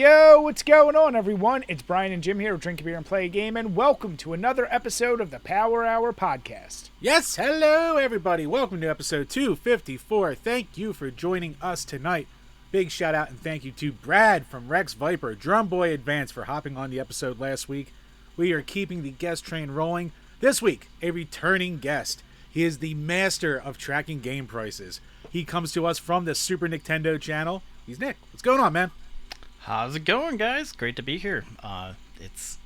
Yo, what's going on, everyone? It's Brian and Jim here with Drink a Beer and Play a Game, and welcome to another episode of the Power Hour Podcast. Yes, hello, everybody. Welcome to episode 254. Thank you for joining us tonight. Big shout out and thank you to Brad from Rex Viper, Drum Boy Advance, for hopping on the episode last week. We are keeping the guest train rolling. This week, a returning guest. He is the master of tracking game prices. He comes to us from the Super Nicktendo channel. He's Nick. What's going on, man? How's it going, guys? Great to be here. It's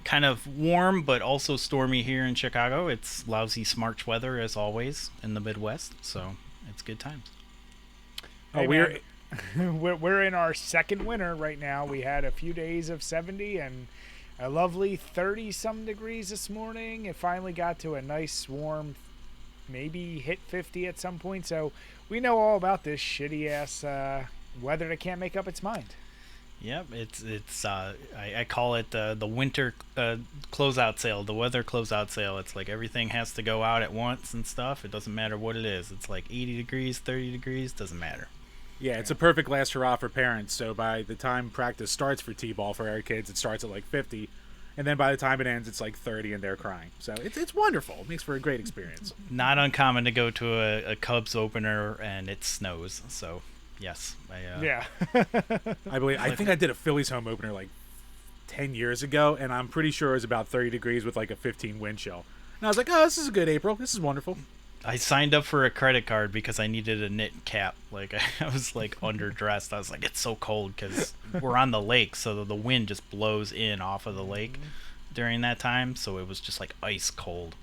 kind of warm, but also stormy here in Chicago. It's lousy March weather as always in the Midwest, so it's good times. Hey, we're in our second winter right now. We had a few days of 70 and a lovely 30-some degrees this morning. It finally got to a nice warm, maybe hit 50 at some point. So we know all about this shitty ass weather that can't make up its mind. Yep, I call it the winter closeout sale, the weather closeout sale. It's like everything has to go out at once and stuff. It doesn't matter what it is. It's like 80 degrees, 30 degrees, doesn't matter. Yeah, it's a perfect last hurrah for parents. So by the time practice starts for T-ball for our kids, it starts at like 50. And then by the time it ends, it's like 30 and they're crying. So it's wonderful. It makes for a great experience. Not uncommon to go to a Cubs opener and it snows. So, yes. Yeah. I think I did a Phillies home opener like 10 years ago, and I'm pretty sure it was about 30 degrees with like a 15 wind chill. And I was like, oh, this is a good April. This is wonderful. I signed up for a credit card because I needed a knit cap. Like, I was like underdressed. I was like, it's so cold because we're on the lake, so the wind just blows in off of the lake during that time. So it was just like ice cold.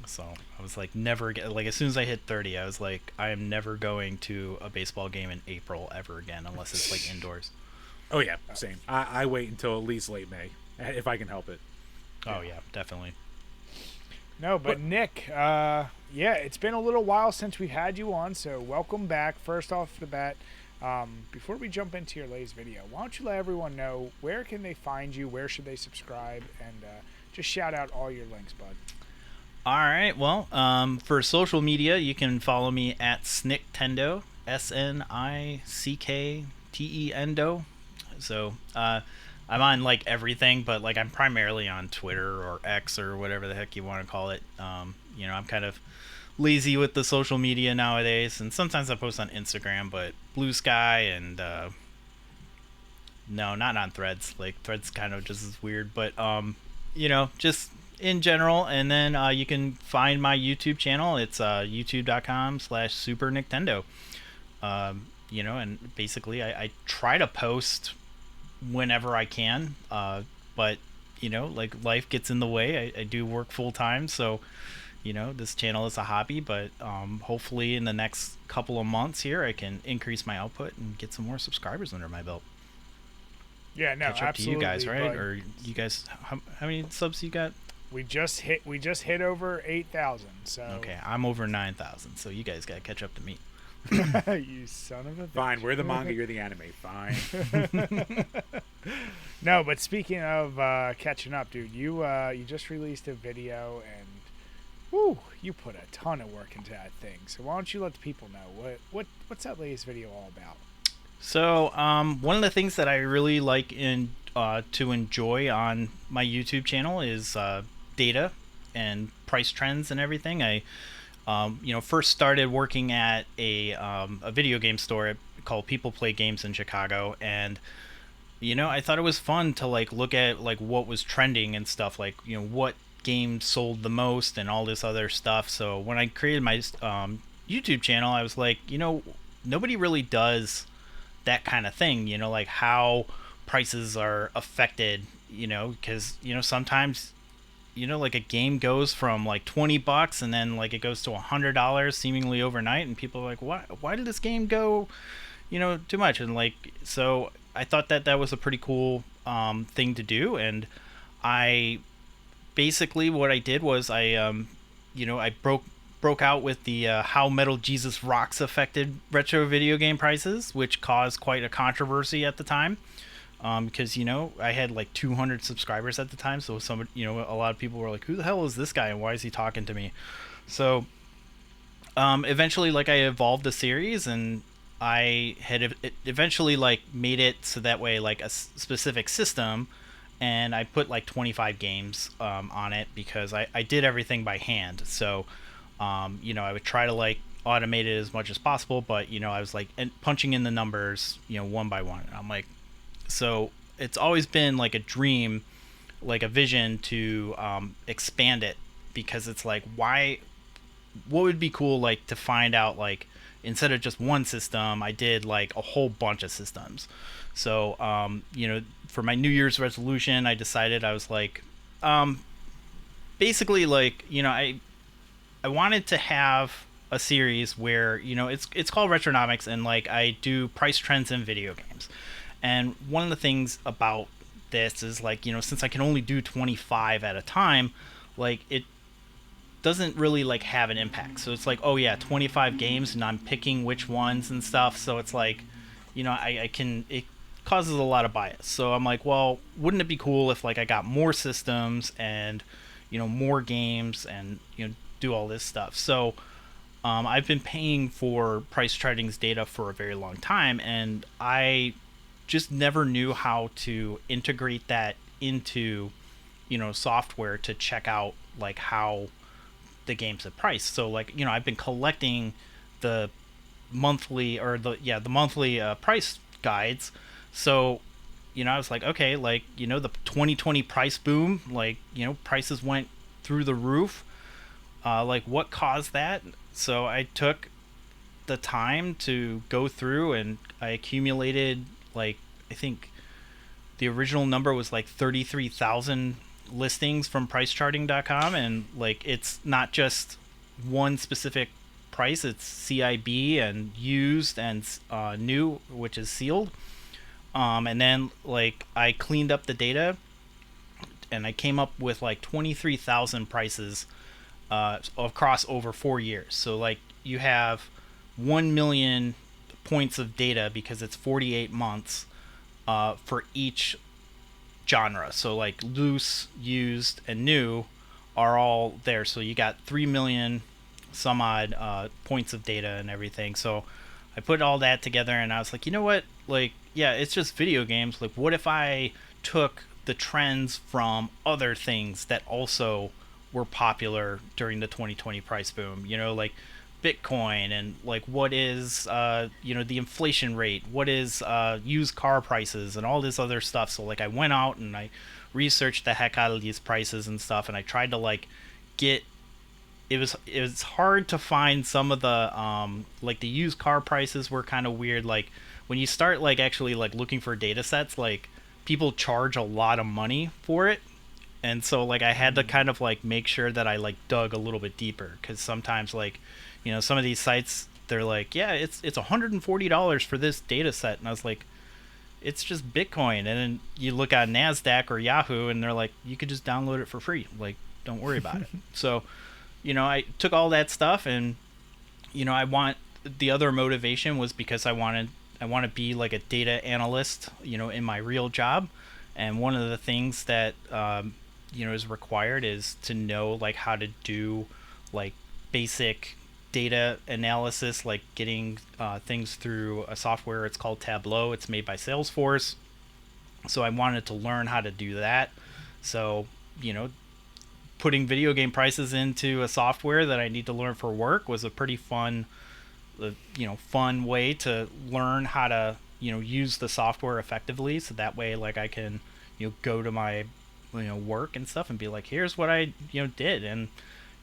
So I was like, as soon as I hit 30, I was like, I am never going to a baseball game in April ever again unless it's like indoors. Oh yeah, same. I wait until at least late May if I can help it. Oh yeah, definitely. No, but Nick, it's been a little while since we've had you on, so welcome back. First off the bat, before we jump into your latest video, why don't you let everyone know where can they find you, where should they subscribe, and just shout out all your links, bud. All right, well, for social media, you can follow me at Snicktendo, SNICKTENDO. So, I'm on like everything, but like I'm primarily on Twitter or X or whatever the heck you want to call it. I'm kind of lazy with the social media nowadays, and sometimes I post on Instagram, but Blue Sky and no, not on Threads. Like Threads kind of just is weird, but just in general. And then you can find my YouTube channel. It's youtube.com/Super Nicktendo. And basically I try to post whenever I can, but like life gets in the way. I do work full time, so this channel is a hobby, but hopefully in the next couple of months here I can increase my output and get some more subscribers under my belt. Yeah, no, catch up absolutely, to you guys, right? Or you guys, how many subs you got? We just hit over 8,000. So okay, I'm over 9,000, so you guys gotta catch up to me. You son of a bitch. Fine, we're the manga, you're the anime. Fine. No, but speaking of catching up, dude, you just released a video and you put a ton of work into that thing. So why don't you let the people know what's that latest video all about? So one of the things that I really like to enjoy on my YouTube channel is data and price trends and everything. I first started working at a video game store called People Play Games in Chicago, and I thought it was fun to like look at like what was trending and stuff, like what games sold the most and all this other stuff. So when I created my YouTube channel, I was like, nobody really does that kind of thing, like how prices are affected, because sometimes like a game goes from like $20 and then like it goes to $100 seemingly overnight, and people are like, why did this game go too much? And like, so I thought that was a pretty cool thing to do. And I basically, what I did was I broke out with the how Metal Jesus Rocks affected retro video game prices, which caused quite a controversy at the time. Because I had like 200 subscribers at the time, so a lot of people were like, who the hell is this guy and why is he talking to me? So eventually, like, I evolved the series, and I had eventually like made it so that way like a specific system, and I put like 25 games on it because I did everything by hand. So I would try to like automate it as much as possible, but I was like punching in the numbers one by one. And I'm like, so it's always been like a dream, like a vision to expand it, because it's like, what would be cool like to find out like instead of just one system, I did like a whole bunch of systems. So for my New Year's resolution, I decided I was like, basically like I wanted to have a series where it's called Retronomics, and like I do price trends in video games. And one of the things about this is like since I can only do 25 at a time, like it doesn't really like have an impact. So it's like, oh yeah, 25 games and I'm picking which ones and stuff. So it's like it causes a lot of bias. So I'm like, well, wouldn't it be cool if like I got more systems and more games and do all this stuff. So I've been paying for Price Charting's data for a very long time, and I just never knew how to integrate that into software to check out like how the games are priced. So like I've been collecting the monthly price guides. So I was like, okay, like the 2020 price boom, like prices went through the roof. Like what caused that? So I took the time to go through and I accumulated like, I think the original number was like 33,000 listings from pricecharting.com, and like it's not just one specific price, it's CIB and used and new, which is sealed. And then like I cleaned up the data and I came up with like 23,000 prices across over 4 years. So like you have 1 million points of data because it's 48 months for each genre. So like loose, used, and new are all there. So you got 3 million some odd points of data and everything. So I put all that together and I was like, you know what? Like, yeah, it's just video games. Like, what if I took the trends from other things that also were popular during the 2020 price boom? Like Bitcoin, and like what is the inflation rate, what is used car prices, and all this other stuff. So like I went out and I researched the heck out of these prices and stuff, and I tried to like get it was hard to find some of the like the used car prices were kind of weird. Like when you start like actually like looking for data sets, like people charge a lot of money for it. And so like I had to kind of like make sure that I like dug a little bit deeper, because sometimes like some of these sites, they're like, yeah, it's $140 for this data set, and I was like, it's just Bitcoin. And then you look at NASDAQ or Yahoo and they're like, you could just download it for free, like don't worry about it. So I took all that stuff, and the other motivation was because I want to be like a data analyst in my real job. And one of the things that is required is to know like how to do like basic data analysis, like getting things through a software. It's called Tableau. It's made by Salesforce. So I wanted to learn how to do that. So putting video game prices into a software that I need to learn for work was a pretty fun way to learn how to use the software effectively. So that way like I can go to my work and stuff and be like, here's what I did. And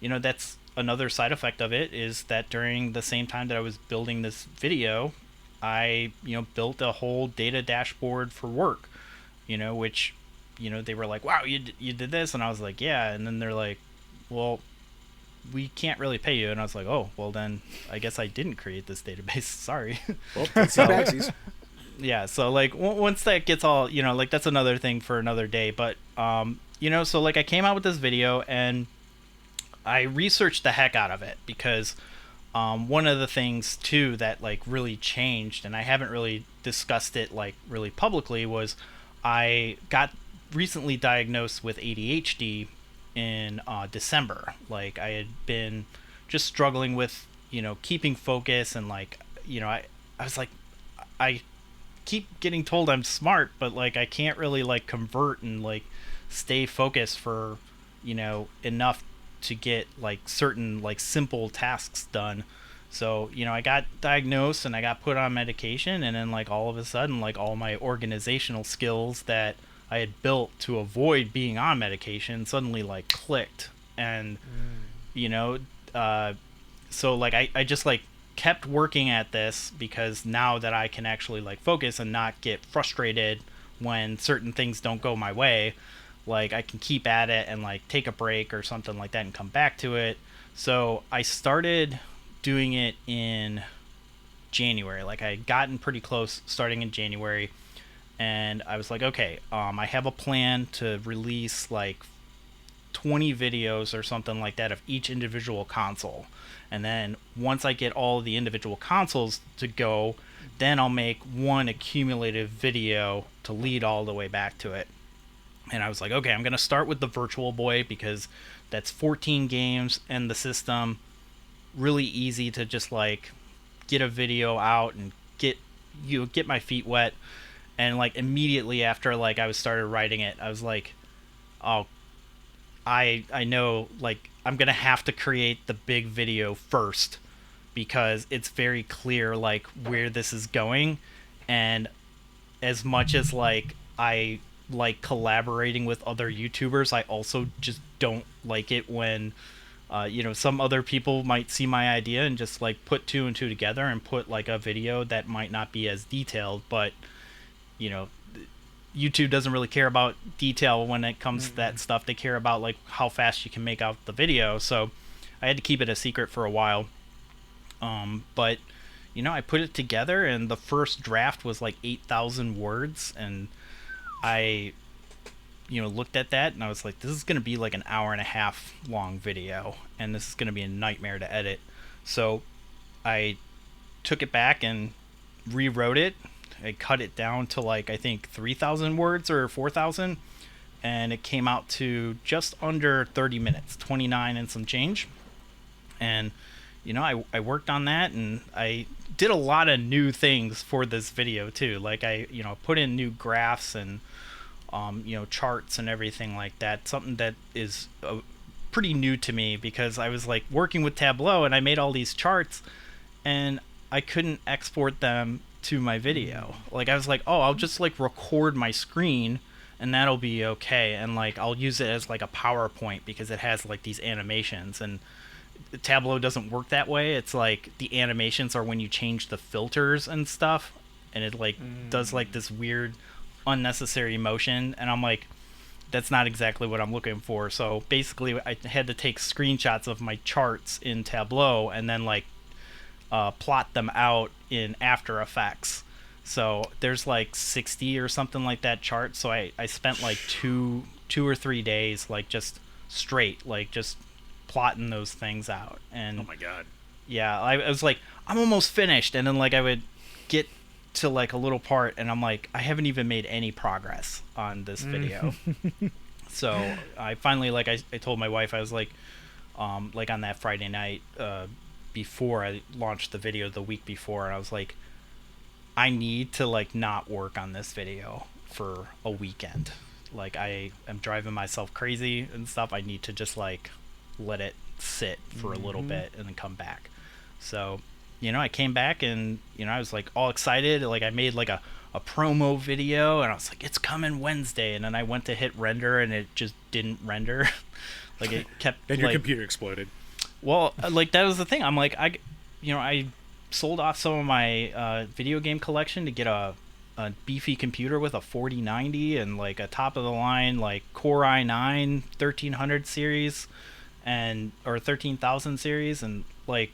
that's another side effect of it, is that during the same time that I was building this video, I built a whole data dashboard for work, which they were like, wow, you did this? And I was like, yeah. And then they're like, well, we can't really pay you. And I was like, oh, well then I guess I didn't create this database. Sorry. Well, that's so, yeah, so like once that gets all like that's another thing for another day. But so like I came out with this video and I researched the heck out of it, because one of the things too that like really changed, and I haven't really discussed it like really publicly, was I got recently diagnosed with ADHD in December. Like I had been just struggling with keeping focus, and like I was like, I keep getting told I'm smart, but like I can't really like convert and like stay focused for, enough to get like certain like simple tasks done. So, I got diagnosed and I got put on medication, and then like all of a sudden like all my organizational skills that I had built to avoid being on medication suddenly like clicked. And you know, so like I just like kept working at this, because now that I can actually like focus and not get frustrated when certain things don't go my way, like I can keep at it and like take a break or something like that and come back to it. So I started doing it in January. Like I had gotten pretty close starting in January, and I was like, okay, I have a plan to release like 20 videos or something like that of each individual console. And then once I get all of the individual consoles to go, then I'll make one accumulative video to lead all the way back to it. And I was like, okay, I'm going to start with the Virtual Boy, because that's 14 games and the system. Really easy to just like get a video out and get my feet wet. And like immediately after like I was started writing it, I was like, oh, I know like I'm gonna have to create the big video first, because it's very clear like where this is going. And as much as like I like collaborating with other YouTubers, I also just don't like it when some other people might see my idea and just like put two and two together and put like a video that might not be as detailed. But YouTube doesn't really care about detail when it comes to that stuff. They care about like how fast you can make out the video. So I had to keep it a secret for a while. But I put it together, and the first draft was like 8,000 words, and I looked at that and I was like, this is going to be like an hour and a half long video, and this is going to be a nightmare to edit. So I took it back and rewrote it. I cut it down to like I think 3,000 words or 4,000, and it came out to just under 30 minutes, 29 and some change. And I worked on that, and I did a lot of new things for this video too. Like I put in new graphs and charts and everything like that. Something that is pretty new to me, because I was like working with Tableau and I made all these charts and I couldn't export them to my video. Like I was like, oh, I'll just like record my screen and that'll be okay, and like I'll use it as like a PowerPoint because it has like these animations. And Tableau doesn't work that way. It's like the animations are when you change the filters and stuff, and it like does like this weird unnecessary motion, and I'm like, that's not exactly what I'm looking for. So basically I had to take screenshots of my charts in Tableau and then like plot them out in After Effects. So there's like 60 or something like that chart. So I spent like two or 3 days like just straight like just plotting those things out. And oh my god, yeah, I was like, I'm almost finished, and then like I would get to like a little part and I'm like, I haven't even made any progress on this video. So I finally like I told my wife, I was like on that Friday night before I launched the video the week before, and I was like, I need to like not work on this video for a weekend. Like I am driving myself crazy and stuff. I need to just like let it sit for a little bit and then come back. So I came back and I was like all excited. Like I made like a promo video and I was like, it's coming Wednesday, and then I went to hit render and it just didn't render. Like it kept then your computer exploded. Well, like that was the thing. I'm like, I sold off some of my video game collection to get a beefy computer with a 4090 and like a top of the line like Core i9 1300 series or 13,000 series, and like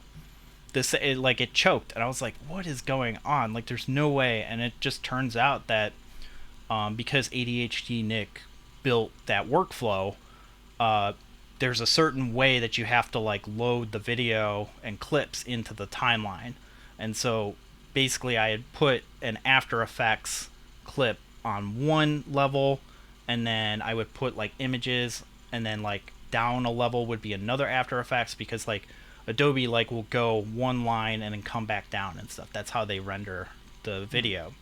this it choked, and I was like, what is going on? Like there's no way. And it just turns out that because ADHD Nick built that workflow, there's a certain way that you have to like load the video and clips into the timeline. And so basically I had put an After Effects clip on one level, and then I would put like images, and then like down a level would be another After Effects, because like Adobe like will go one line and then come back down and stuff. That's how they render the video.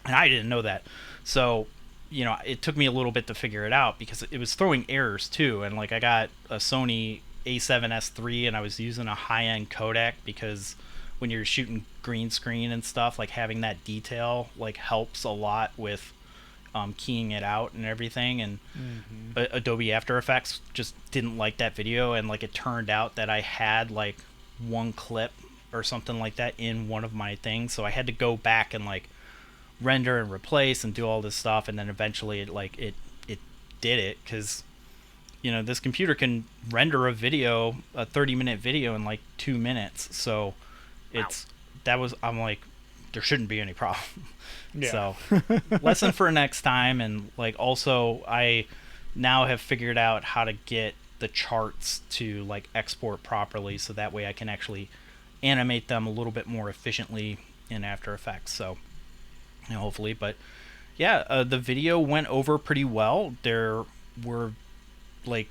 And I didn't know that. So, it took me a little bit to figure it out because it was throwing errors too. And like I got a Sony A7S III and I was using a high-end codec because when you're shooting green screen and stuff, like having that detail like helps a lot with keying it out and everything. And Adobe After Effects just didn't like that video, and like it turned out that I had like one clip or something like that in one of my things, so I had to go back and like render and replace and do all this stuff, and then eventually it did it, because this computer can render a 30-minute video in like 2 minutes. So I'm like, there shouldn't be any problem. Yeah. So lesson for next time. And like also I now have figured out how to get the charts to like export properly, so that way I can actually animate them a little bit more efficiently in After Effects. So hopefully. But yeah, the video went over pretty well. There were like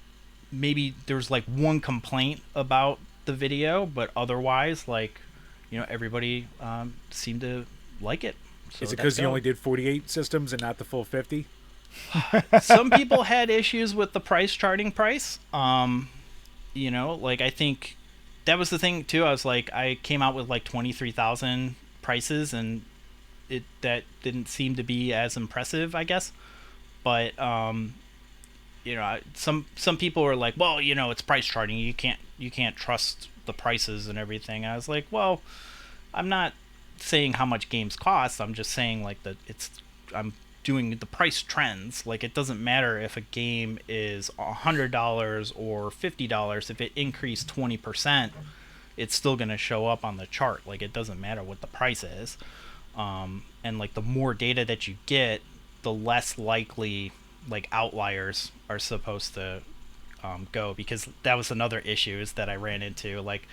maybe there's like one complaint about the video, but otherwise like everybody seemed to like it. So is it because you only did 48 systems and not the full 50? Some people had issues with the charting price. Like I think that was the thing too. I was like, I came out with like 23,000 prices, and that didn't seem to be as impressive, I guess. But some people were like, well, it's price charting. You can't trust the prices and everything. I was like, well, I'm not saying how much games cost. I'm just saying like I'm doing the price trends. Like it doesn't matter if a game is $100 or $50. If it increased 20%, it's still going to show up on the chart. Like it doesn't matter what the price is. And like the more data that you get, the less likely like outliers are supposed to go, because that was another issue is that I ran into. Like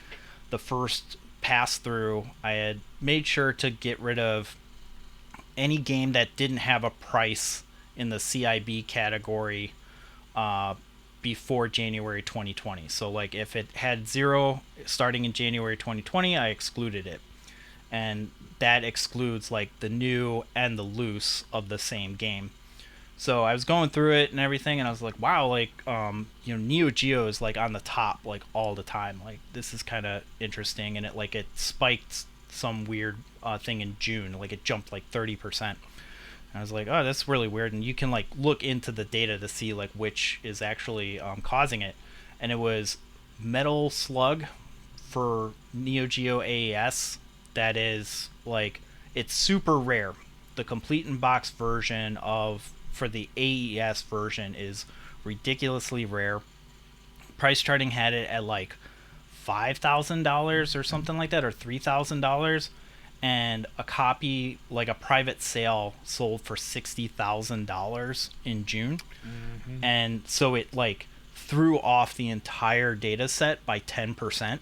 the first pass through, I had made sure to get rid of any game that didn't have a price in the CIB category before January 2020. So like if it had 0 starting in January 2020, I excluded it. And that excludes like the new and the loose of the same game. So I was going through it and everything, and I was like, wow, like Neo Geo is like on the top like all the time. Like this is kind of interesting, and it spiked some weird thing in June. Like it jumped like 30%. And I was like, oh, that's really weird. And you can like look into the data to see like which is actually causing it. And it was Metal Slug for Neo Geo AES. That is like, it's super rare. The complete in box version for the AES version is ridiculously rare. Price charting had it at like $5,000 or something like that, or $3,000, and a copy, like a private sale, sold for $60,000 in June. And so it like threw off the entire data set by 10%.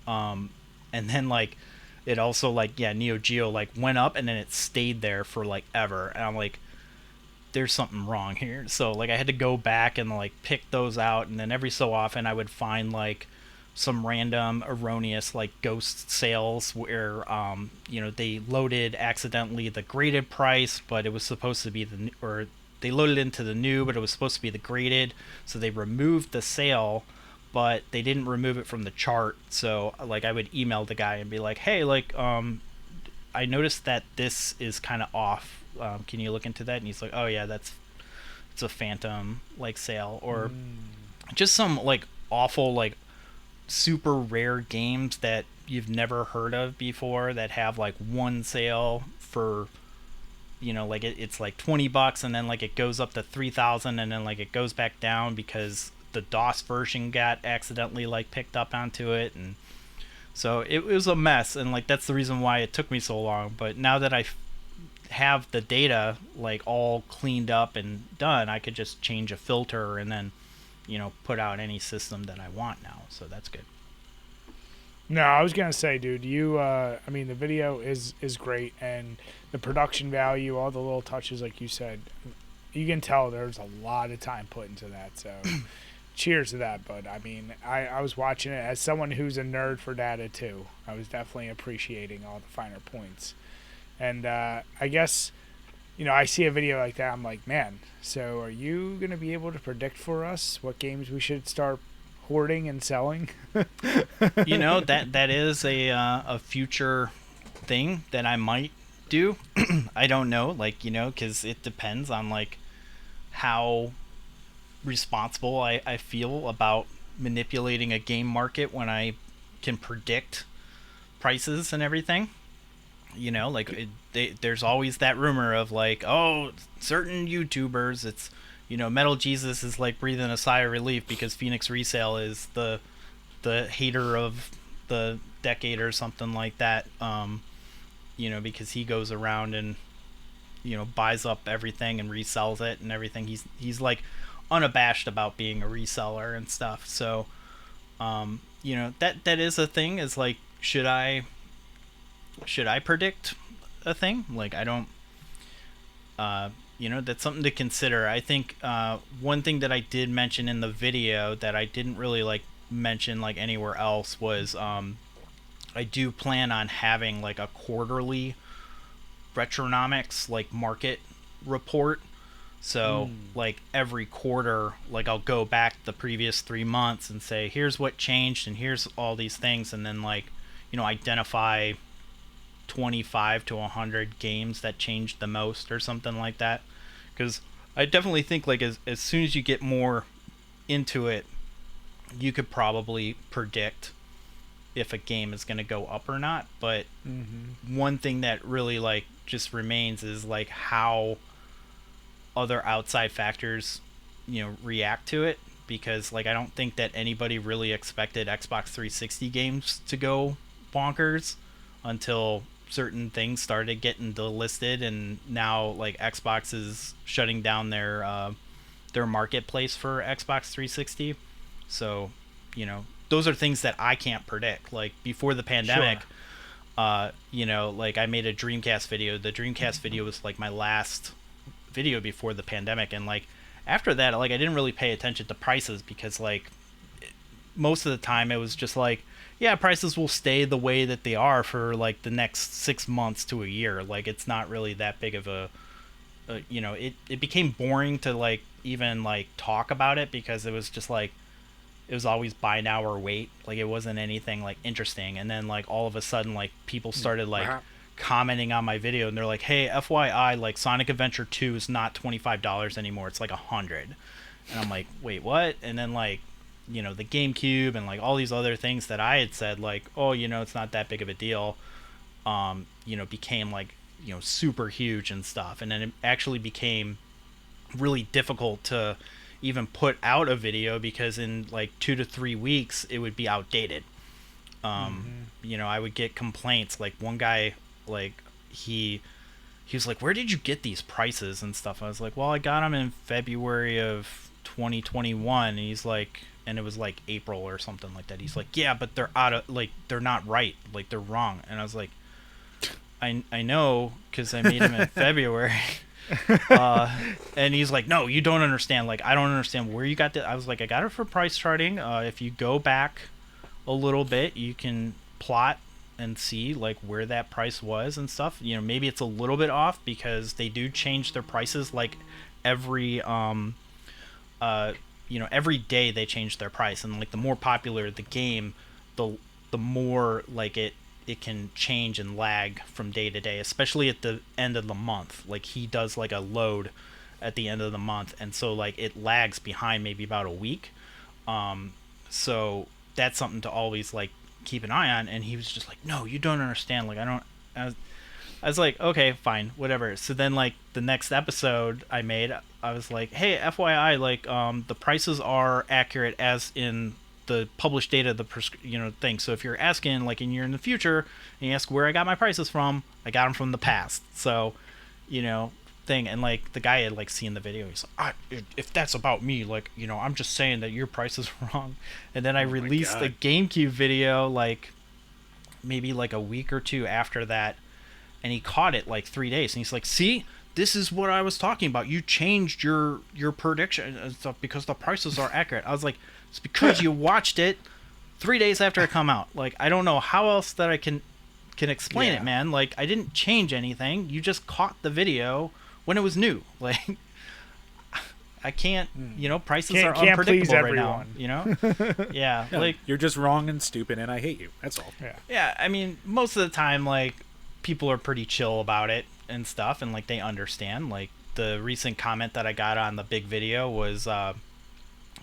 And then like it also like Neo Geo like went up, and then it stayed there for like ever, and I'm like, there's something wrong here. So like I had to go back and like pick those out, and then every so often I would find like some random erroneous like ghost sales where they loaded accidentally the graded price, but it was supposed to be they loaded into the new, but it was supposed to be the graded, so they removed the sale, but they didn't remove it from the chart. So like I would email the guy and be like, hey, like I noticed that this is kind of off. Can you look into that? And he's like, oh yeah, it's a phantom like sale, or just some like awful like super rare games that you've never heard of before that have like one sale for like it's like $20, and then like it goes up to 3,000, and then like it goes back down because the DOS version got accidentally like picked up onto it. And so it was a mess, and like that's the reason why it took me so long. But now that I have the data like all cleaned up and done, I could just change a filter and then put out any system that I want now. So that's good. No, I was gonna say, dude, I mean the video is great, and the production value, all the little touches like you said, you can tell there's a lot of time put into that. So cheers to that, bud. I mean, I was watching it as someone who's a nerd for data too. I was definitely appreciating all the finer points. And I guess, I see a video like that, I'm like, man, so are you going to be able to predict for us what games we should start hoarding and selling? That is a future thing that I might do. I don't know, because it depends on how responsible I feel about manipulating a game market when I can predict prices and everything. There's always that rumor of certain YouTubers, it's Metal Jesus is breathing a sigh of relief because Phoenix Resale is the hater of the decade or something like that. Because he goes around and buys up everything and resells it and everything. He's unabashed about being a reseller and stuff. So that is a thing, is should I predict a thing? I don't that's something to consider. I think one thing that I did mention in the video that I didn't really mention anywhere else was I do plan on having a quarterly Retronomics market report. So every quarter, I'll go back the previous 3 months and say, here's what changed and here's all these things, and then identify 25 to 100 games that changed the most or something like that. Because I definitely think as soon as you get more into it, you could probably predict if a game is going to go up or not. But one thing that really just remains is how other outside factors react to it, because I don't think that anybody really expected Xbox 360 games to go bonkers until certain things started getting delisted, and now Xbox is shutting down their marketplace for Xbox 360. So those are things that I can't predict. Before the pandemic, Sure. I made a Dreamcast video. The Dreamcast video was my last video before the pandemic, and after that, I didn't really pay attention to prices, because most of the time it was just yeah, prices will stay the way that they are for the next 6 months to a year. It's not really that big of a it became boring to even talk about it, because it was just it was always buy now or wait. It wasn't anything interesting. And then all of a sudden people started commenting on my video, and they're like, hey, FYI, Sonic Adventure 2 is not $25 anymore, it's $100. And I'm like, wait, what? And then the GameCube and all these other things that I had said oh, it's not that big of a deal, became super huge and stuff. And then it actually became really difficult to even put out a video, because in 2 to 3 weeks it would be outdated. I would get complaints. One guy, he was like, where did you get these prices and stuff? I was like, well, I got them in February of 2021. And he's like, and it was April or something like that. He's like, yeah, but they're out of they're not right, they're wrong. And I was like, I know, because I made them in February. And he's like, no, you don't understand. I don't understand where you got that. I was like, I got it for price charting. If you go back a little bit, you can plot and see where that price was and stuff. Maybe it's a little bit off, because they do change their prices every every day they change their price. And the more popular the game, the more it can change and lag from day to day, especially at the end of the month. He does a load at the end of the month, and so it lags behind maybe about a week. So that's something to always keep an eye on. And he was just like, no, you don't understand. I was like, okay, fine, whatever. So then the next episode I made, I was like, hey, FYI, the prices are accurate as in the published data, the thing. So if you're asking in year in the future and you ask where I got my prices from, I got them from the past. So thing. And the guy had seen the video. He's like, if that's about me, I'm just saying that your price is wrong. And then I released a GameCube video maybe a week or two after that, and he caught it 3 days, and he's like, see, this is what I was talking about. You changed your prediction and stuff because the prices are accurate. I was like, it's because you watched it 3 days after it come out. Like, I don't know how else that I can explain it, man. Like, I didn't change anything. You just caught the video when it was new. Like, I can't, prices are unpredictable right now, Yeah, No, like, you're just wrong and stupid, and I hate you. That's all. Yeah, I mean, most of the time, like, people are pretty chill about it and stuff, and, like, they understand. Like, the recent comment that I got on the big video was,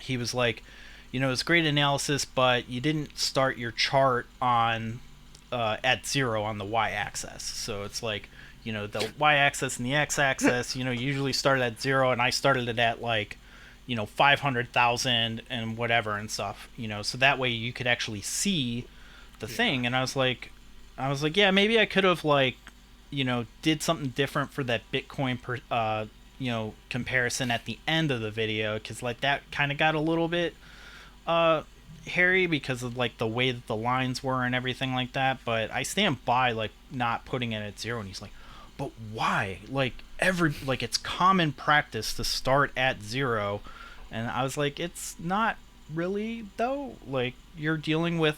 he was like, it's great analysis, but you didn't start your chart on at 0 on the y-axis. So it's like, the y-axis and the x-axis, you usually start at 0, and I started it at, like, 500,000 and whatever and stuff, so that way you could actually see the thing. And I was like, yeah, maybe I could have, like, did something different for that Bitcoin comparison at the end of the video, because, like, that kind of got a little bit hairy because of, like, the way that the lines were and everything like that. But I stand by, like, not putting it at 0. And he's like, but why? Like, it's common practice to start at 0. And I was like, it's not really, though. Like, you're dealing with,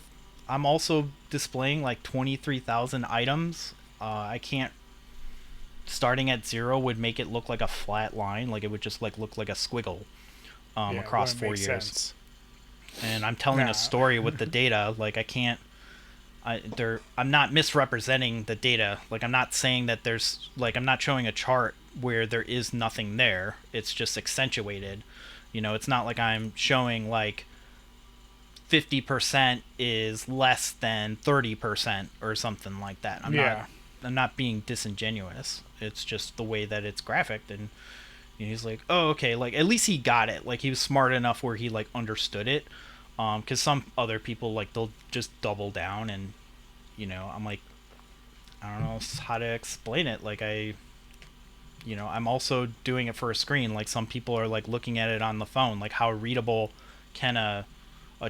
I'm also displaying, like, 23,000 items. I can't, starting at 0 would make it look like a flat line. Like, it would just, like, look like a squiggle across 4 years. Sense. And I'm telling a story with the data. Like, I can't, I'm not misrepresenting the data. Like, I'm not saying that there's, like, I'm not showing a chart where there is nothing there. It's just accentuated. It's not like I'm showing, like, 50% is less than 30% or something like that. I'm not being disingenuous. It's just the way that it's graphicked. And he's like, oh, okay. Like, at least he got it. Like, he was smart enough where he, like, understood it. Because some other people, like, they'll just double down, and I'm like, I don't know how to explain it. Like, I'm also doing it for a screen. Like, some people are, like, looking at it on the phone. Like, how readable can a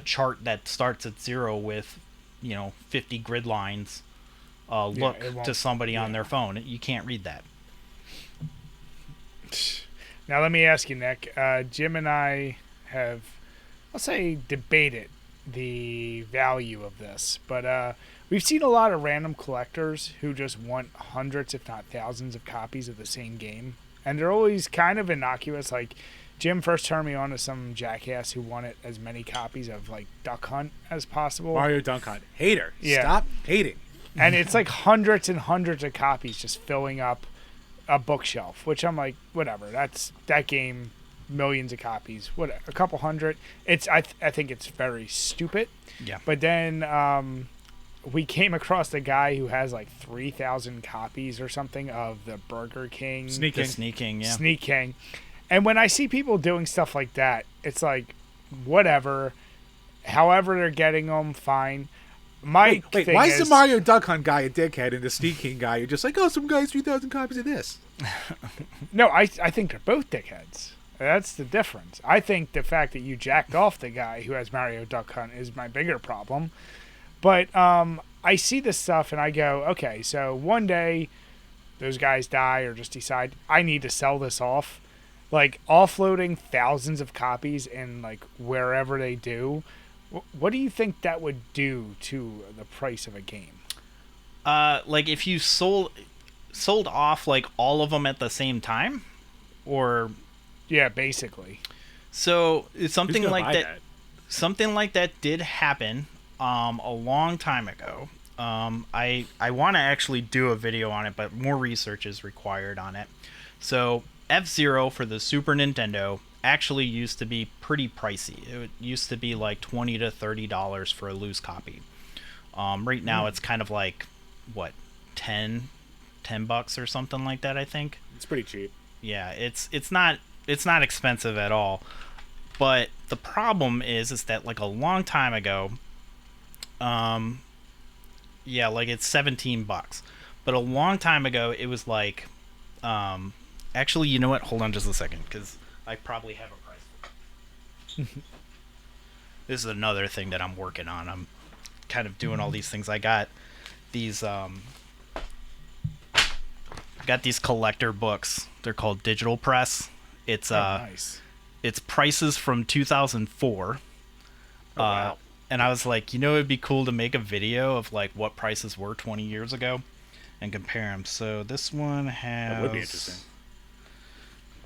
chart that starts at 0 with 50 grid lines look to somebody on their phone? You can't read that. Now let me ask you, Nick. Jim and I have, I'll say, debated the value of this, but we've seen a lot of random collectors who just want hundreds, if not thousands, of copies of the same game, and they're always kind of innocuous. Like, Jim first turned me on to some jackass who wanted as many copies of, like, Duck Hunt as possible. Mario Duck Hunt. Hater. Yeah. Stop hating. And it's like hundreds and hundreds of copies just filling up a bookshelf, which I'm like, whatever. That game, millions of copies. What, a couple hundred? I think it's very stupid. Yeah. But then we came across a guy who has like 3,000 copies or something of the Burger King. Sneak King. And when I see people doing stuff like that, it's like, whatever. However they're getting them, fine. Wait, why is the Mario Duck Hunt guy a dickhead and the Sneak King guy you're just like, oh, some guy's 3,000 copies of this? No, I think they're both dickheads. That's the difference. I think the fact that you jacked off the guy who has Mario Duck Hunt is my bigger problem. But I see this stuff and I go, okay, so one day those guys die or just decide I need to sell this off. Like, offloading thousands of copies in, like, wherever they do, what do you think that would do to the price of a game? Like, if you sold off, like, all of them at the same time? Or... Yeah, basically. So, it's something like that. Something like that did happen a long time ago. I want to actually do a video on it, but more research is required on it. So... F-Zero for the Super Nintendo actually used to be pretty pricey. It used to be like $20 to $30 for a loose copy. Right now it's kind of like, what, $10 or something like that, I think. It's pretty cheap. Yeah, it's not expensive at all. But the problem is that, like, a long time ago, yeah, like, it's $17. But a long time ago it was like actually, you know what? Hold on just a second, because I probably have a price. This is another thing that I'm working on. I'm kind of doing all these things. I got these got these collector books. They're called Digital Press. It's nice. It's prices from 2004. Oh, wow. And I was like, it'd be cool to make a video of like what prices were 20 years ago and compare them. So this one has... That would be interesting.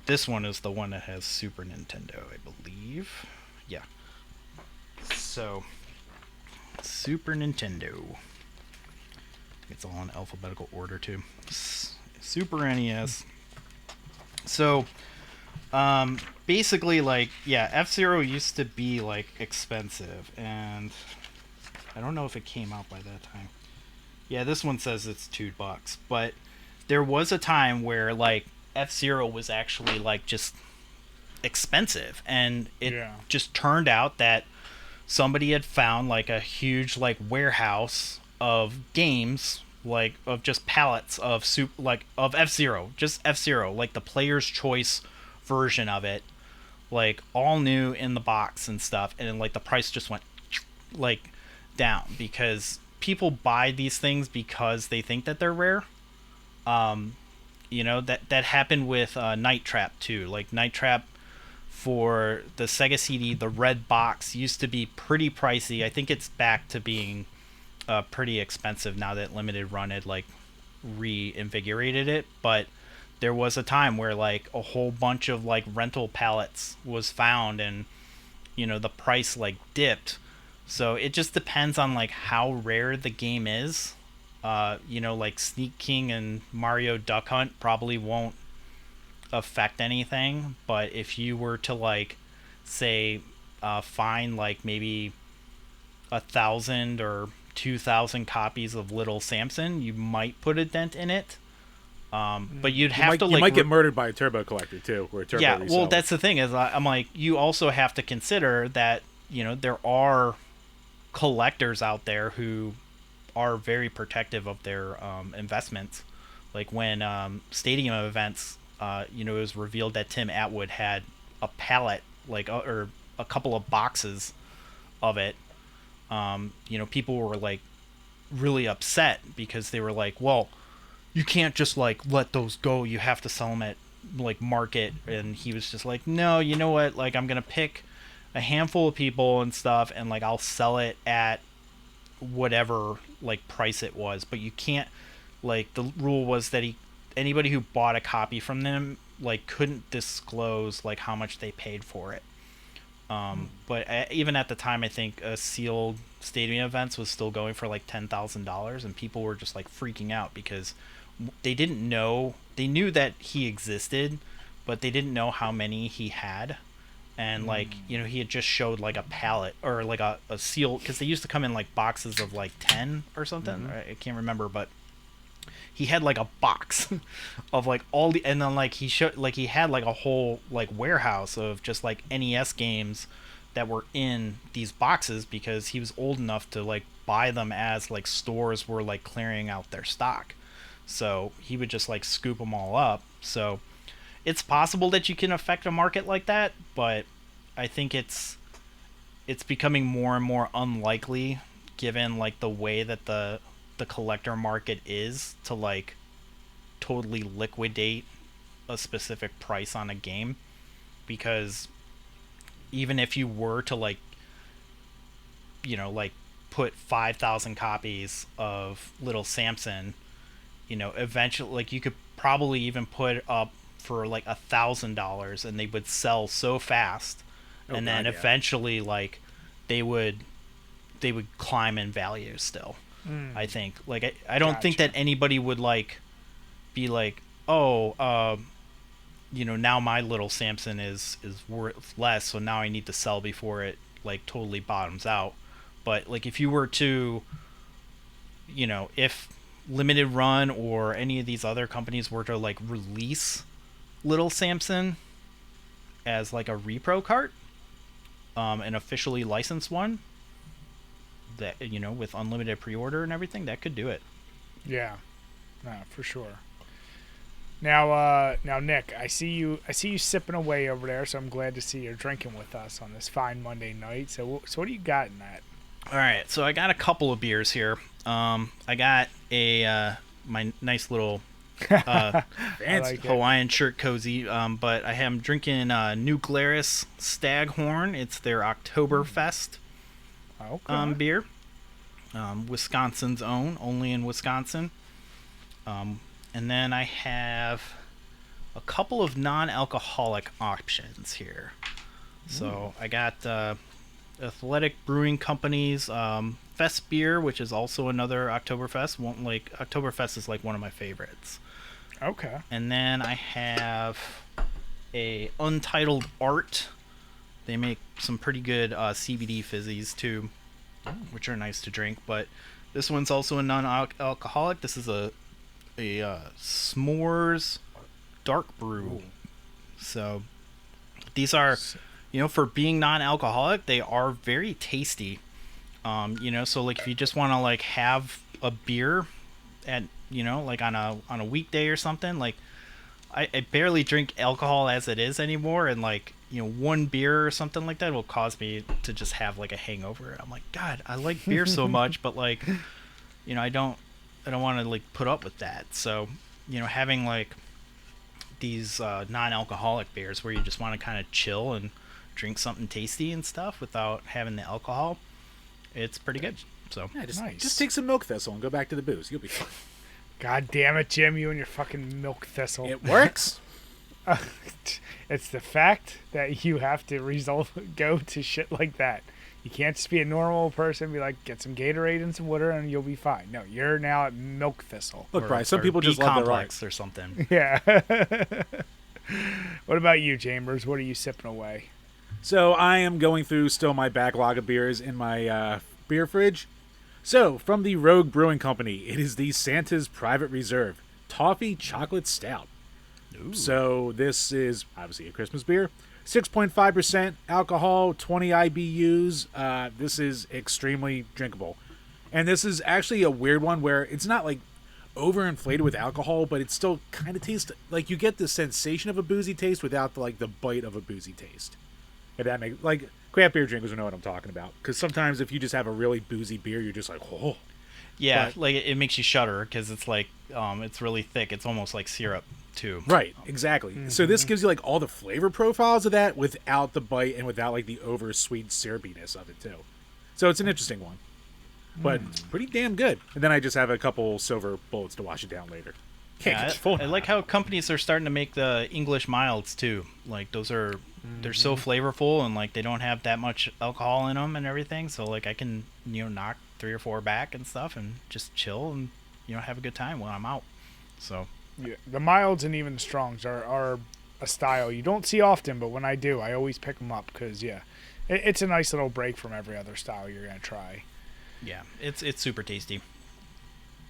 This one is the one that has Super Nintendo, I believe. Yeah. So, Super Nintendo. It's all in alphabetical order, too. Super NES. So, basically, like, yeah, F-Zero used to be, like, expensive. And I don't know if it came out by that time. Yeah, this one says it's $2. But there was a time where, like, F-Zero was actually like just expensive, and it just turned out that somebody had found like a huge like warehouse of games, like of just pallets of of F-Zero, just F-Zero, like the player's choice version of it, like all new in the box and stuff, and then like the price just went like down because people buy these things because they think that they're rare. That happened with Night Trap too. Like Night Trap for the Sega CD, the red box used to be pretty pricey. I think it's back to being pretty expensive now that Limited Run had like reinvigorated it. But there was a time where like a whole bunch of like rental pallets was found, and the price like dipped. So it just depends on like how rare the game is. Like Sneak King and Mario Duck Hunt probably won't affect anything, but if you were to like say find like maybe 1,000 or 2,000 copies of Little Samson, you might put a dent in it. But you might get murdered by a turbo collector too, or a turbo reseller. Well, that's the thing is I'm like, you also have to consider that there are collectors out there who are very protective of their investments. Like when stadium events, it was revealed that Tim Atwood had a pallet, like or a couple of boxes of it. People were like really upset because they were like, well, you can't just like let those go. You have to sell them at like market. And he was just like, no, you know what? Like I'm gonna pick a handful of people and stuff, and like I'll sell it at whatever like price it was, but you can't, like the rule was that anybody who bought a copy from them like couldn't disclose like how much they paid for it. But even at the time, I think sealed stadium events was still going for like $10,000, and people were just like freaking out because they didn't know. They knew that he existed, but they didn't know how many he had. And like he had just showed like a pallet or like a seal, because they used to come in like boxes of like 10 or something. I can't remember, but he had like a box of like all the, and then like he showed like he had like a whole like warehouse of just like NES games that were in these boxes because he was old enough to like buy them as like stores were like clearing out their stock. So he would just like scoop them all up. So it's possible that you can affect a market like that, but I think it's becoming more and more unlikely given like the way that the collector market is to like totally liquidate a specific price on a game. Because even if you were to like like put 5,000 copies of Little Samson, eventually like you could probably even put it up for like $1,000 and they would sell so fast. And then eventually like they would climb in value still. I think like I don't think that anybody would like be like, oh, now my Little Samson is worth less, so now I need to sell before it like totally bottoms out. But like if you were to, if Limited Run or any of these other companies were to like release Little Samson as like a repro cart, an officially licensed one that with unlimited pre-order and everything, that could do it. Yeah, no, for sure. Now Nick, I see you sipping away over there, so I'm glad to see you're drinking with us on this fine Monday night. So what do you got in that? All right, so I got a couple of beers here. I got my nice little Fancy. Hawaiian shirt cozy. But I am drinking New Glarus Staghorn. It's their Oktoberfest beer. Wisconsin's own, only in Wisconsin. And then I have a couple of non-alcoholic options here. So I got Athletic Brewing Company's Fest beer, which is also another Oktoberfest. Oktoberfest is like one of my favorites. Okay. And then I have a Untitled Art. They make some pretty good CBD fizzies too, which are nice to drink. But this one's also a non-alcoholic. This is a s'mores dark brew. Ooh. So these are, for being non-alcoholic, they are very tasty. So like if you just want to like have a beer at, like on a weekday or something, like I barely drink alcohol as it is anymore, and like, one beer or something like that will cause me to just have like a hangover. I'm like, God, I like beer so much, but like, I don't want to like put up with that. So, having like these non-alcoholic beers where you just want to kind of chill and drink something tasty and stuff without having the alcohol, it's pretty good. So yeah, nice. Just take some milk thistle and go back to the booze. You'll be fine. God damn it, Jim! You and your fucking milk thistle. It works. It's the fact that you have to go to shit like that. You can't just be a normal person and be like, get some Gatorade and some water and you'll be fine. No, you're now at milk thistle. Look, Bryce, some people just love their art or something. Yeah. What about you, Chambers? What are you sipping away? So I am going through still my backlog of beers in my beer fridge. So, from the Rogue Brewing Company, it is the Santa's Private Reserve Toffee Chocolate Stout. Ooh. So this is obviously a Christmas beer. 6.5% alcohol, 20 IBUs. This is extremely drinkable. And this is actually a weird one where it's not like overinflated with alcohol, but it still kind of tastes like you get the sensation of a boozy taste without the bite of a boozy taste. If that makes, like, craft beer drinkers will know what I'm talking about. Because sometimes if you just have a really boozy beer, you're just like, oh. Yeah, but, like it makes you shudder because it's like it's really thick. It's almost like syrup too. Right, exactly. Mm-hmm. So this gives you like all the flavor profiles of that without the bite and without like the over sweet syrupiness of it too. So it's an interesting one, but pretty damn good. And then I just have a couple silver bullets to wash it down later. I like how companies are starting to make the English milds too. Like those are they're so flavorful and like they don't have that much alcohol in them and everything. So like I can knock 3 or 4 back and stuff and just chill and have a good time when I'm out. So yeah, the milds and even the strongs are a style you don't see often, but when I do, I always pick them up because it's a nice little break from every other style you're gonna try. Yeah, it's super tasty.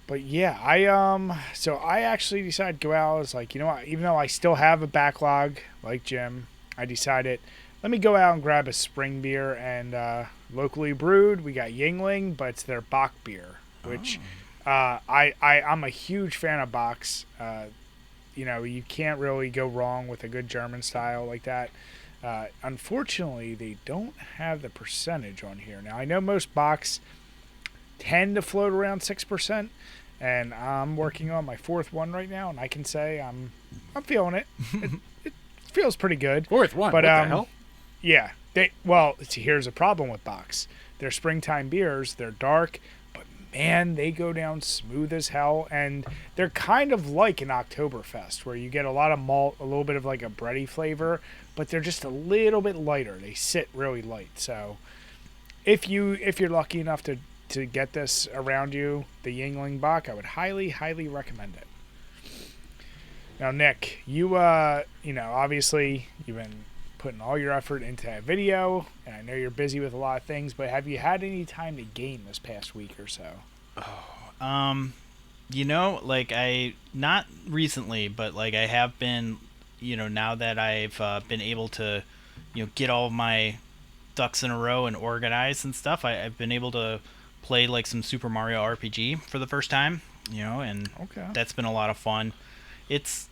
But yeah, I actually decided to go out. I was like, what? Even though I still have a backlog like Jim, I decided let me go out and grab a spring beer and locally brewed. We got Yingling, but it's their Bock beer, which I'm a huge fan of Bocks. You can't really go wrong with a good German style like that. Unfortunately, they don't have the percentage on here. Now I know most Bocks tend to float around 6%, and I'm working on my 4th one right now, and I can say I'm feeling it. It feels pretty good. 4th one, but what the hell? Yeah, here's a problem with Bocks. They're springtime beers. They're dark, but man, they go down smooth as hell, and they're kind of like an Oktoberfest, where you get a lot of malt, a little bit of like a bready flavor, but they're just a little bit lighter. They sit really light. So if you're lucky enough to get this around you, the Yingling Bock, I would highly, highly recommend it. Now, Nick, you obviously you've been putting all your effort into that video, and I know you're busy with a lot of things, but have you had any time to game this past week or so? I not recently, but like I have been, now that I've been able to, get all of my ducks in a row and organized and stuff, I've been able to play like some Super Mario RPG for the first time, and that's been a lot of fun. It's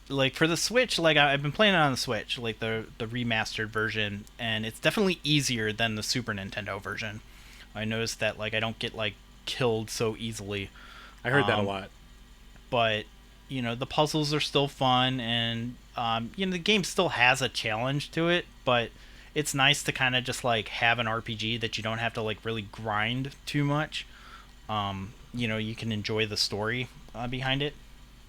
like for the Switch, like I've been playing it on the Switch, like the remastered version, and it's definitely easier than the Super Nintendo version. I noticed that like I don't get like killed so easily. I heard that a lot. But the puzzles are still fun, and the game still has a challenge to it, but it's nice to kind of just like have an RPG that you don't have to like really grind too much. You can enjoy the story behind it.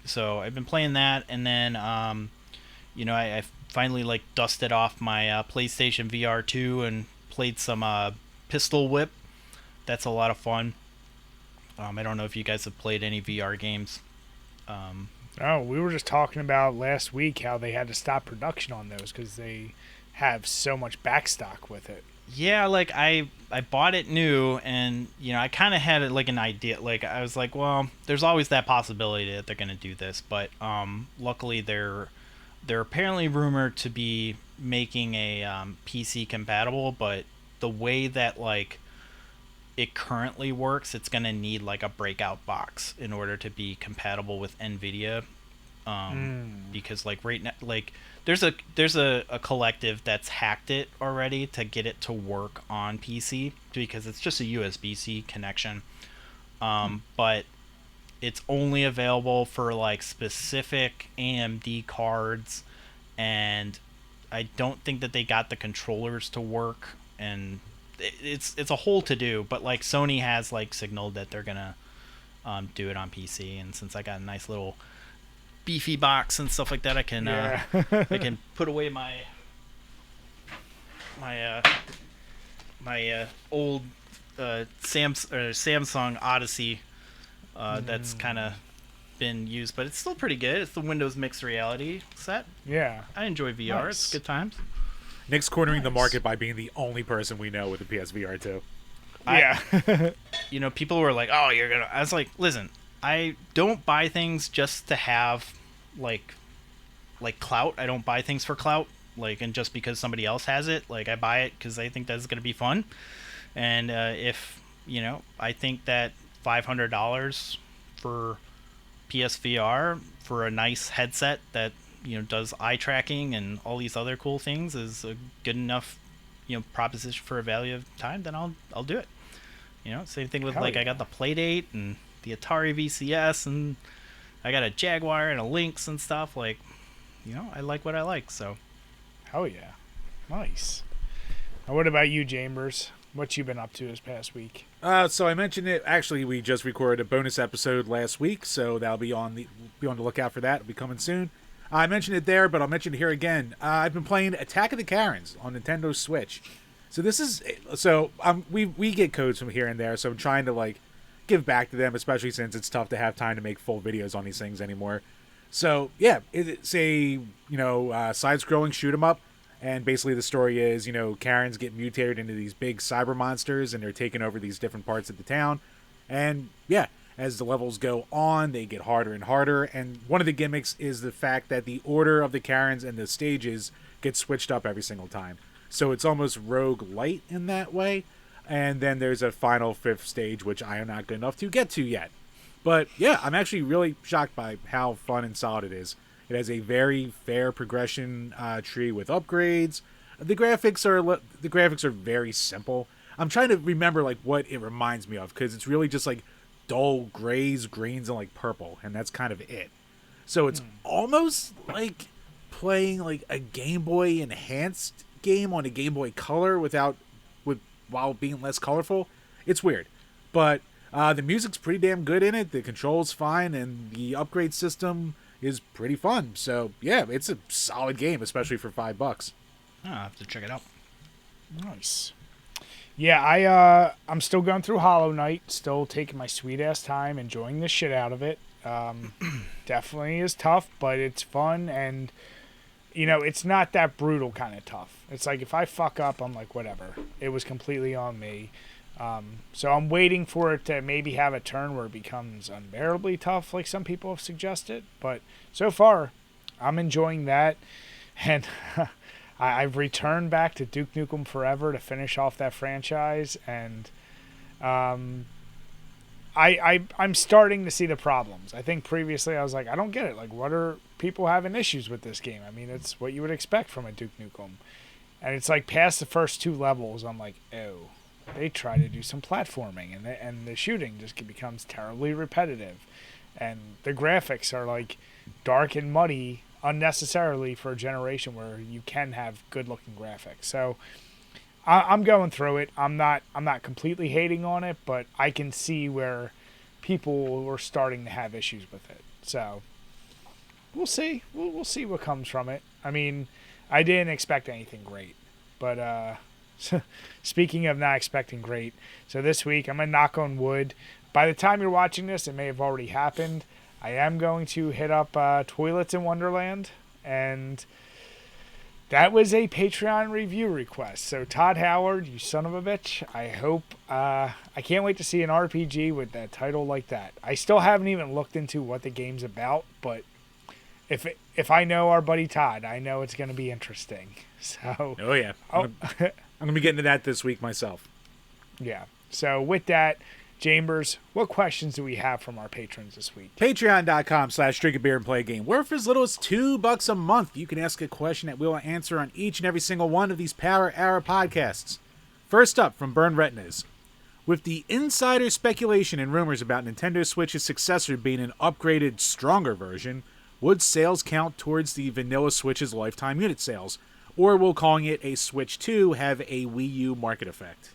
So I've been playing that, and then I finally like dusted off my PlayStation VR 2 and played some Pistol Whip. That's a lot of fun. I don't know if you guys have played any VR games. Oh, we were just talking about last week how they had to stop production on those because they have so much backstock with it. Yeah, like I bought it new, and I kind of had like an idea. Like I was like, well, there's always that possibility that they're gonna do this, but luckily they're apparently rumored to be making a PC compatible, but the way that like it currently works, it's gonna need like a breakout box in order to be compatible with NVIDIA. Because like right now, like there's a collective that's hacked it already to get it to work on PC because it's just a USB-C connection. But it's only available for like specific AMD cards, and I don't think that they got the controllers to work, and it's a whole to do. But like Sony has like signaled that they're gonna do it on PC, and since I got a nice little beefy box and stuff like that, I can I can put away my old Samsung Odyssey that's kind of been used, but it's still pretty good. It's the Windows Mixed Reality set. Yeah, I enjoy VR. Nice. It's good times. Nick's cornering the market by being the only person we know with a PSVR 2. Yeah. People were like, "Oh, you're gonna." I was like, "Listen, I don't buy things just to have like clout. I don't buy things for clout, like, and just because somebody else has it. Like, I buy it because I think that's gonna be fun. And if I think that $500 for PSVR for a nice headset that does eye tracking and all these other cool things is a good enough proposition for a value of time, then I'll do it. Same thing with Hell like yeah. I got the Playdate and the Atari VCS, and I got a Jaguar and a Lynx and stuff. Like, I like what I like. So, Hell yeah. Nice. Now, what about you, Chambers? What you been up to this past week? So I mentioned it. Actually, we just recorded a bonus episode last week, so that'll be on the lookout for that. It'll be coming soon. I mentioned it there, but I'll mention it here again. I've been playing Attack of the Karens on Nintendo Switch. So this is we get codes from here and there, so I'm trying to like give back to them, especially since it's tough to have time to make full videos on these things anymore. So yeah, it's a side-scrolling shoot 'em up, and basically the story is Karens get mutated into these big cyber monsters, and they're taking over these different parts of the town, and yeah. As the levels go on, they get harder and harder, and one of the gimmicks is the fact that the order of the Karens and the stages get switched up every single time. So it's almost rogue-lite in that way, and then there's a final fifth stage, which I am not good enough to get to yet. But yeah, I'm actually really shocked by how fun and solid it is. It has a very fair progression tree with upgrades. The graphics are very simple. I'm trying to remember like what it reminds me of, because it's really just like dull grays, greens, and like purple, and that's kind of it. So it's almost like playing like a Game Boy enhanced game on a Game Boy Color while being less colorful. It's weird, but the music's pretty damn good in it. The controls fine, and the upgrade system is pretty fun. So yeah, it's a solid game, especially for $5. I'll have to check it out. Nice. Yeah, I'm still going through Hollow Knight, still taking my sweet ass time, enjoying the shit out of it. Definitely is tough, but it's fun, and it's not that brutal kind of tough. It's like if I fuck up, I'm like, whatever. It was completely on me. So I'm waiting for it to maybe have a turn where it becomes unbearably tough, like some people have suggested. But so far, I'm enjoying that, and I've returned back to Duke Nukem Forever to finish off that franchise, and I'm starting to see the problems. I think previously I was like, I don't get it. Like, what are people having issues with this game? I mean, it's what you would expect from a Duke Nukem. And it's like past the first 2 levels, I'm like, oh, they try to do some platforming, and the shooting just becomes terribly repetitive. and the graphics are like dark and muddy unnecessarily for a generation where you can have good looking graphics. So I'm going through it. I'm not completely hating on it, but I can see where people were starting to have issues with it. So we'll see. We'll see what comes from it. I mean, I didn't expect anything great, but speaking of not expecting great, so this week I'm gonna knock on wood. By the time you're watching this, it may have already happened. I am going to hit up Toilets in Wonderland, and that was a Patreon review request. So Todd Howard, you son of a bitch, I hope, I can't wait to see an RPG with that title like that. I still haven't even looked into what the game's about, but if I know our buddy Todd, I know it's going to be interesting. So. Oh yeah, I'm gonna be getting to that this week myself. Yeah. So with that, Chambers, what questions do we have from our patrons this week? Patreon.com/DrinkABeerandPlayAGame. Where for as little as $2 a month, you can ask a question that we'll answer on each and every single one of these Power Hour podcasts. First up from Burn Retinas. With the insider speculation and rumors about Nintendo Switch's successor being an upgraded, stronger version, would sales count towards the vanilla Switch's lifetime unit sales? Or will calling it a Switch 2 have a Wii U market effect?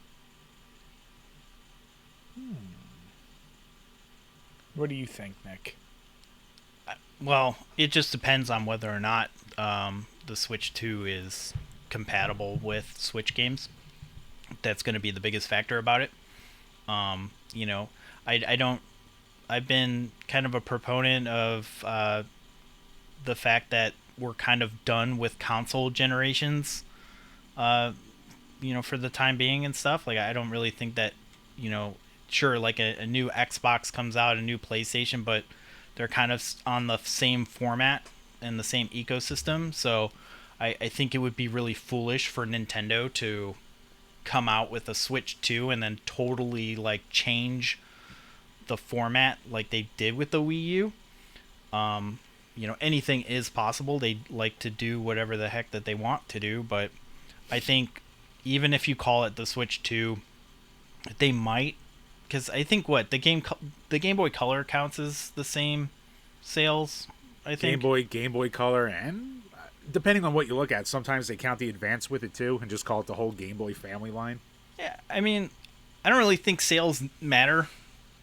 What do you think, Nick? Well, it just depends on whether or not the Switch 2 is compatible with Switch games. That's going to be the biggest factor about it. You know, I don't. I've been kind of a proponent of the fact that we're kind of done with console generations. You know, for the time being and stuff. Like, I don't really think that, you know, sure, like a new Xbox comes out, a new PlayStation, but they're kind of on the same format and the same ecosystem. So I think it would be really foolish for Nintendo to come out with a Switch 2 and then totally like change the format like they did with the Wii U. You know, anything is possible. They like to do whatever the heck that they want to do, but I think even if you call it the Switch 2, they might, because I think the Game Boy Color counts as the same sales. I think Game Boy Color, and depending on what you look at, sometimes they count the Advance with it too, and just call it the whole Game Boy family line. Yeah, I mean, I don't really think sales matter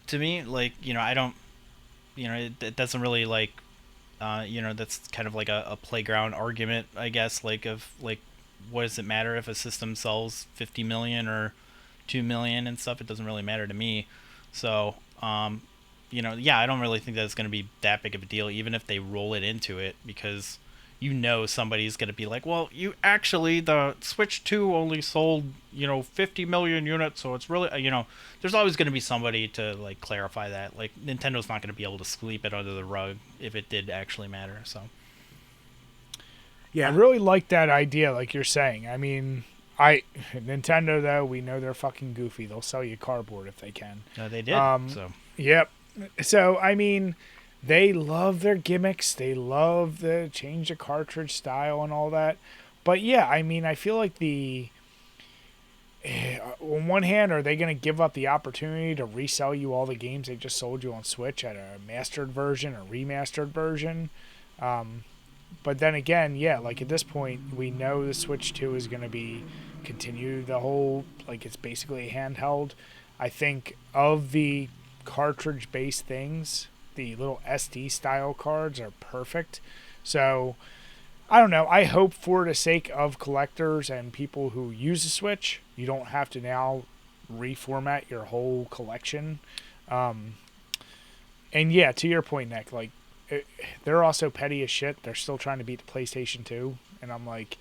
to me. Like, you know, I don't, you know, it doesn't really like, you know, that's kind of like a playground argument, I guess. Like, of like, what does it matter if a system sells 50 million or 2 million and stuff? It doesn't really matter to me. So, you know, yeah, I don't really think that it's going to be that big of a deal, even if they roll it into it, because you know somebody's going to be like, well, you actually, the Switch 2 only sold, you know, 50 million units, so it's really, you know, there's always going to be somebody to, like, clarify that. Like, Nintendo's not going to be able to sweep it under the rug if it did actually matter, so. Yeah, I really like that idea, like you're saying. I mean, Nintendo, though, we know they're fucking goofy. They'll sell you cardboard if they can. No, they did, so. Yep. So, I mean, they love their gimmicks. They love the change the cartridge style and all that. But, yeah, I mean, I feel like on one hand, are they going to give up the opportunity to resell you all the games they just sold you on Switch at a mastered version or remastered version? But then again, yeah, like at this point, we know the Switch 2 is going to continue the whole, like it's basically a handheld. I think of the cartridge-based things, the little SD style cards are perfect. So, I don't know. I hope for the sake of collectors and people who use the Switch, you don't have to now reformat your whole collection. And yeah, to your point, Nick, like, they're also petty as shit. They're still trying to beat the PlayStation 2. And I'm like,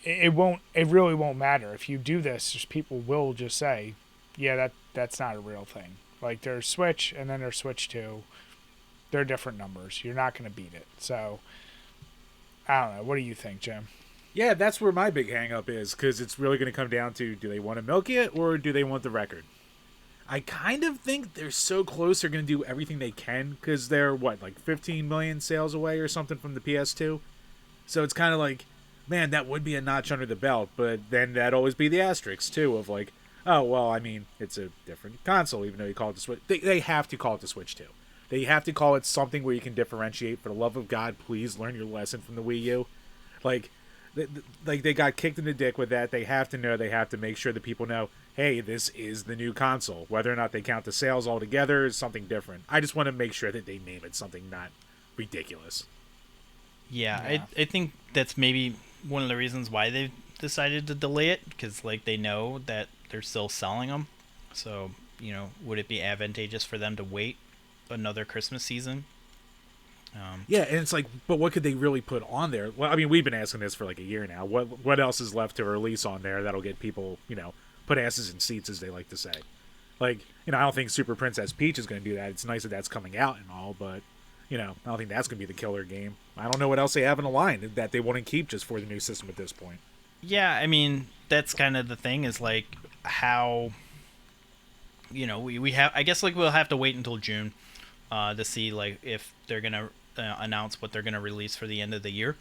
it really won't matter. If you do this, just people will just say, yeah, that's not a real thing. Like, there's Switch and then there's Switch 2. They're different numbers. You're not going to beat it. So, I don't know. What do you think, Jim? Yeah, that's where my big hang-up is, because it's really going to come down to, do they want to milk it or do they want the record? I kind of think they're so close they're going to do everything they can, because they're, like 15 million sales away or something from the PS2? So it's kind of like, man, that would be a notch under the belt, but then that'd always be the asterisk, too, of like, oh, well, I mean, it's a different console, even though you call it the Switch. They have to call it the Switch 2. They have to call it something where you can differentiate. For the love of God, please learn your lesson from the Wii U. Like they got kicked in the dick with that. They have to know. They have to make sure that people know, hey, this is the new console. Whether or not they count the sales altogether is something different. I just want to make sure that they name it something not ridiculous. Yeah. I think that's maybe one of the reasons why they've decided to delay it, because like they know that they're still selling them. So, would it be advantageous for them to wait another Christmas season? Yeah, and it's like, but what could they really put on there? Well, I mean, we've been asking this for like a year now. What else is left to release on there that'll get people, put asses in seats, as they like to say? Like, I don't think Super Princess Peach is going to do that. It's nice that that's coming out and all, but, I don't think that's going to be the killer game. I don't know what else they have in the line that they want to keep just for the new system at this point. Yeah, I mean, that's kind of the thing, is like how, we have, I guess like we'll have to wait until June to see like if they're going to announce what they're going to release for the end of the year.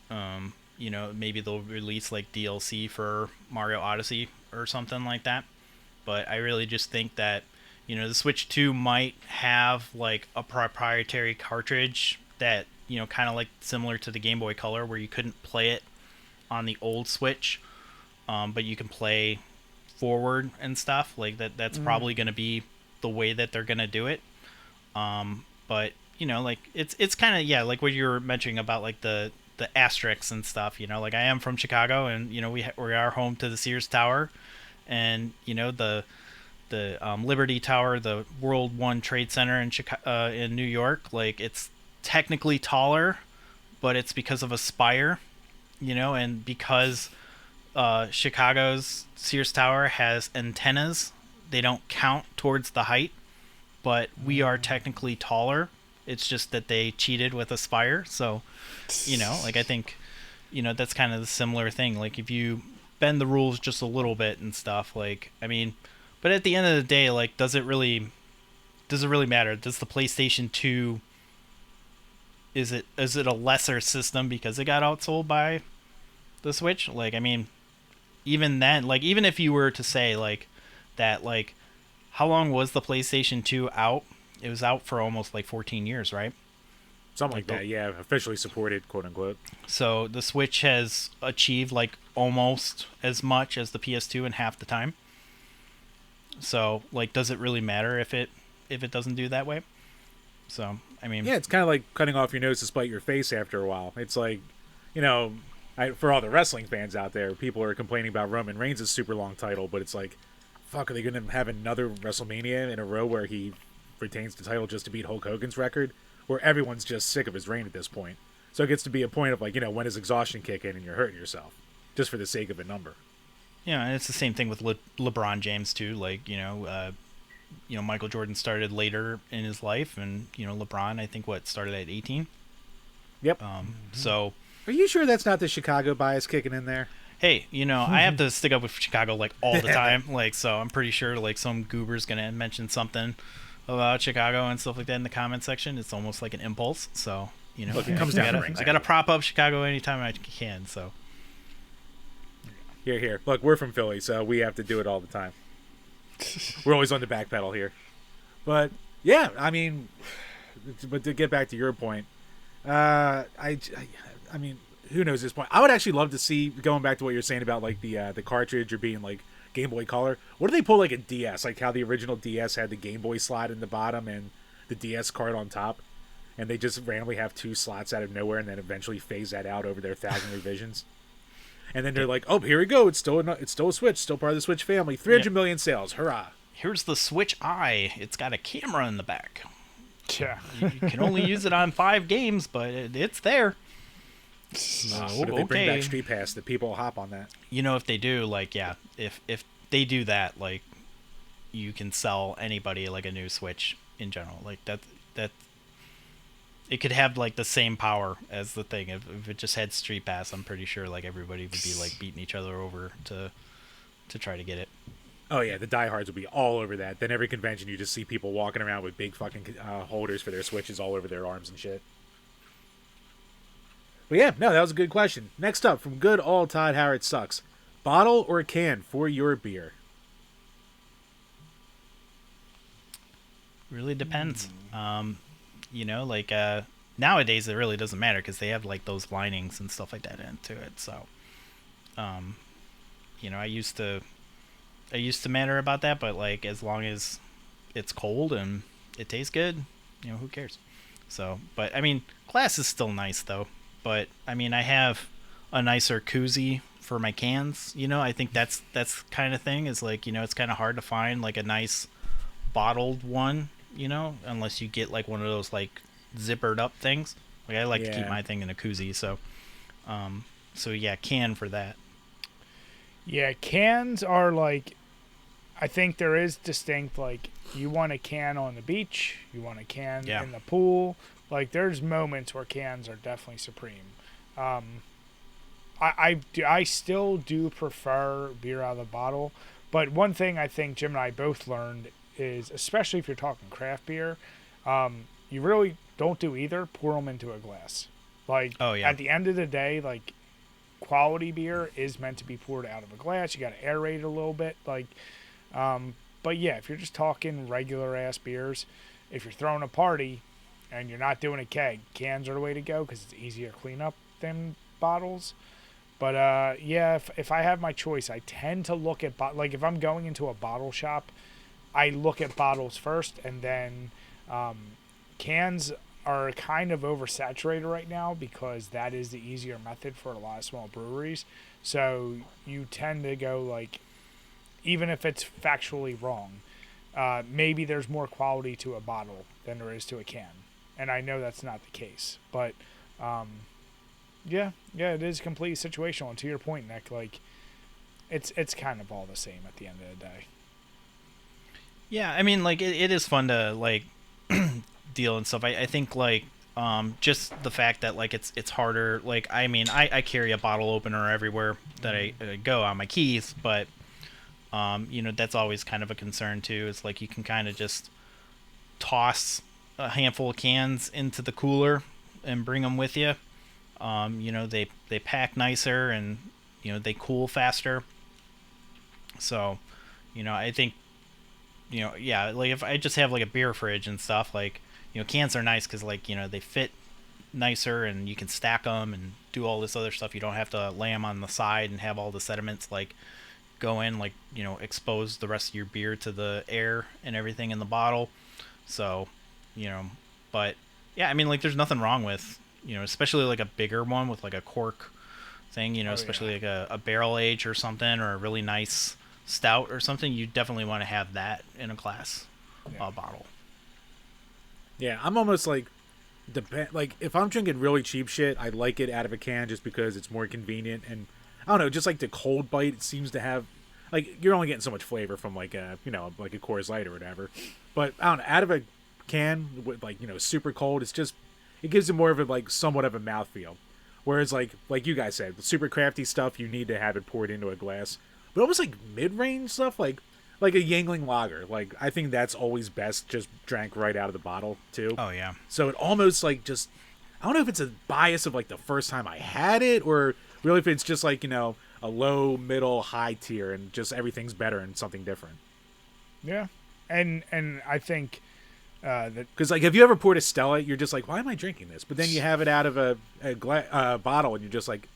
Maybe they'll release like DLC for Mario Odyssey or something like that. But I really just think that, the Switch 2 might have like a proprietary cartridge that, kind of like similar to the Game Boy Color, where you couldn't play it on the old Switch, but you can play forward and stuff like that. That's probably going to be the way that they're going to do it. But like it's kind of, yeah, like what you were mentioning about like the asterisks and stuff. Like I am from Chicago, and we are home to the Sears Tower, and the Liberty Tower, the World Trade Center in New York. Like it's technically taller, but it's because of a spire. And because Chicago's Sears Tower has antennas, they don't count towards the height, but we are technically taller. It's just that they cheated with a spire. So, like I think, that's kind of the similar thing. Like if you bend the rules just a little bit and stuff, like, I mean, but at the end of the day, like, does it really matter? Does the PlayStation 2, is it a lesser system because it got outsold by the Switch? Like, I mean, even then, like, even if you were to say like that, like, how long was the PlayStation 2 out? It was out for almost like 14 years, right? Something like that, yeah. Officially supported, quote unquote. So the Switch has achieved like almost as much as the PS2 in half the time. So, like, does it really matter if it doesn't do that way? So, I mean, yeah, it's kind of like cutting off your nose to spite your face after a while. It's like, for all the wrestling fans out there, people are complaining about Roman Reigns' super long title, but it's like, fuck, are they going to have another WrestleMania in a row where he retains the title just to beat Hulk Hogan's record? Where everyone's just sick of his reign at this point. So it gets to be a point of like, when does exhaustion kick in and you're hurting yourself just for the sake of a number. Yeah, and it's the same thing with LeBron James too. Like, Michael Jordan started later in his life, and LeBron, I think, started at 18. Yep. So, are you sure that's not the Chicago bias kicking in there? Hey, I have to stick up with Chicago like all the time. Like, so I'm pretty sure like some goober's gonna mention something about Chicago and stuff like that in the comment section. It's almost like an impulse. So, look, it comes down to rings. I gotta prop up Chicago anytime I can. So, here. Look, we're from Philly, so we have to do it all the time. We're always on the back pedal here. But yeah, I mean, but to get back to your point, I mean, who knows at this point? I would actually love to see, going back to what you're saying about like the cartridge or being like Game Boy Color. What if they pull like a DS, like how the original DS had the Game Boy slot in the bottom and the DS card on top, and they just randomly have two slots out of nowhere and then eventually phase that out over their 1,000 revisions? And then they're like, oh, here we go. It's still a Switch, still part of the Switch family. 300 million sales. Hurrah. Here's the Switch Eye. It's got a camera in the back. Yeah. You can only use it on 5 games, but it's there. What if they bring back Street Pass, that people will hop on that? If they do, like, yeah, if they do that, like, you can sell anybody like a new Switch in general. Like that it could have like the same power as the thing. If it just had Street Pass, I'm pretty sure like everybody would be like beating each other over to try to get it. Oh yeah, the diehards would be all over that. Then every convention you just see people walking around with big fucking holders for their Switches all over their arms and shit. But yeah, no, that was a good question. Next up, from good old Todd Howard Sucks. Bottle or can for your beer? really depends. Like nowadays it really doesn't matter because they have like those linings and stuff like that into it. So, um, I used to matter about that, but like as long as it's cold and it tastes good, who cares? So, but I mean, glass is still nice though. But I mean, I have a nicer koozie for my cans. I think that's kind of thing is like it's kind of hard to find like a nice bottled one. Unless you get like one of those like zippered up things. Like I like to keep my thing in a koozie. So yeah, can for that. Yeah, cans are like, I think there is distinct, like, you want a can on the beach, you want a can in the pool. Like, there's moments where cans are definitely supreme. I still do prefer beer out of the bottle, but one thing I think Jim and I both learned is, especially if you're talking craft beer, you really don't do either. Pour them into a glass. Like, at the end of the day, like, quality beer is meant to be poured out of a glass. You got to aerate it a little bit, like. But yeah, if you're just talking regular ass beers, if you're throwing a party and you're not doing a keg, cans are the way to go because it's easier to clean up than bottles. But yeah, if I have my choice, I tend to look at like if I'm going into a bottle shop, I look at bottles first, and then cans are kind of oversaturated right now because that is the easier method for a lot of small breweries. So you tend to go like, even if it's factually wrong, maybe there's more quality to a bottle than there is to a can. And I know that's not the case. But, yeah, it is completely situational. And to your point, Nick, like, it's kind of all the same at the end of the day. Yeah, I mean, like, it is fun to, like, deal and stuff. I think, like, just the fact that, like, it's harder. Like, I mean, I carry a bottle opener everywhere that I go on my keys, but... that's always kind of a concern too. It's like you can kind of just toss a handful of cans into the cooler and bring them with you. They pack nicer and they cool faster. So, I think like if I just have like a beer fridge and stuff, like cans are nice because like they fit nicer and you can stack them and do all this other stuff. You don't have to lay them on the side and have all the sediments like go in, like expose the rest of your beer to the air and everything in the bottle. So but yeah, I mean, like, there's nothing wrong with especially like a bigger one with like a cork thing, especially like a barrel age or something, or a really nice stout or something. You definitely want to have that in a glass bottle. Yeah, I'm almost like like if I'm drinking really cheap shit, I like it out of a can just because it's more convenient. And I don't know, just like the cold bite, it seems to have, like, you're only getting so much flavor from like a like a Coors Light or whatever. But I don't know, out of a can with like super cold, it's just, it gives it more of a like somewhat of a mouthfeel. Whereas like you guys said, the super crafty stuff, you need to have it poured into a glass. But almost like mid-range stuff, like a Yingling lager, like I think that's always best just drank right out of the bottle too. Oh yeah. So it almost like just, I don't know if it's a bias of like the first time I had it, or really if it's just like a low, middle, high tier, and just everything's better and something different. Yeah, and I think that, because like, have you ever poured a Stella? You're just like, why am I drinking this? But then you have it out of a bottle, and you're just like,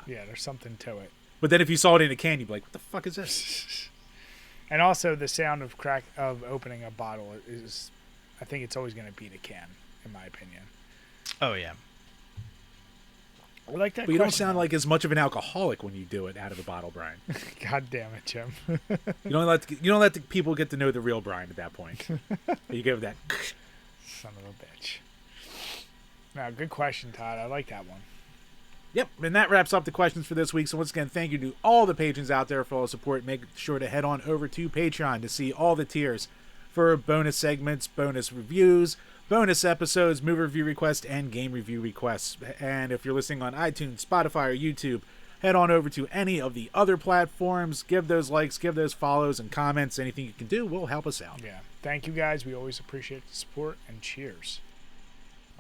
yeah, there's something to it. But then if you saw it in a can, you'd be like, what the fuck is this? And also the sound of opening a bottle is, I think it's always going to beat a can, in my opinion. Oh yeah. I like that. But you don't sound like as much of an alcoholic when you do it out of a bottle, Brian. God damn it, Jim. You don't let the people get to know the real Brian at that point. You give that son of a bitch. Now, good question, Todd. I like that one. Yep, and that wraps up the questions for this week. So once again, thank you to all the patrons out there for all the support. Make sure to head on over to Patreon to see all the tiers for bonus segments, bonus reviews, bonus episodes, movie review requests, and game review requests. And if you're listening on iTunes, Spotify, or YouTube, head on over to any of the other platforms. Give those likes, give those follows and comments. Anything you can do will help us out. Yeah. Thank you, guys. We always appreciate the support, and cheers.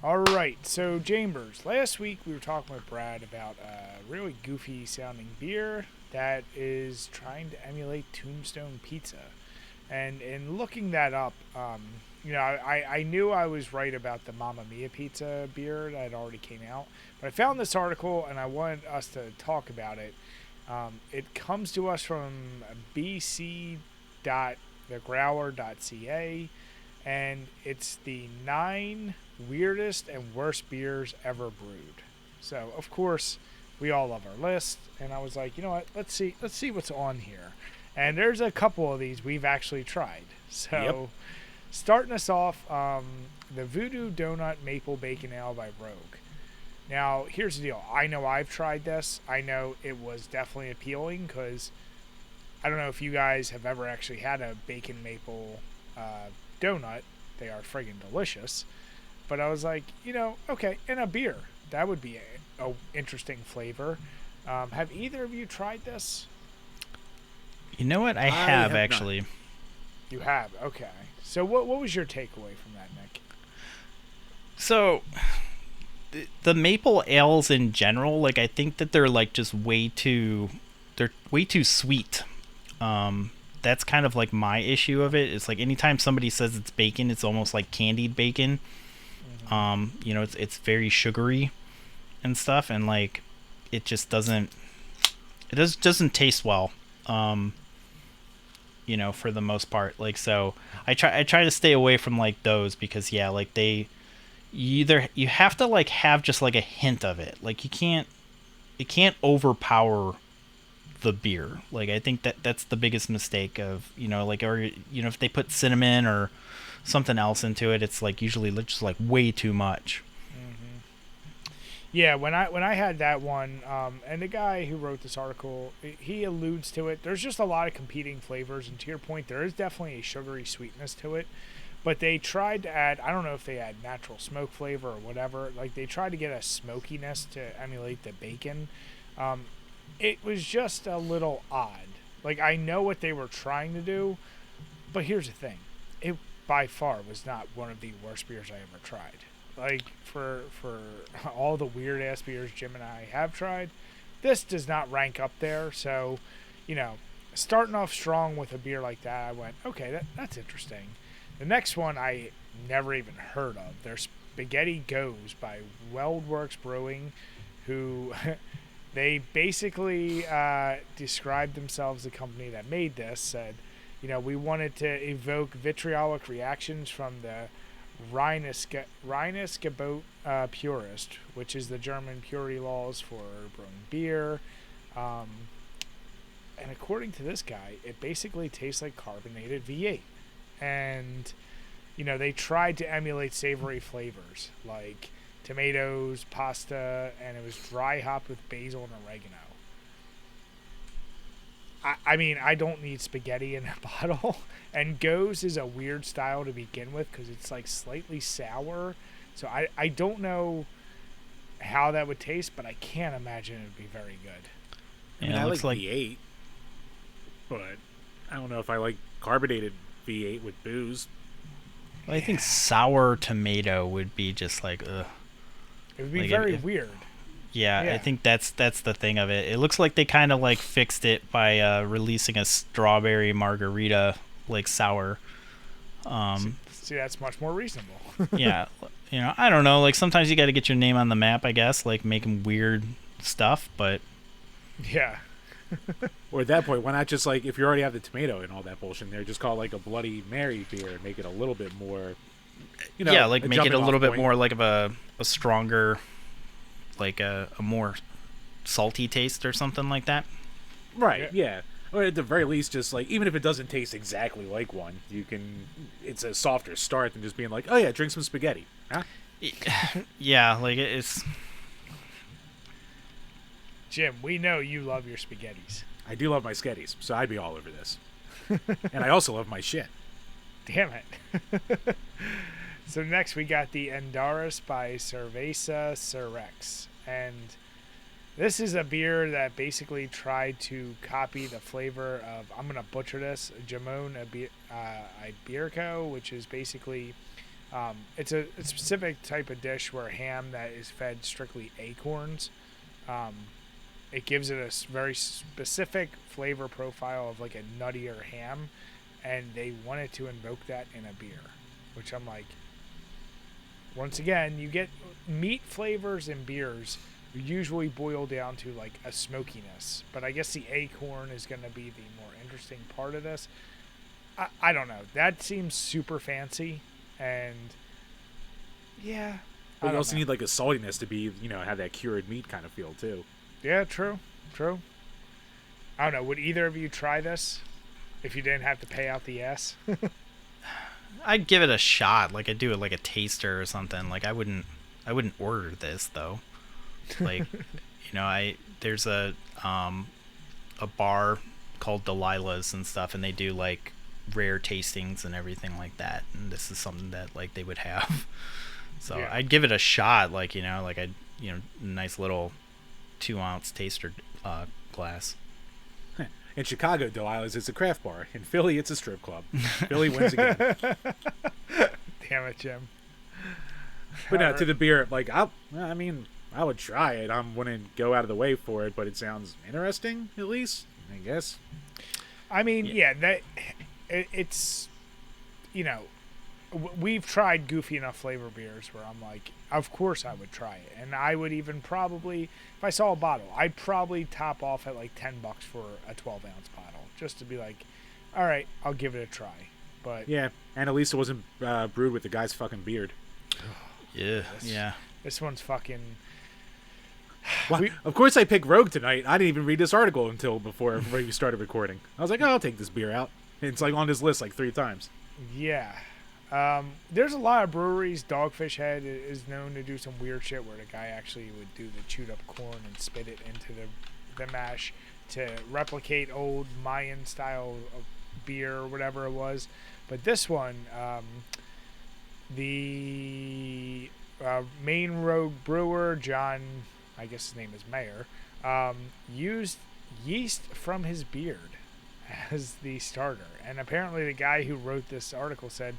All right. So, Chambers, last week we were talking with Brad about a really goofy-sounding beer that is trying to emulate Tombstone Pizza. And in looking that up, I knew I was right about the Mamma Mia pizza beer that had already came out, but I found this article and I wanted us to talk about it. It comes to us from bc.thegrowler.ca, and it's the 9 weirdest and worst beers ever brewed. So of course we all love our list, and I was like, you know what? Let's see what's on here. And there's a couple of these we've actually tried. So. Yep. Starting us off, the Voodoo Donut Maple Bacon Ale by Rogue. Now, here's the deal. I know I've tried this. I know it was definitely appealing because I don't know if you guys have ever actually had a bacon maple donut. They are friggin' delicious. But I was like, okay, and a beer. That would be a interesting flavor. Have either of you tried this? You know what? I have actually. Not. You have? Okay. So what was your takeaway from that, Nick? So the maple ales in general, like I think that they're like just way too sweet. That's kind of like my issue of it. It's like anytime somebody says it's bacon, it's almost like candied bacon. Mm-hmm. It's very sugary and stuff, and like it just doesn't taste well. For the most part, like, so I try to stay away from like those because like you have to like have just like a hint of it. Like it can't overpower the beer. Like I think that's the biggest mistake of, if they put cinnamon or something else into it, it's like usually just like way too much. Yeah, when I had that one, and the guy who wrote this article, he alludes to it. There's just a lot of competing flavors, and to your point, there is definitely a sugary sweetness to it. But they tried to add, I don't know if they had natural smoke flavor or whatever. Like they tried to get a smokiness to emulate the bacon. It was just a little odd. Like I know what they were trying to do, but here's the thing: it by far was not one of the worst beers I ever tried. Like, for all the weird-ass beers Jim and I have tried, this does not rank up there. So, starting off strong with a beer like that, I went, okay, that's interesting. The next one I never even heard of. There's Spaghetti Goes by Weldworks Brewing, who they basically described themselves, the company that made this, said, we wanted to evoke vitriolic reactions from the Reinheitsgebot purist, which is the German purity laws for brewing beer. And according to this guy, it basically tastes like carbonated V8. And, they tried to emulate savory flavors like tomatoes, pasta, and it was dry hopped with basil and oregano. I mean, I don't need spaghetti in a bottle. And Goes is a weird style to begin with because it's like slightly sour. So I don't know how that would taste, but I can't imagine it would be very good. I like V8, but I don't know if I like carbonated V8 with booze. Well, I think sour tomato would be just like, ugh. It would be very weird. Yeah, I think that's the thing of it. It looks like they kind of like fixed it by releasing a strawberry margarita like sour. See, that's much more reasonable. Yeah, I don't know. Like sometimes you got to get your name on the map, I guess. Like making weird stuff, but yeah. Or at that point, why not just like if you already have the tomato and all that bullshit there, just call it like a Bloody Mary beer and make it a little bit more. Yeah, like make it a little bit more like of a stronger. Like a more salty taste or something like that. Right, yeah. Or at the very least, just like, even if it doesn't taste exactly like one, it's a softer start than just being like, oh yeah, drink some spaghetti. Huh? Yeah, like it's... Jim, we know you love your spaghettis. I do love my sketties, so I'd be all over this. And I also love my shit. Damn it. So next we got the Andaris by Cerveza Cerex, and this is a beer that basically tried to copy the flavor of, I'm going to butcher this, Jamon Iberico, which is basically, it's a specific type of dish where ham that is fed strictly acorns. It gives it a very specific flavor profile of like a nuttier ham, and they wanted to invoke that in a beer. which I'm like, once again, you get meat flavors in beers usually boil down to like a smokiness, but I guess the acorn is going to be the more interesting part of this. I don't know. That seems super fancy, and yeah. But you also need like a saltiness to be, have that cured meat kind of feel too. Yeah, true. I don't know. Would either of you try this if you didn't have to pay out the ass? I'd give it a shot. Like I'd do it like a taster or something. Like I wouldn't order this though. Like, there's a bar called Delilah's and stuff, and they do like rare tastings and everything like that. And this is something that like they would have. So yeah. I'd give it a shot. Like, a nice little 2-ounce taster taster In Chicago, Delilah's is a craft bar. In Philly, it's a strip club. Philly wins again. Damn it, Jim. But no, to the beer, like, I would try it. I wouldn't go out of the way for it, but it sounds interesting, at least, I guess. I mean, it's, we've tried goofy enough flavor beers where I'm like, of course I would try it. And I would even probably, if I saw a bottle, I'd probably top off at like $10 for a 12-ounce bottle, just to be like, all right, I'll give it a try. But yeah, and at least it wasn't brewed with the guy's fucking beard. Yeah. This one's fucking... Well, of course I picked Rogue tonight. I didn't even read this article until before you started recording. I was like, I'll take this beer out. And it's like on this list like 3 times. Yeah. There's a lot of breweries. Dogfish Head is known to do some weird shit where the guy actually would do the chewed up corn and spit it into the mash to replicate old Mayan style of beer or whatever it was. But this one, the main Rogue brewer, John, I guess his name is Mayer, used yeast from his beard as the starter. And apparently the guy who wrote this article said,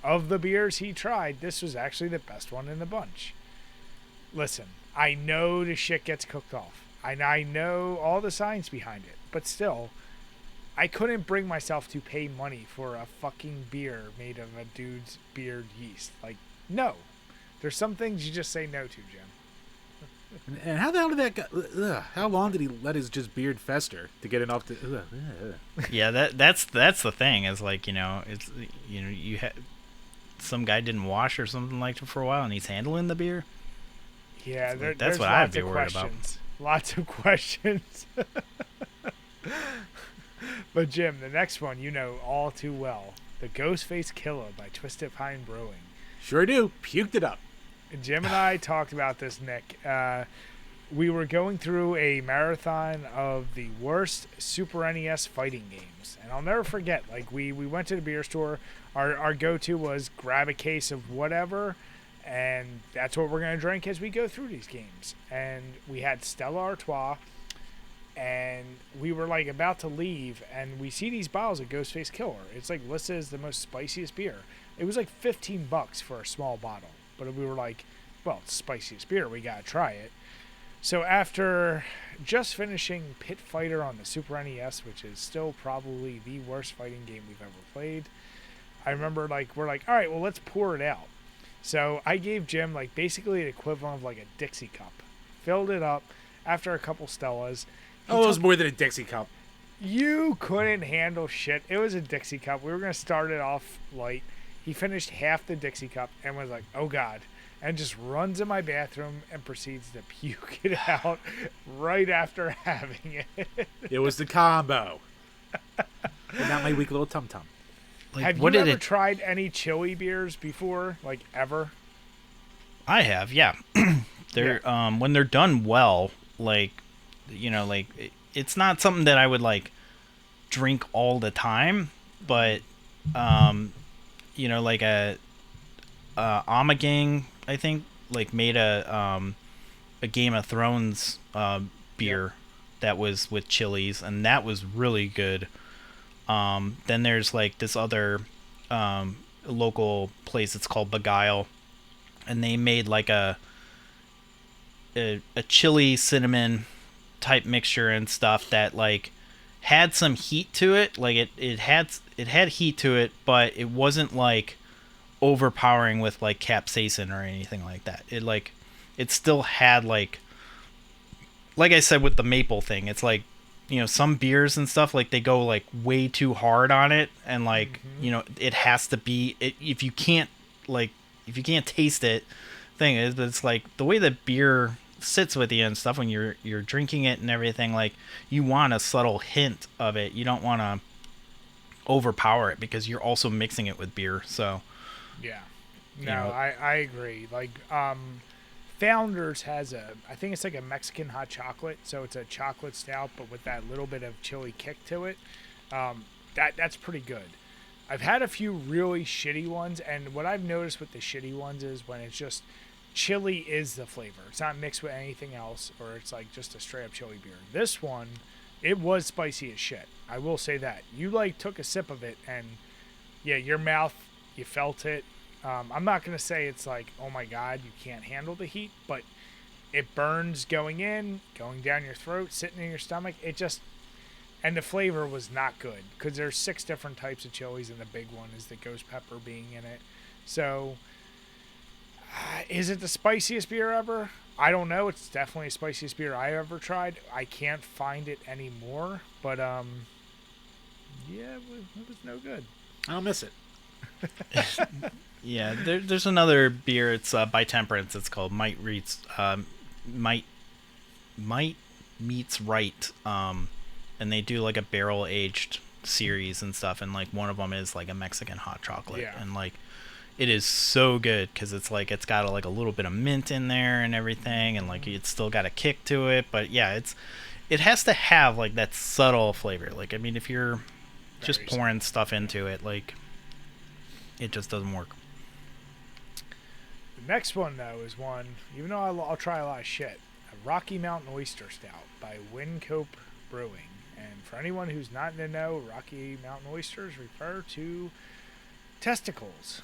of the beers he tried, this was actually the best one in the bunch. Listen, I know the shit gets cooked off. I know all the science behind it. But still, I couldn't bring myself to pay money for a fucking beer made of a dude's beard yeast. Like, no. There's some things you just say no to, Jim. And how the hell did that guy... how long did he let his just beard fester to get enough to... Yeah, that's the thing. Is like, it's you had some guy didn't wash or something like that for a while, and he's handling the beer. Yeah, that's what I'd be worried about. Lots of questions. But Jim, the next one you know all too well, the Ghostface Killer by Twisted Pine Brewing. Sure do. Puked it up. Jim and I talked about this, Nick. We were going through a marathon of the worst Super NES fighting games. And I'll never forget, like, we went to the beer store. Our go-to was grab a case of whatever, and that's what we're going to drink as we go through these games. And we had Stella Artois, and we were, like, about to leave, and we see these bottles of Ghostface Killer. It's, like, listed as the most spiciest beer. It was, like, $15 for a small bottle. But we were like, well, it's spiciest beer. We got to try it. So after just finishing Pit Fighter on the Super NES, which is still probably the worst fighting game we've ever played, I remember, like, we're like, all right, well, let's pour it out. So I gave Jim, like, basically the equivalent of, like, a Dixie cup. Filled it up after a couple Stellas. It was more than a Dixie cup. You couldn't handle shit. It was a Dixie cup. We were going to start it off light. He finished half the Dixie cup and was like, oh, God, and just runs in my bathroom and proceeds to puke it out right after having it. It was the combo. And not my weak little tum-tum. Like, have you ever tried any chili beers before, like, ever? I have, yeah. They're when they're done well, like, it's not something that I would, like, drink all the time, but like a Amagang, I think, like, made a Game of Thrones beer that was with chilies, and that was really good. Then there's, like, this other local place. It's called Beguile, and they made, like, a chili cinnamon type mixture and stuff that, like, had some heat to it. Like, it had heat to it, but it wasn't, like, overpowering with like capsaicin or anything like that. It still had like I said with the maple thing, it's like, some beers and stuff, like they go like way too hard on it, and like it has to be if you can't taste it, thing is, but it's like the way that beer sits with you and stuff when you're drinking it and everything, like you want a subtle hint of it. You don't want to overpower it because you're also mixing it with beer. So yeah, I agree. Like Founders has I think it's like a Mexican hot chocolate, so it's a chocolate stout but with that little bit of chili kick to it. That's pretty good. I've had a few really shitty ones, and what I've noticed with the shitty ones is when it's just chili is the flavor. It's not mixed with anything else, or it's like just a straight up chili beer. This one, it was spicy as shit. I will say that. You like took a sip of it, and yeah, your mouth, you felt it. I'm not going to say it's like, oh my God, you can't handle the heat, but it burns going in, going down your throat, sitting in your stomach. It just, and the flavor was not good because there's 6 different types of chilies, and the big one is the ghost pepper being in it. So, is it the spiciest beer ever? I don't know. It's definitely the spiciest beer I ever tried. I can't find it anymore, but yeah, it was no good. I'll miss it. Yeah, there's another beer. It's by Temperance. It's called Might Meets Right. And they do like a barrel aged series and stuff. And like one of them is like a Mexican hot chocolate. Yeah. And like it is so good because it's like it's got like a little bit of mint in there and everything, and like it's still got a kick to it. But yeah, it has to have like that subtle flavor. Like I mean, if you're just pouring stuff into it, like it just doesn't work. The next one, though, is one, even though I'll try a lot of shit, a Rocky Mountain Oyster Stout by Wyncope Brewing. And for anyone who's not in the know, Rocky Mountain Oysters refer to testicles.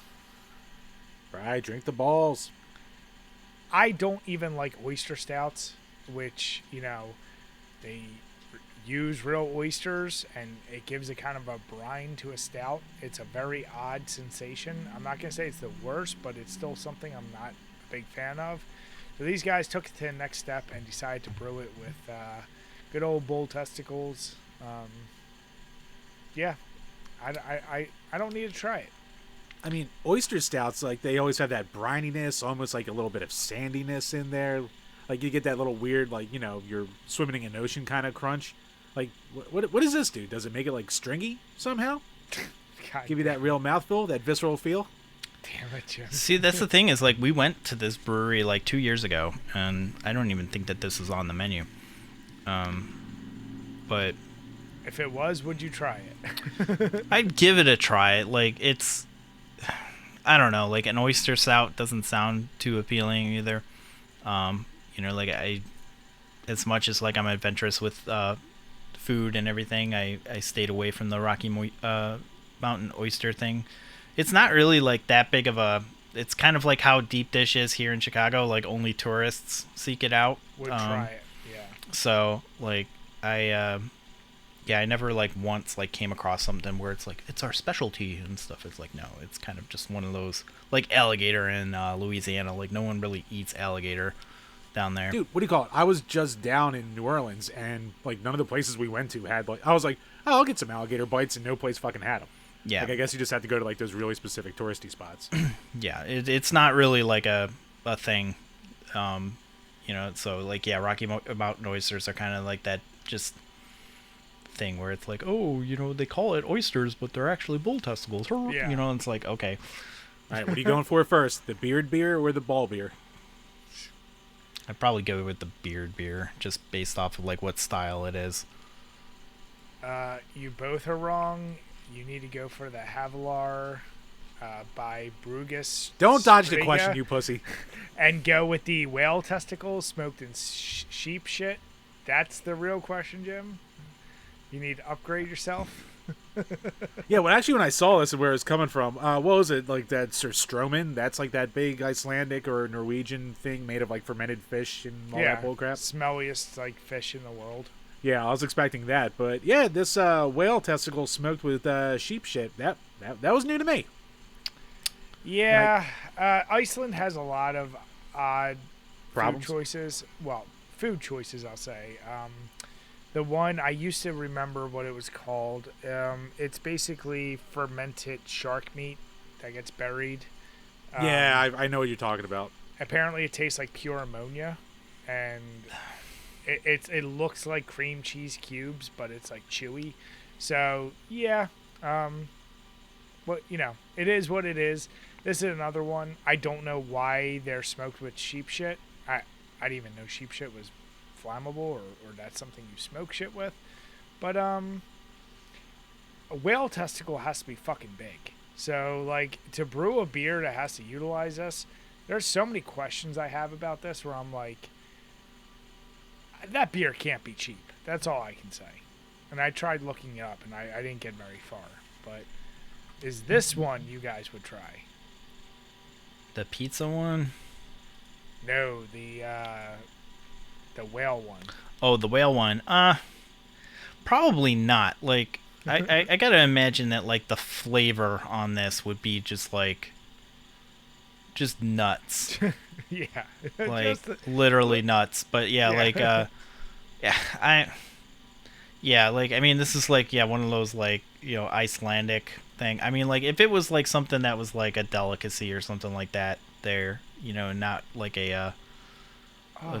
Right, drink the balls. I don't even like oyster stouts, which, they use real oysters, and it gives a kind of a brine to a stout. It's a very odd sensation. I'm not going to say it's the worst, but it's still something I'm not a big fan of. So these guys took it to the next step and decided to brew it with good old bull testicles. Yeah, I don't need to try it. I mean, oyster stouts, like, they always have that brininess, almost like a little bit of sandiness in there. Like, you get that little weird, like, you're swimming in an ocean kind of crunch. Like, what does this do? Does it make it, like, stringy somehow? Give you that real mouthfeel, that visceral feel? Damn it, Jim. See, that's the thing is, like, we went to this brewery, like, 2 years ago, and I don't even think that this is on the menu. But if it was, would you try it? I'd give it a try. Like, it's, I don't know, like, an oyster stout doesn't sound too appealing either. Like, as much as, like, I'm adventurous with food and everything, I stayed away from the Rocky Mountain oyster thing. It's not really like that big of a, it's kind of like how deep dish is here in Chicago, like only tourists seek it out. Would try it, yeah. So like I never like once like came across something where it's like it's our specialty and stuff. It's like, no, it's kind of just one of those, like alligator in Louisiana. Like no one really eats alligator down there. Dude, what do you call it? I was just down in New Orleans, and like none of the places we went to had, like, I was like, oh, I'll get some alligator bites, and no place fucking had them. Yeah. Like, I guess you just have to go to like those really specific touristy spots. Yeah, it's not really like a thing. So like, yeah, Rocky Mountain oysters are kind of like that just thing where it's like, oh, they call it oysters, but they're actually bull testicles. Yeah. It's like, okay. All right, what are you going for first? The beard beer or the ball beer? I'd probably go with the beard beer, just based off of like what style it is. You both are wrong. You need to go for the Havilar by Brugus. Don't dodge the Striga, question, you pussy. And go with the whale testicles smoked in sheep shit. That's the real question, Jim. You need to upgrade yourself. Yeah, well, actually, when I saw this and where it's coming from, what was it? Like that Stroman? That's like that big Icelandic or Norwegian thing made of like fermented fish and all that bullcrap. Smelliest like fish in the world. Yeah, I was expecting that, but yeah, this whale testicle smoked with sheep shit. That was new to me. Yeah, Iceland has a lot of odd Problems? food choices. Well, food choices, I'll say. The one I used to remember what it was called. It's basically fermented shark meat that gets buried. Yeah, I know what you're talking about. Apparently, it tastes like pure ammonia, and it looks like cream cheese cubes, but it's like chewy. So yeah, it is what it is. This is another one. I don't know why they're smoked with sheep shit. I didn't even know sheep shit was flammable or that's something you smoke shit with. But a whale testicle has to be fucking big. So like to brew a beer that has to utilize this, there's so many questions I have about this where I'm like, that beer can't be cheap. That's all I can say. And I tried looking it up and I didn't get very far. But is this one you guys would try? The pizza one? No, the whale one. Oh, the whale one. Probably not. Like, I gotta imagine that like the flavor on this would be just nuts. Yeah. Like literally nuts. But yeah, like I mean this is like one of those like, Icelandic thing. I mean like if it was like something that was like a delicacy or something like that there, not like a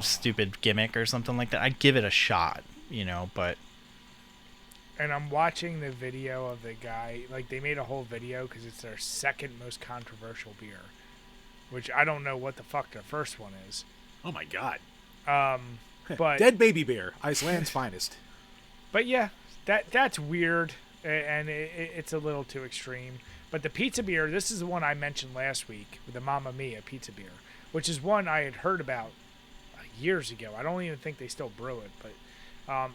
stupid gimmick or something like that, I'd give it a shot, but And I'm watching the video of the guy, like they made a whole video because it's their second most controversial beer, which I don't know what the fuck their first one is. Oh my god. But Dead baby beer, Iceland's finest. But yeah, that's weird, and it's a little too extreme. But the pizza beer, this is the one I mentioned last week, the Mamma Mia pizza beer, which is one I had heard about years ago. I don't even think they still brew it, but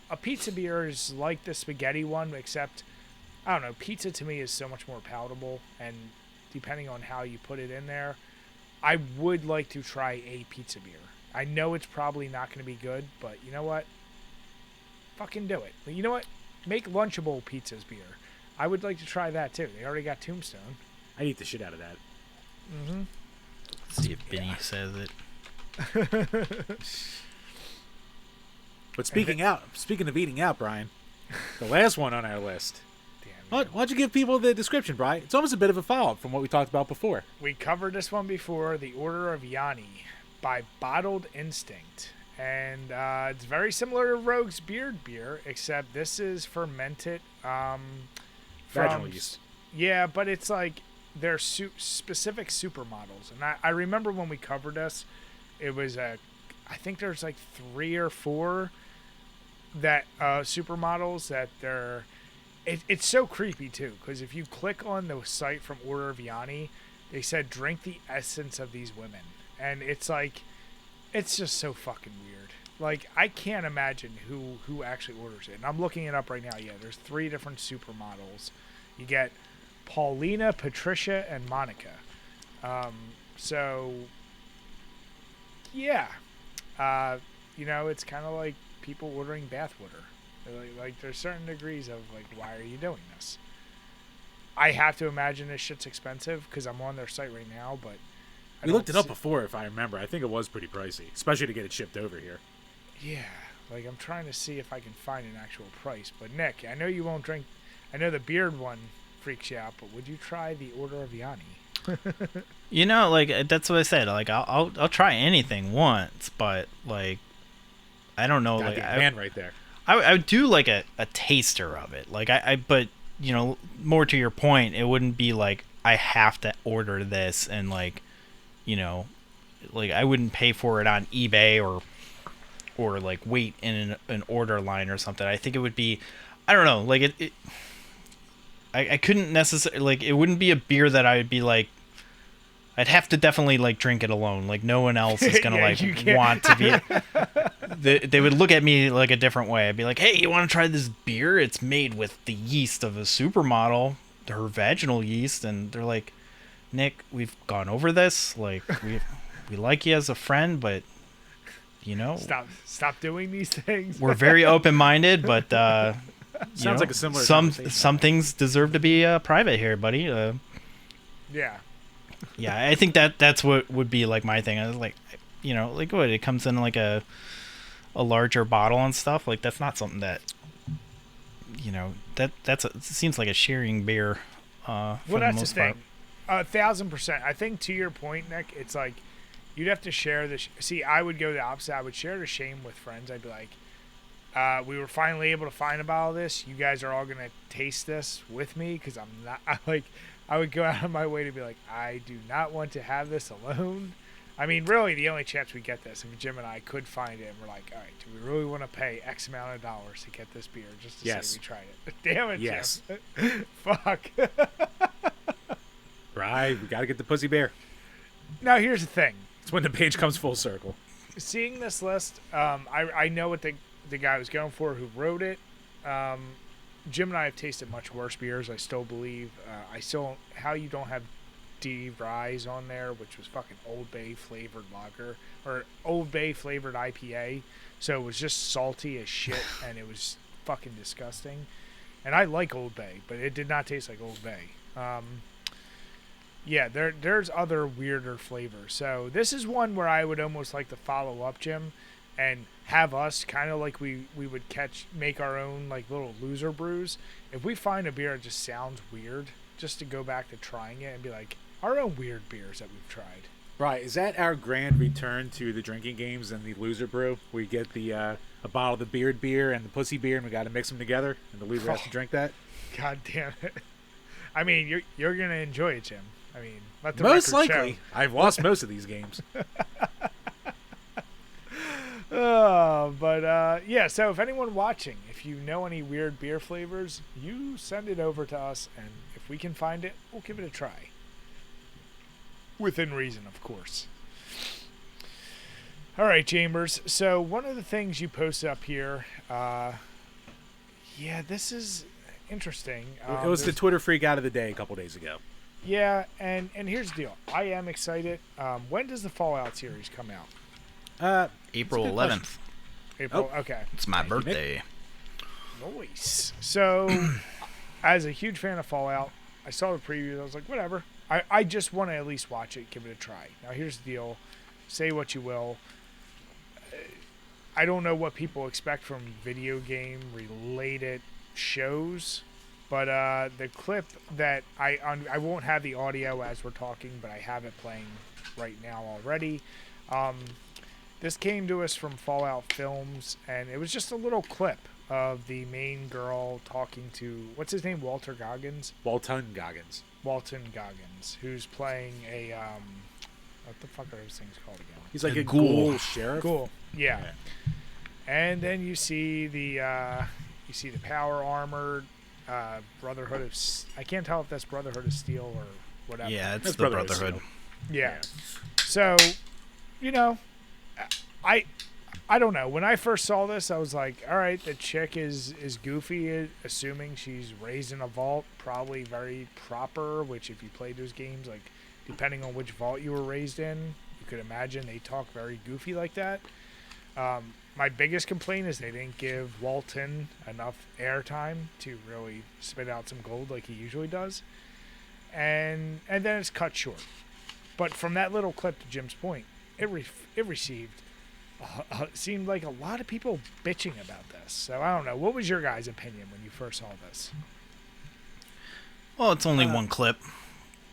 a pizza beer is like the spaghetti one, except, I don't know, pizza to me is so much more palatable, and depending on how you put it in there, I would like to try a pizza beer. I know it's probably not going to be good, but you know what? Fucking do it. You know what? Make Lunchable pizzas beer. I would like to try that too. They already got Tombstone. I'd eat the shit out of that. Mm-hmm. Let's see if Benny says it. But speaking of eating out, Brian, the last one on our list. Damn. Why don't you give people the description, Brian? It's almost a bit of a follow-up from what we talked about before. We covered this one before, The Order of Yanni by Bottled Instinct. And it's very similar to Rogue's Beard beer, except this is fermented Vaginal yeast. Yeah, but it's like they're specific supermodels. And I remember when we covered this, it was I think there's like 3 or 4 that supermodels that they're... It's so creepy, too, because if you click on the site from Order of Yanni, they said, drink the essence of these women. And it's like... It's just so fucking weird. Like, I can't imagine who actually orders it. And I'm looking it up right now. Yeah, there's 3 different supermodels. You get Paulina, Patricia, and Monica. So, yeah. It's kind of like people ordering bathwater. Like, there's certain degrees of, like, why are you doing this? I have to imagine this shit's expensive because I'm on their site right now, but... We looked it up before, if I remember. I think it was pretty pricey, especially to get it shipped over here. Yeah, like I'm trying to see if I can find an actual price. But Nick, I know you won't drink. I know the beard one freaks you out, but would you try the Order of Yanni? Like that's what I said. Like I'll try anything once, but like I don't know. Goddamn like man, right there. I would do like a taster of it. Like but more to your point, it wouldn't be like I have to order this and like. Like I wouldn't pay for it on eBay or like wait in an order line or something. I think it would be, I don't know, like I couldn't necessarily, like it wouldn't be a beer that I would be like, I'd have to definitely like drink it alone. Like no one else is gonna want to be. They would look at me like a different way. I'd be like, hey, you want to try this beer? It's made with the yeast of a supermodel, her vaginal yeast, and they're like. Nick, we've gone over this. Like we like you as a friend, but stop doing these things. We're very open-minded, but sounds like a similar some things deserve to be private here, buddy. Yeah. Yeah, I think that's what would be like my thing. I was like, like what? It comes in like a larger bottle and stuff. Like that's not something that it seems like a sharing beer. For Well, the that's the most thing. part. 1,000%. I think to your point, Nick, it's like you'd have to share the. See, I would go the opposite. I would share the shame with friends. I'd be like, we were finally able to find a bottle of this. You guys are all gonna taste this with me because I'm not. I would go out of my way to be like, I do not want to have this alone. I mean, really, the only chance we get this, if Jim and I could find it, and we're like, all right, do we really want to pay X amount of dollars to get this beer just to say we tried it? Damn it, yes. Jim. Fuck. Right, we got to get the pussy bear. Now, here's the thing. It's when the page comes full circle. Seeing this list, I know what the guy was going for who wrote it. Jim and I have tasted much worse beers, I still believe. How you don't have D Rise on there, which was fucking Old Bay flavored lager, or Old Bay flavored IPA. So it was just salty as shit, and it was fucking disgusting. And I like Old Bay, but it did not taste like Old Bay. Yeah, there's other weirder flavors. So this is one where I would almost like to follow up, Jim, and have us kind of like we would make our own like little loser brews. If we find a beer that just sounds weird, just to go back to trying it and be like, our own weird beers that we've tried. Right, is that our grand return to the drinking games and the loser brew? We get the a bottle of the beard beer and the pussy beer, and we got to mix them together, and the loser has to drink that? God damn it. I mean, you're going to enjoy it, Jim. I mean, let the most record likely. show. I've lost most of these games. Yeah, so if anyone watching, if you know any weird beer flavors, you send it over to us, and if we can find it, we'll give it a try. Within reason, of course. All right, Chambers. So one of the things you posted up here, this is interesting. It was the Twitter freak out of the day a couple days ago. Yeah, and here's the deal. I am excited. When does the Fallout series come out? April 11th. April. Okay. It's my birthday. Nice. So, as a huge fan of Fallout, I saw the preview. I was like, whatever. I just want to at least watch it, give it a try. Now, here's the deal. Say what you will. I don't know what people expect from video game related shows, but the clip that I won't have the audio as we're talking, but I have it playing right now already. This came to us from Fallout Films, and it was just a little clip of the main girl talking to, what's his name, Walton Goggins, who's playing a what the fuck are those things called again? He's like a ghoul sheriff. Ghoul, yeah. And then you see the power armored Brotherhood of. I can't tell if that's Brotherhood of Steel or whatever. Yeah, it's the Brotherhood. Yeah. So, I don't know. When I first saw this, I was like, all right, the chick is goofy, assuming she's raised in a vault, probably very proper, which if you played those games, like, depending on which vault you were raised in, you could imagine they talk very goofy like that. My biggest complaint is they didn't give Walton enough airtime to really spit out some gold like he usually does. And then it's cut short. But from that little clip, to Jim's point, it received... seemed like a lot of people bitching about this. So I don't know. What was your guys' opinion when you first saw this? Well, it's only one clip.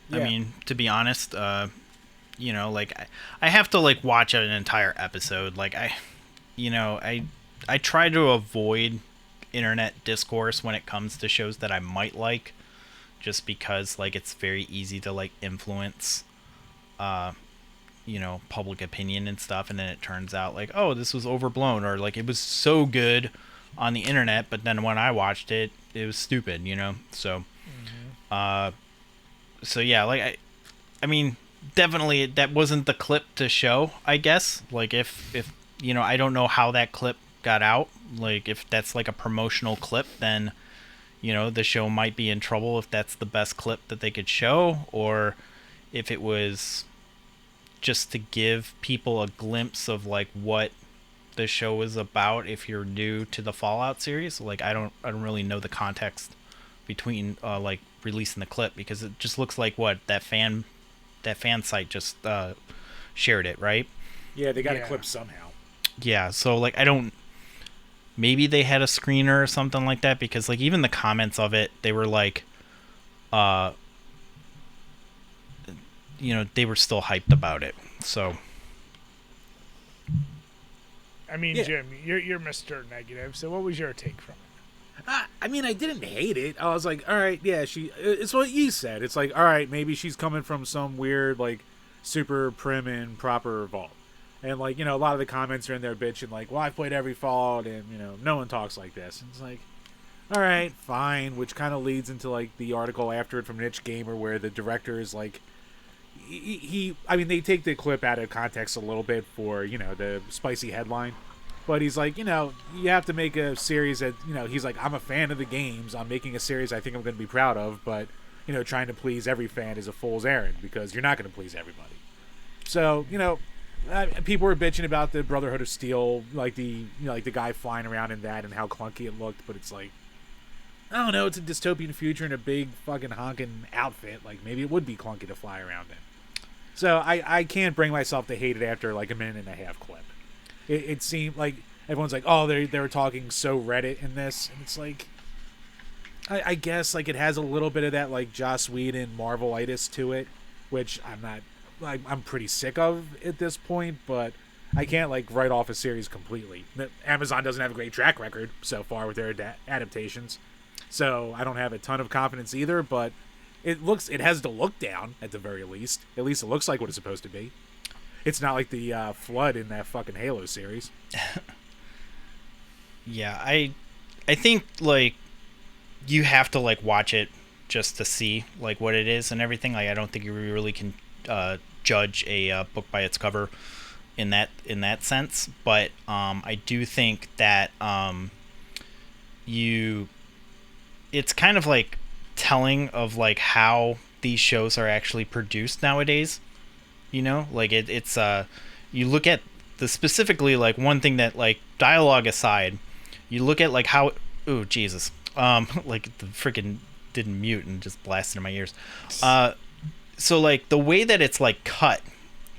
Yeah. I mean, to be honest, I have to like watch an entire episode. Like I try to avoid internet discourse when it comes to shows that I might like, just because like it's very easy to like influence public opinion and stuff, and then it turns out like, oh, this was overblown, or like it was so good on the internet, but then when I watched it, it was stupid, so so yeah, like I mean, definitely that wasn't the clip to show, I guess. Like if I don't know how that clip got out, like if that's like a promotional clip, then the show might be in trouble if that's the best clip that they could show, or if it was just to give people a glimpse of like what the show is about if you're new to the Fallout series. Like I don't really know the context between like releasing the clip, because it just looks like what that fan that fan site just shared it, right? Yeah, they got Yeah. a clip somehow. Yeah, so like I don't. Maybe they had a screener or something like that, because like even the comments of it, they were like, they were still hyped about it. So I mean, Yeah. Jim, you're Mr. Negative. So what was your take from it? I mean, I didn't hate it. I was like, all right, yeah, it's what you said. It's like, all right, maybe she's coming from some weird, like, super prim and proper vault. And, like, a lot of the comments are in there bitching, like, well, I've played every Fallout, and, no one talks like this. And it's like, all right, fine, which kind of leads into, like, the article after it from Niche Gamer where the director is, like, I mean, they take the clip out of context a little bit for, the spicy headline. But he's like, you have to make a series that, he's like, I'm a fan of the games. I'm making a series I think I'm going to be proud of. But, trying to please every fan is a fool's errand because you're not going to please everybody. So, people were bitching about the Brotherhood of Steel, like the guy flying around in that and how clunky it looked. But it's like, I don't know, it's a dystopian future in a big fucking honking outfit. Like, maybe it would be clunky to fly around in. So I can't bring myself to hate it after like a minute and a half clip. It seemed like everyone's like, oh, they were talking so Reddit in this, and it's like, I guess like it has a little bit of that like Joss Whedon Marvelitis to it, which I'm pretty sick of at this point, but I can't like write off a series completely. Amazon doesn't have a great track record so far with their adaptations, so I don't have a ton of confidence either. But it has the look down at the very least. At least it looks like what it's supposed to be. It's not like the flood in that fucking Halo series. yeah, I think like you have to like watch it just to see like what it is and everything. Like I don't think you really can judge a book by its cover in that sense. But I do think that it's kind of like telling of like how these shows are actually produced nowadays. Like it's you look at the specifically like one thing that like dialogue aside, you look at like how Jesus like the freaking didn't mute and just blasted in my ears. So like the way that it's like cut,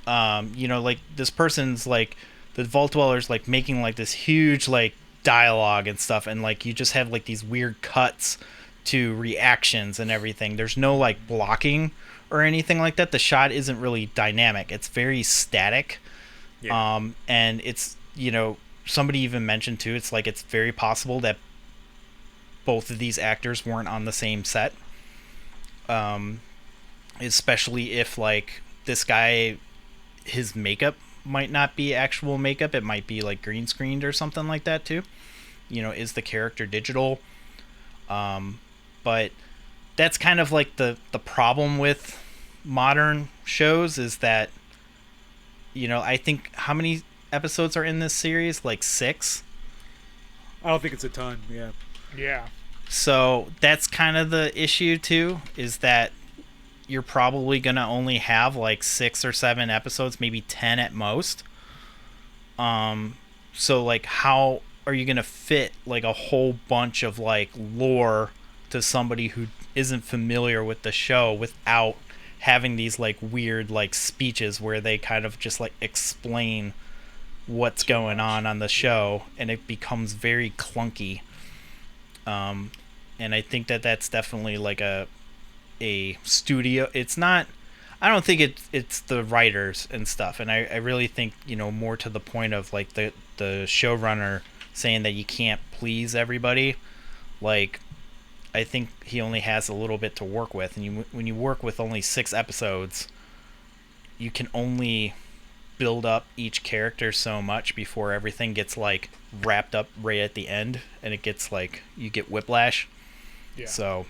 like this person's like the Vault Dweller's like making like this huge like dialogue and stuff, and like you just have like these weird cuts to reactions and everything. There's no like blocking or anything like that. The shot isn't really dynamic. It's very static. Yeah. And it's, somebody even mentioned too, it's like it's very possible that both of these actors weren't on the same set. Especially if like this guy, his makeup might not be actual makeup. It might be like green screened or something like that too. Is the character digital? But that's kind of like the problem with modern shows is that, I think how many episodes are in this series? Like 6? I don't think it's a ton. Yeah. Yeah. So that's kind of the issue too, is that you're probably going to only have like 6 or 7 episodes, maybe 10 at most. So like how are you going to fit like a whole bunch of like lore to somebody who isn't familiar with the show without having these like weird like speeches where they kind of just like explain what's going on the show, and it becomes very clunky. And I think that that's definitely like a studio. It's not. I don't think it's the writers and stuff, and I really think more to the point of like the showrunner saying that you can't please everybody. Like, I think he only has a little bit to work with, and when you work with only 6 episodes, you can only build up each character so much before everything gets like wrapped up right at the end, and it gets like you get whiplash. Yeah. So.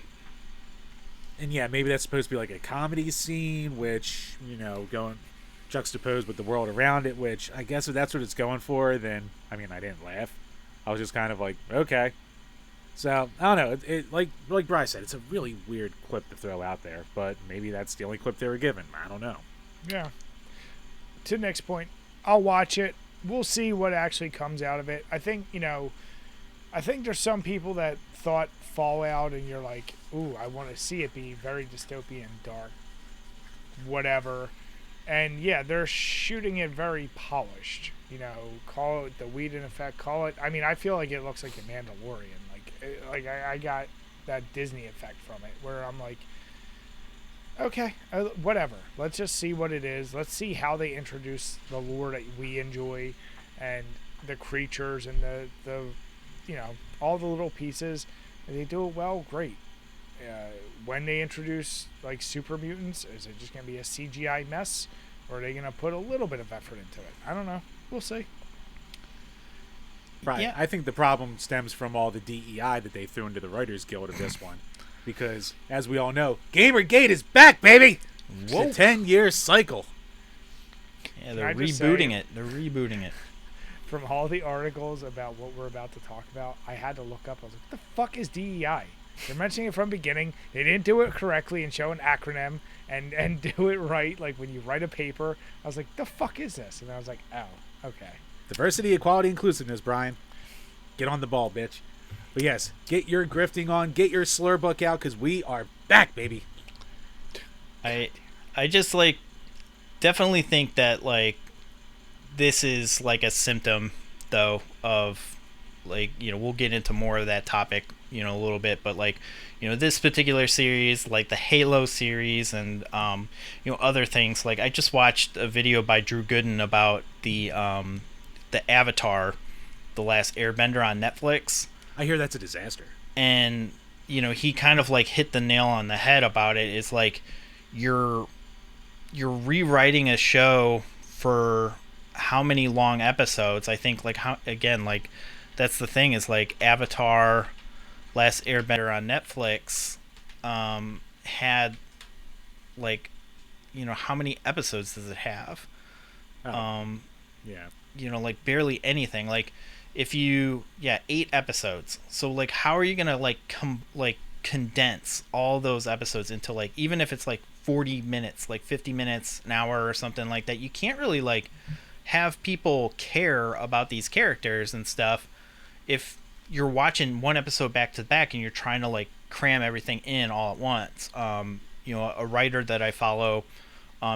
And yeah, maybe that's supposed to be like a comedy scene, which going juxtaposed with the world around it. Which I guess if that's what it's going for, then I mean I didn't laugh. I was just kind of like, okay. So I don't know. It like Bryce said, it's a really weird clip to throw out there, but maybe that's the only clip they were given. I don't know. Yeah. To the next point, I'll watch it. We'll see what actually comes out of it. I think there's some people that thought Fallout, and you're like, ooh, I want to see it be very dystopian and dark. whatever. And yeah, they're shooting it very polished. Call it the Whedon effect. Call it. I mean, I feel like it looks like the Mandalorian. I got that Disney effect from it, where I'm like, okay, whatever. Let's just see what it is. Let's see how they introduce the lore that we enjoy, and the creatures and the all the little pieces. And they do it well. Great. When they introduce like super mutants, is it just gonna be a CGI mess, or are they gonna put a little bit of effort into it? I don't know. We'll see. Right. Yeah. I think the problem stems from all the DEI that they threw into the Writers Guild of this one. Because, as we all know, Gamergate is back, baby! Whoa. It's a 10-year cycle. Yeah, they're Can I just rebooting say- it. They're rebooting it. From all the articles about what we're about to talk about, I had to look up. I was like, what the fuck is DEI? They're mentioning it from the beginning. They didn't do it correctly and show an acronym and do it right. Like when you write a paper, I was like, the fuck is this? And I was like, oh, okay. Diversity, equality, inclusiveness, Brian. Get on the ball, bitch. But yes, get your grifting on, get your slur book out, because we are back, baby. I just definitely think that this is a symptom though of we'll get into more of that topic a little bit, but this particular series, like the Halo series and other things. I just watched a video by Drew Gooden about the Avatar, The Last Airbender on Netflix. I hear that's a disaster. And he kind of hit the nail on the head about it. It's you're rewriting a show for how many long episodes? I think that's the thing is Avatar, Last Airbender on Netflix had how many episodes does it have? Yeah. Barely anything. If you 8 episodes. So how are you gonna condense all those episodes into even if it's 40 minutes, 50 minutes, an hour or something like that? You can't really have people care about these characters and stuff if you're watching one episode back to back and you're trying to cram everything in all at once. A writer that I follow,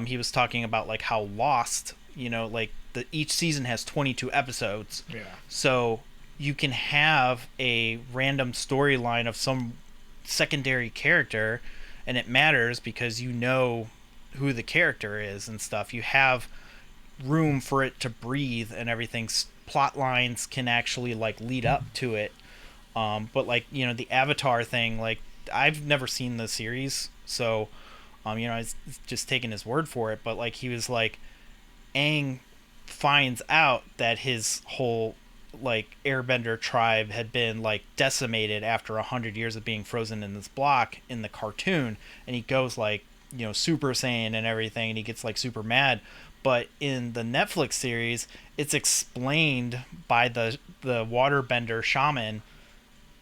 he was talking about how Lost, each season has 22 episodes. Yeah. So you can have a random storyline of some secondary character, and it matters because you know who the character is and stuff. You have room for it to breathe and everything. Plot lines can actually lead up to it. But the Avatar thing, I've never seen the series, so I was just taking his word for it. But he was Aang finds out that his whole Airbender tribe had been decimated after 100 years of being frozen in this block in the cartoon, and he goes Super Saiyan and everything, and he gets super mad. But in the Netflix series, it's explained by the waterbender shaman,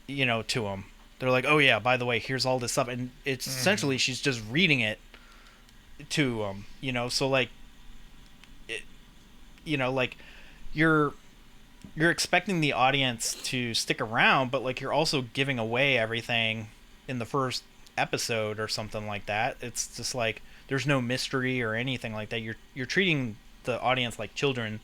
to him. They're oh yeah, by the way, here's all this stuff, and it's essentially she's just reading it to him, so you're expecting the audience to stick around, but you're also giving away everything in the first episode or something like that. It's just there's no mystery or anything like that. You're treating the audience like children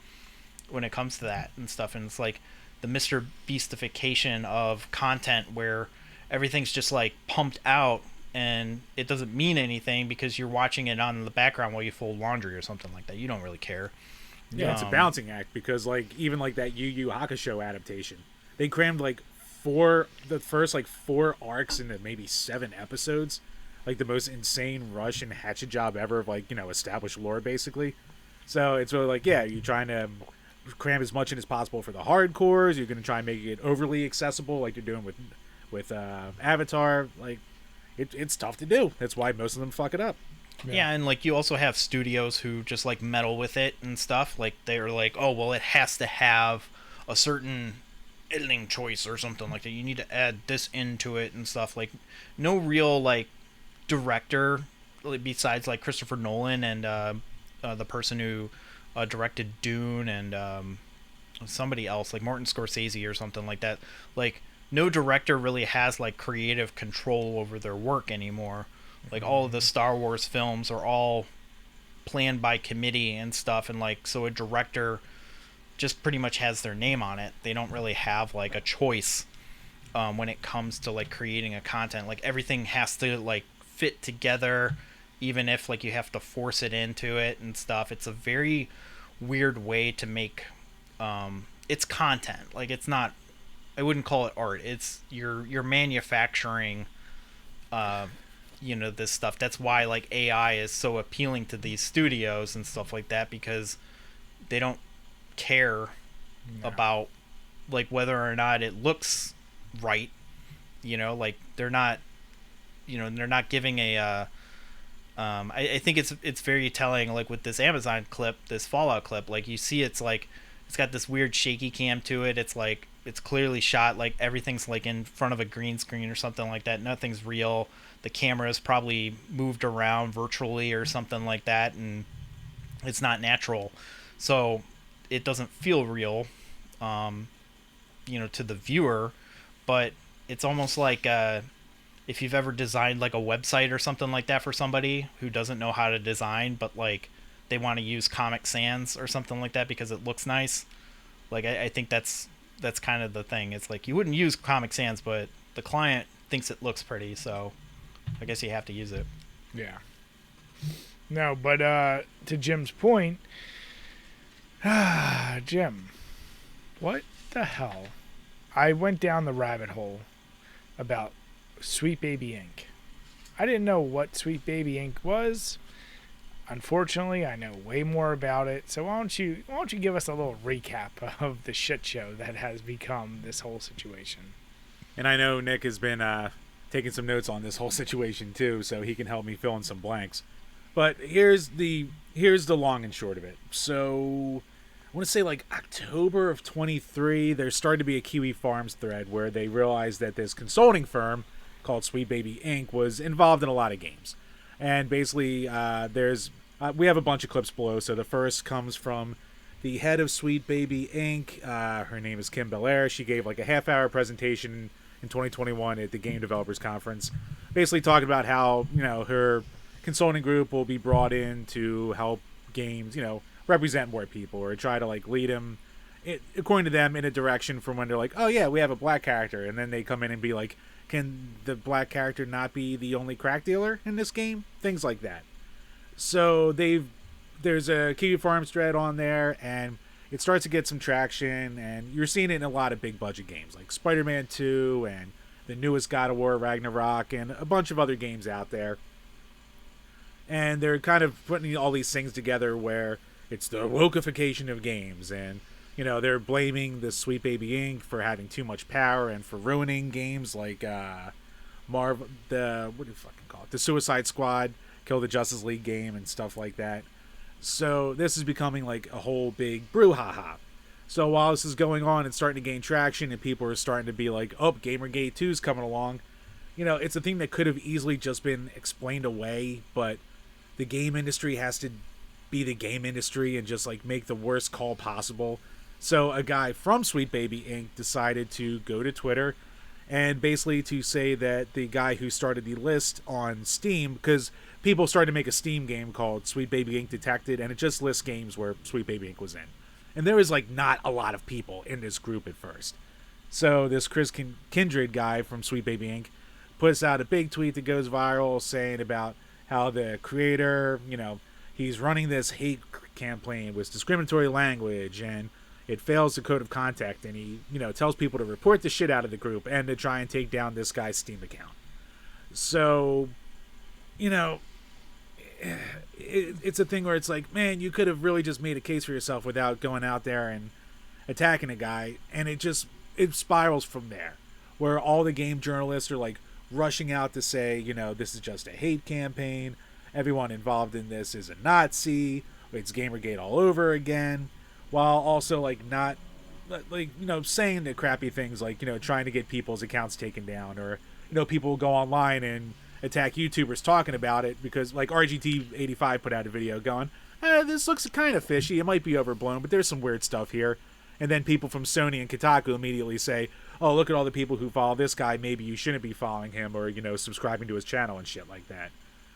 when it comes to that and stuff, and it's the Mr. Beastification of content where everything's just pumped out and it doesn't mean anything because you're watching it on in the background while you fold laundry or something like that. You don't really care. Yeah, it's a balancing act because even that Yu Yu Hakusho adaptation, they crammed the first 4 arcs into maybe 7 episodes, the most insane rush and hatchet job ever of established lore basically. So it's really you're trying to cram as much in as possible for the hardcores. You're gonna try and make it overly accessible like you're doing with Avatar. It's tough to do. That's why most of them fuck it up. Yeah, and you also have studios who just meddle with it and stuff. They're oh well, it has to have a certain editing choice or something like that. You need to add this into it and stuff. No real director besides Christopher Nolan and the person who directed Dune and somebody else Martin Scorsese or something like that. No director really has creative control over their work anymore. All of the Star Wars films are all planned by committee and stuff, and like so a director just pretty much has their name on it. They don't really have like a choice when it comes to like creating a content. Like everything has to like fit together, even if like you have to force it into it and stuff. It's a very weird way to make it's content. Like it's not, I wouldn't call it art. It's you're manufacturing this stuff. That's why like AI is so appealing to these studios and stuff like that, because they don't care about like whether or not it looks right. Like they're not giving a I think it's very telling, like with this Amazon clip, this Fallout clip. Like you see it's like it's got this weird shaky cam to it. It's like it's clearly shot like everything's like in front of a green screen or something like that. Nothing's real. The camera's probably moved around virtually or something like that, and it's not natural. So it doesn't feel real to the viewer. But it's almost like if you've ever designed like a website or something like that for somebody who doesn't know how to design, but like they want to use Comic Sans or something like that because it looks nice. Like I think that's kind of the thing. It's like you wouldn't use Comic Sans, but the client thinks it looks pretty, so I guess you have to use it. Yeah. No, but to Jim's point, Jim, what the hell? I went down the rabbit hole about Sweetbaby Inc. I didn't know what Sweetbaby Inc. was. Unfortunately, I know way more about it. So why don't you give us a little recap of the shit show that has become this whole situation? And I know Nick has been taking some notes on this whole situation too, so he can help me fill in some blanks. But here's the long and short of it. So I want to say like October of 23, there started to be a Kiwi Farms thread where they realized that this consulting firm called Sweetbaby Inc. was involved in a lot of games. And basically, we have a bunch of clips below. So the first comes from the head of Sweetbaby Inc. Her name is Kim Belair. She gave like a half-hour presentation in 2021 at the Game Developers Conference, basically talking about how her consulting group will be brought in to help games represent more people, or try to like lead them, according to them, in a direction from when they're like, oh yeah, we have a black character, and then they come in and be like, can the black character not be the only crack dealer in this game? Things like that. So there's a Kiwi Farms thread on there, and it starts to get some traction, and you're seeing it in a lot of big budget games like Spider-Man 2 and the newest God of War Ragnarok and a bunch of other games out there. And they're kind of putting all these things together where it's the wokeification of games, and they're blaming the Sweetbaby Inc. for having too much power and for ruining games like what do you fucking call it? The Suicide Squad, Kill the Justice League game, and stuff like that. So this is becoming like a whole big brouhaha. So while this is going on, it's starting to gain traction, and people are starting to be like, oh, Gamergate 2 is coming along. It's a thing that could have easily just been explained away, but the game industry has to be the game industry and just like make the worst call possible. So a guy from Sweetbaby Inc. decided to go to Twitter and basically to say that the guy who started the list on Steam, because people started to make a Steam game called Sweetbaby Inc. Detected, and it just lists games where Sweetbaby Inc. was in. And there was like not a lot of people in this group at first. So this Chris Kindred guy from Sweetbaby Inc. puts out a big tweet that goes viral saying about how the creator, he's running this hate campaign with discriminatory language, and it fails the code of conduct, and he, tells people to report the shit out of the group and to try and take down this guy's Steam account. So, it's a thing where it's like, man, you could have really just made a case for yourself without going out there and attacking a guy, and it spirals from there, where all the game journalists are like rushing out to say, this is just a hate campaign, everyone involved in this is a Nazi, it's Gamergate all over again, while also like not saying the crappy things like trying to get people's accounts taken down, or people go online and attack YouTubers talking about it, because like RGT85 put out a video going, this looks kind of fishy, it might be overblown, but there's some weird stuff here. And then people from Sony and Kotaku immediately say, oh, look at all the people who follow this guy, maybe you shouldn't be following him, or subscribing to his channel and shit like that.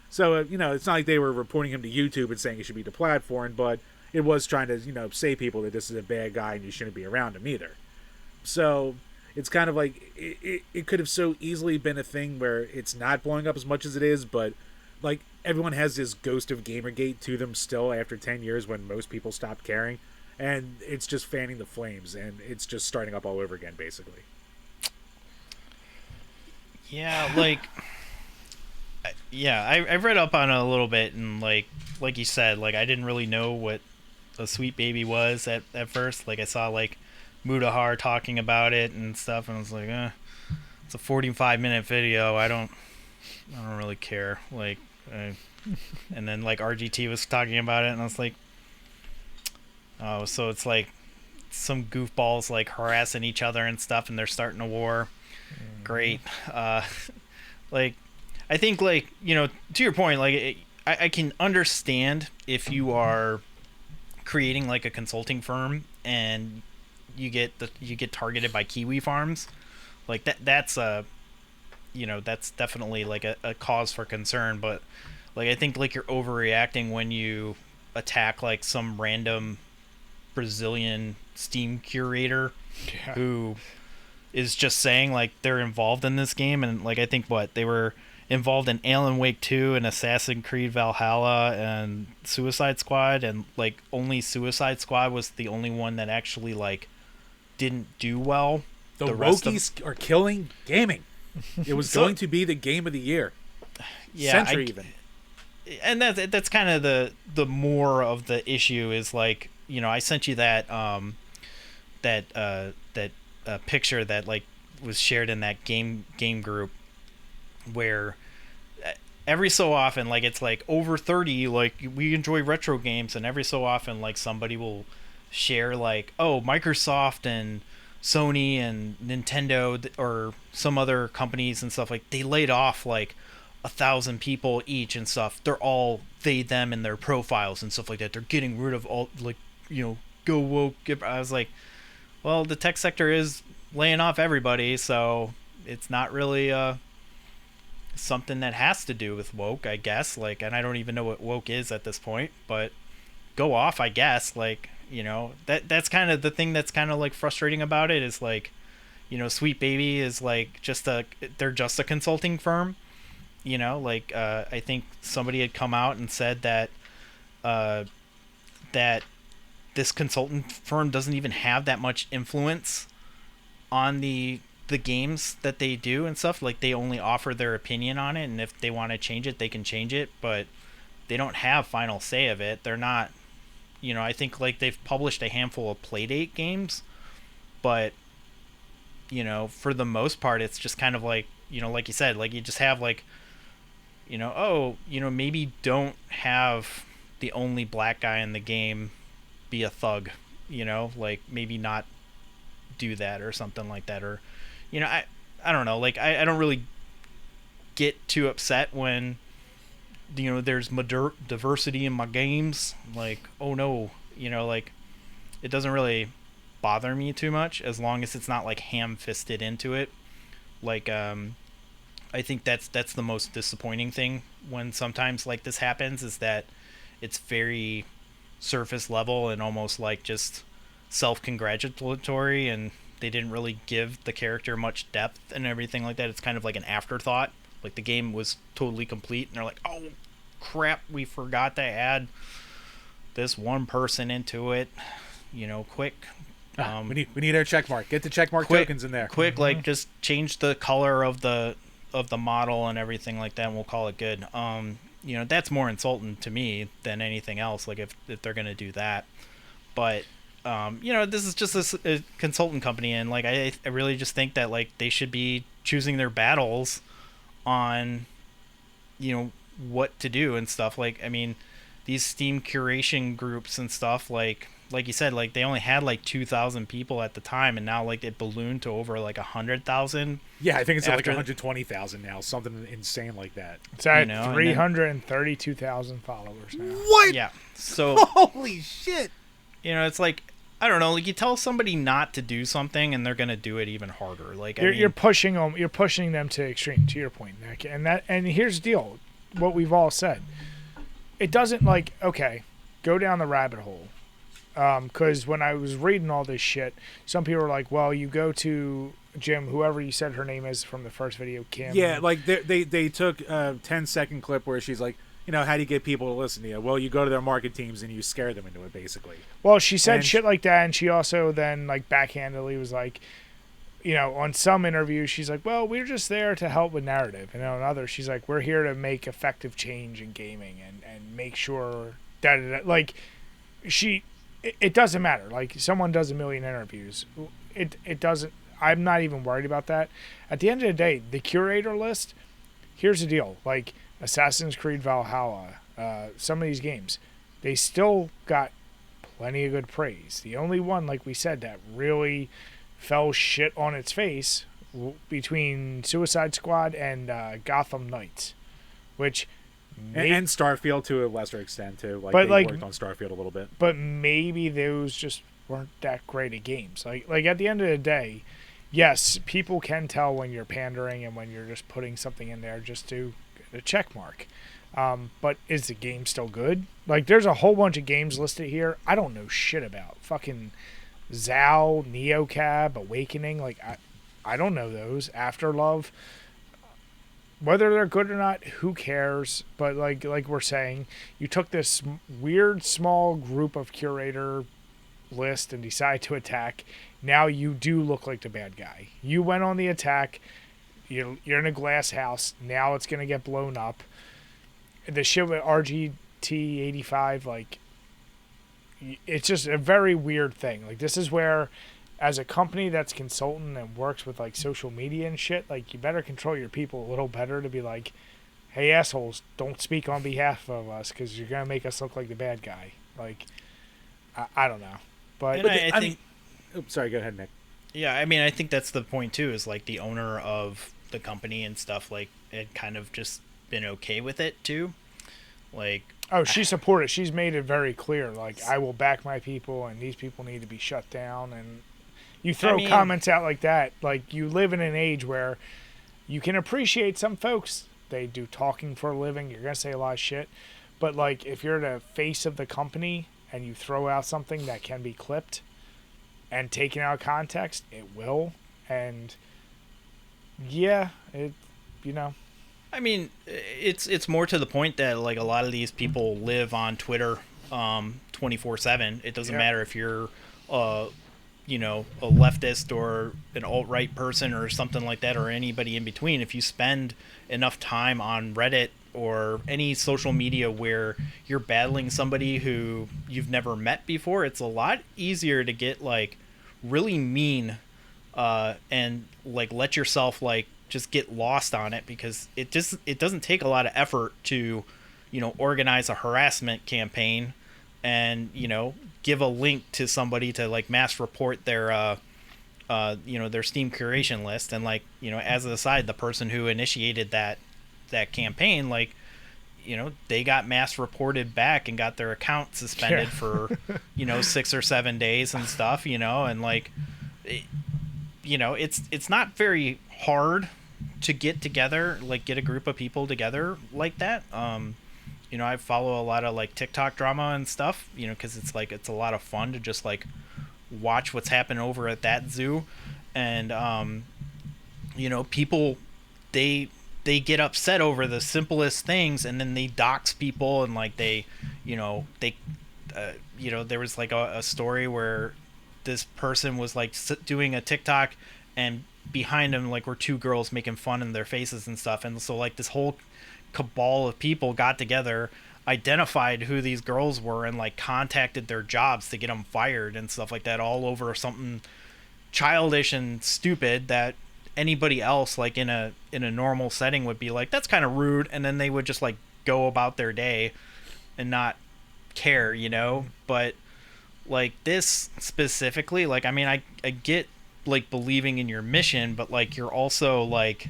So, it's not like they were reporting him to YouTube and saying he should be deplatformed, but it was trying to, say people that this is a bad guy and you shouldn't be around him either. So it's kind of like it could have so easily been a thing where it's not blowing up as much as it is, but like everyone has this ghost of Gamergate to them still after 10 years when most people stopped caring, and it's just fanning the flames and it's just starting up all over again basically. Yeah, I've read up on it a little bit, and like you said, like I didn't really know what a Sweet Baby was at first. Like I saw like Mudahar talking about it and stuff, and I was like, it's a 45-minute video. I don't really care. Like, and then like RGT was talking about it, and I was like, oh, so it's like some goofballs like harassing each other and stuff, and they're starting a war. Great. Like, I think like, to your point, like I can understand if you are creating like a consulting firm and you get targeted by Kiwi farms, like that's definitely like a cause for concern. But like I think like you're overreacting when you attack like some random Brazilian Steam curator who is just saying like they're involved in this game, and like I think they were involved in Alan Wake 2 and Assassin's Creed Valhalla and Suicide Squad, and like only Suicide Squad was the only one that actually like didn't do well. The Wokies are killing gaming. It was going to be the game of the year. Yeah, Century even. And that's kind of the more of the issue is like, I sent you that picture that like was shared in that game group where every so often like it's like over 30 like we enjoy retro games, and every so often like somebody will share like, oh, Microsoft and Sony and Nintendo or some other companies and stuff, like they laid off like 1,000 people each and stuff. They're all they them in their profiles and stuff like that. They're getting rid of all like, go woke. I was like, well, the tech sector is laying off everybody, so it's not really something that has to do with woke, I guess. Like, and I don't even know what woke is at this point, but go off, I guess. Like, that's kind of the thing that's kind of like frustrating about it is like, Sweet Baby is like they're just a consulting firm. Like I think somebody had come out and said that that this consultant firm doesn't even have that much influence on the games that they do and stuff. Like they only offer their opinion on it, and if they want to change it, they can change it, but they don't have final say of it. They're not, I think like they've published a handful of Playdate games, but for the most part, it's just kind of like, like you said, like you just have like, maybe don't have the only black guy in the game be a thug, like maybe not do that or something like that. Or I don't know, like I don't really get too upset when there's diversity in my games. Like, oh no, like it doesn't really bother me too much as long as it's not like ham-fisted into it. Like I think that's the most disappointing thing when sometimes like this happens, is that it's very surface level and almost like just self-congratulatory, and they didn't really give the character much depth and everything like that. It's kind of like an afterthought. Like the game was totally complete and they're like, oh crap, we forgot to add this one person into it, quick. We need our check mark. Get the check mark tokens in there. Quick, like just change the color of the model and everything like that, and we'll call it good. That's more insulting to me than anything else, like if they're gonna do that. But this is just a consultant company, and like I really just think that like they should be choosing their battles on what to do and stuff. Like, I mean, these Steam curation groups and stuff, like you said, like they only had like 2,000 people at the time, and now like it ballooned to over like 100,000. Yeah, I think it's like 120,000 now, something insane like that. It's at 332,000 followers now. What? Yeah. So holy shit. It's like, I don't know, like you tell somebody not to do something and they're gonna do it even harder. Like you're pushing them to extreme. To your point, Nick, and here's the deal: what we've all said. It doesn't like, okay, go down the rabbit hole. Because when I was reading all this shit, some people were like, well, you go to Jim, whoever you said her name is from the first video, Kim. Yeah, like they took a 10-second clip where she's like, how do you get people to listen to you? Well, you go to their market teams and you scare them into it, basically. Well, she said shit like that, and she also then, like, backhandedly was like, on some interviews, she's like, well, we're just there to help with narrative. And on others, she's like, we're here to make effective change in gaming and make sure that, like, it doesn't matter. Like, someone does a million interviews. It doesn't, I'm not even worried about that. At the end of the day, the curator list, here's the deal. Like, Assassin's Creed Valhalla, some of these games, they still got plenty of good praise. The only one, like we said, that really fell shit on its face between Suicide Squad and Gotham Knights, which and Starfield to a lesser extent too. Like, but they worked on Starfield a little bit, but maybe those just weren't that great at games. Like at the end of the day, yes, people can tell when you're pandering and when you're just putting something in there just to get a check mark. But is the game still good? Like, there's a whole bunch of games listed here I don't know shit about. Fucking Zal, Neocab, Awakening, like I don't know those. Afterlove, whether they're good or not, who cares? But like we're saying, you took this weird small group of curator list and decided to attack. Now you do look like the bad guy. You went on the attack. You're in a glass house. Now it's gonna get blown up. The shit with RGT85, like, it's just a very weird thing. Like, this is where, as a company that's consultant and works with, like, social media and shit, like, you better control your people a little better to be like, hey, assholes, don't speak on behalf of us because you're going to make us look like the bad guy. Like, I don't know. But I think... sorry, go ahead, Nick. Yeah, I mean, I think that's the point, too, is, like, the owner of the company and stuff, like, had kind of just been okay with it, too. Like... Oh, she supported. She's made it very clear. Like, I will back my people, and these people need to be shut down. And you throw comments out like that. Like, you live in an age where you can appreciate some folks. They do talking for a living. You're gonna say a lot of shit, but like, if you're the face of the company and you throw out something that can be clipped and taken out of context, it will. And yeah, I mean, it's more to the point that, like, a lot of these people live on Twitter 24/7. It doesn't matter if you're a leftist or an alt-right person or something like that, or anybody in between. If you spend enough time on Reddit or any social media where you're battling somebody who you've never met before, it's a lot easier to get, like, really mean and, like, let yourself, like, just get lost on it, because it doesn't take a lot of effort to, organize a harassment campaign and, give a link to somebody to, like, mass report their their Steam curation list. And, like, as an aside, the person who initiated that campaign, like, they got mass reported back and got their account suspended for 6 or 7 days and stuff, and, like, it's not very hard to get together, like, get a group of people together like that. I follow a lot of, like, TikTok drama and stuff, because it's a lot of fun to just, like, watch what's happening over at that zoo. And people, they get upset over the simplest things, and then they dox people, and, like, there was, like, a story where this person was, like, doing a TikTok, and behind him, like, were two girls making fun in their faces and stuff. And so, like, this whole cabal of people got together, identified who these girls were, and, like, contacted their jobs to get them fired and stuff like that, all over something childish and stupid that anybody else, like, in a normal setting would be like, that's kind of rude, and then they would just, like, go about their day and not care, But, like, this specifically, like, I mean, I get, like, believing in your mission, but, like, you're also, like,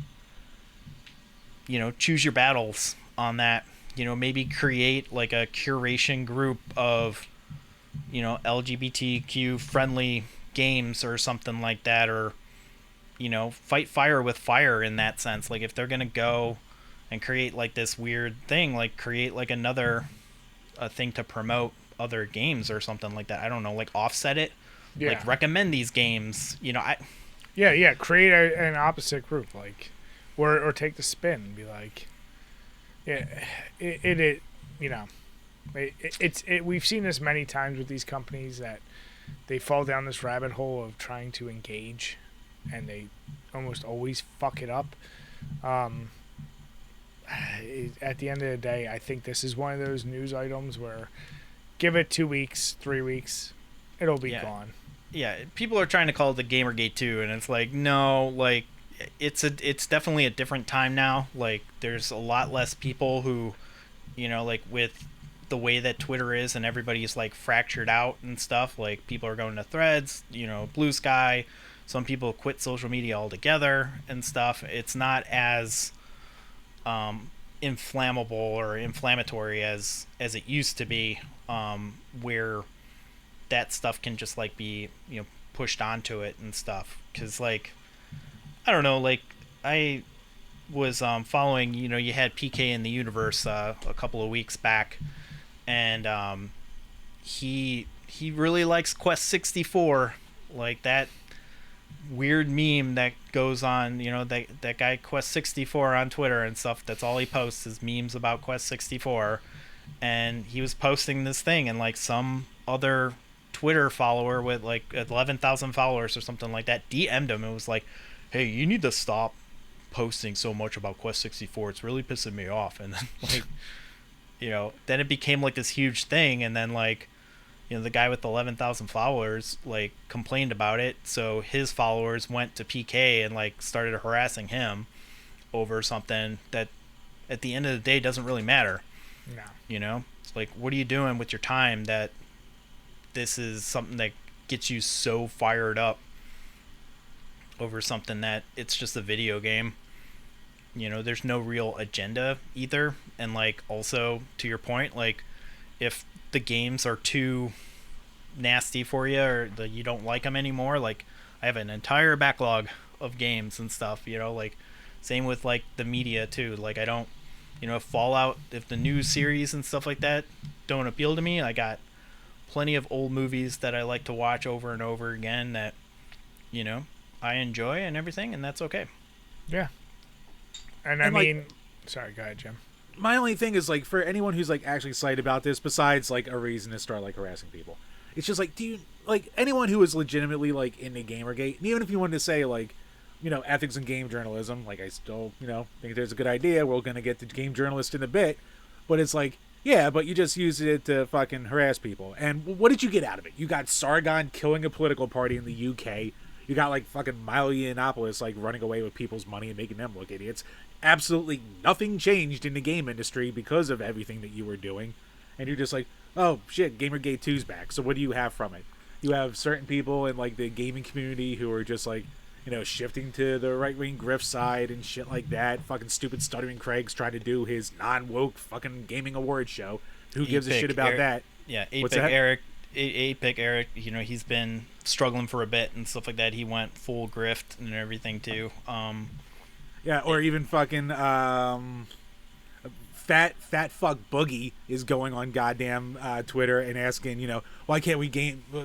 choose your battles on that. Maybe create, like, a curation group of LGBTQ friendly games or something like that, or fight fire with fire in that sense. Like, if they're gonna go and create like this weird thing, like create like another thing to promote other games or something like that. I don't know, like offset it, like recommend these games. Create an opposite group, like, or take the spin and be like, we've seen this many times with these companies that they fall down this rabbit hole of trying to engage, and they almost always fuck it up. At the end of the day, I think this is one of those news items where give it 2 weeks, 3 weeks, it'll be gone. Yeah, people are trying to call it the Gamergate 2, and it's like, no, like, it's definitely a different time now. Like, there's a lot less people who, like, with the way that Twitter is and everybody's, like, fractured out and stuff, like, people are going to Threads, Blue Sky. Some people quit social media altogether and stuff. It's not as inflammable or inflammatory as it used to be, where that stuff can just like be pushed onto it and stuff. Because like, I don't know, like I was following, you had PK in the universe a couple of weeks back, and he really likes Quest 64, like that weird meme that goes on, that guy Quest 64 on Twitter and stuff. That's all he posts is memes about Quest 64. And he was posting this thing, and like some other Twitter follower with like 11,000 followers or something like that DM'd him and was like, hey, you need to stop posting so much about Quest 64. It's really pissing me off. And then like, then it became like this huge thing, and then like, the guy with 11,000 followers like complained about it, so his followers went to PK and like started harassing him over something that at the end of the day doesn't really matter. No. It's like, what are you doing with your time that this is something that gets you so fired up over something that it's just a video game? There's no real agenda either. And like, also to your point, like if the games are too nasty for you or you don't like them anymore, like I have an entire backlog of games and stuff, like same with like the media too. Like I don't, Fallout, if the new series and stuff like that don't appeal to me, I got plenty of old movies that I like to watch over and over again that I enjoy and everything, and that's okay. Yeah. And I mean, sorry, go ahead, Jim. My only thing is, like, for anyone who's like actually excited about this, besides like a reason to start like harassing people, it's just like, do you like anyone who is legitimately like into Gamergate, and even if you wanted to say like, ethics and game journalism, like I still think there's a good idea. We're gonna get the game journalist in a bit, but it's like, yeah, but you just used it to fucking harass people. And what did you get out of it? You got Sargon killing a political party in the UK. You got like fucking Milo Yiannopoulos like running away with people's money and making them look idiots. Absolutely nothing changed in the game industry because of everything that you were doing. And you're just like, oh shit, Gamergate 2's back. So what do you have from it? You have certain people in like the gaming community who are just like, shifting to the right-wing grift side and shit like that. Fucking stupid Stuttering Craig's trying to do his non-woke fucking gaming award show. Who gives a shit about that? Yeah, 8-Pick Eric, he's been struggling for a bit and stuff like that. He went full grift and everything too. Yeah, or even fucking fat fuck Boogie is going on goddamn Twitter and asking, why can't we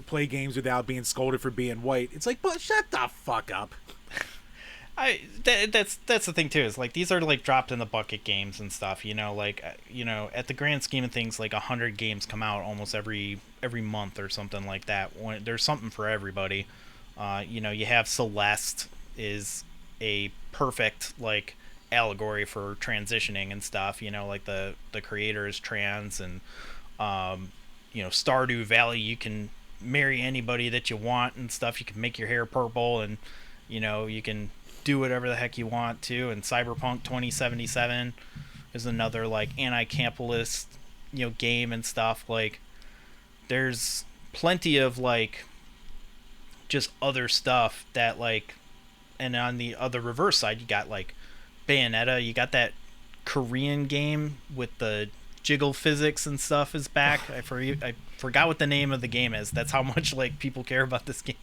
play games without being scolded for being white? It's like, but shut the fuck up. That's the thing too, is like these are like dropped in the bucket games and stuff, like at the grand scheme of things, like 100 games come out almost every month or something like that. There's something for everybody. You have Celeste is a perfect like allegory for transitioning and stuff, like the creator is trans, and Stardew Valley, you can marry anybody that you want and stuff. You can make your hair purple, and you can do whatever the heck you want to. And Cyberpunk 2077 is another like anti-capitalist game and stuff. Like there's plenty of like just other stuff that like, and on the other reverse side you got like Bayonetta, you got that Korean game with the jiggle physics and stuff is back. I forgot what the name of the game is. That's how much like people care about this game.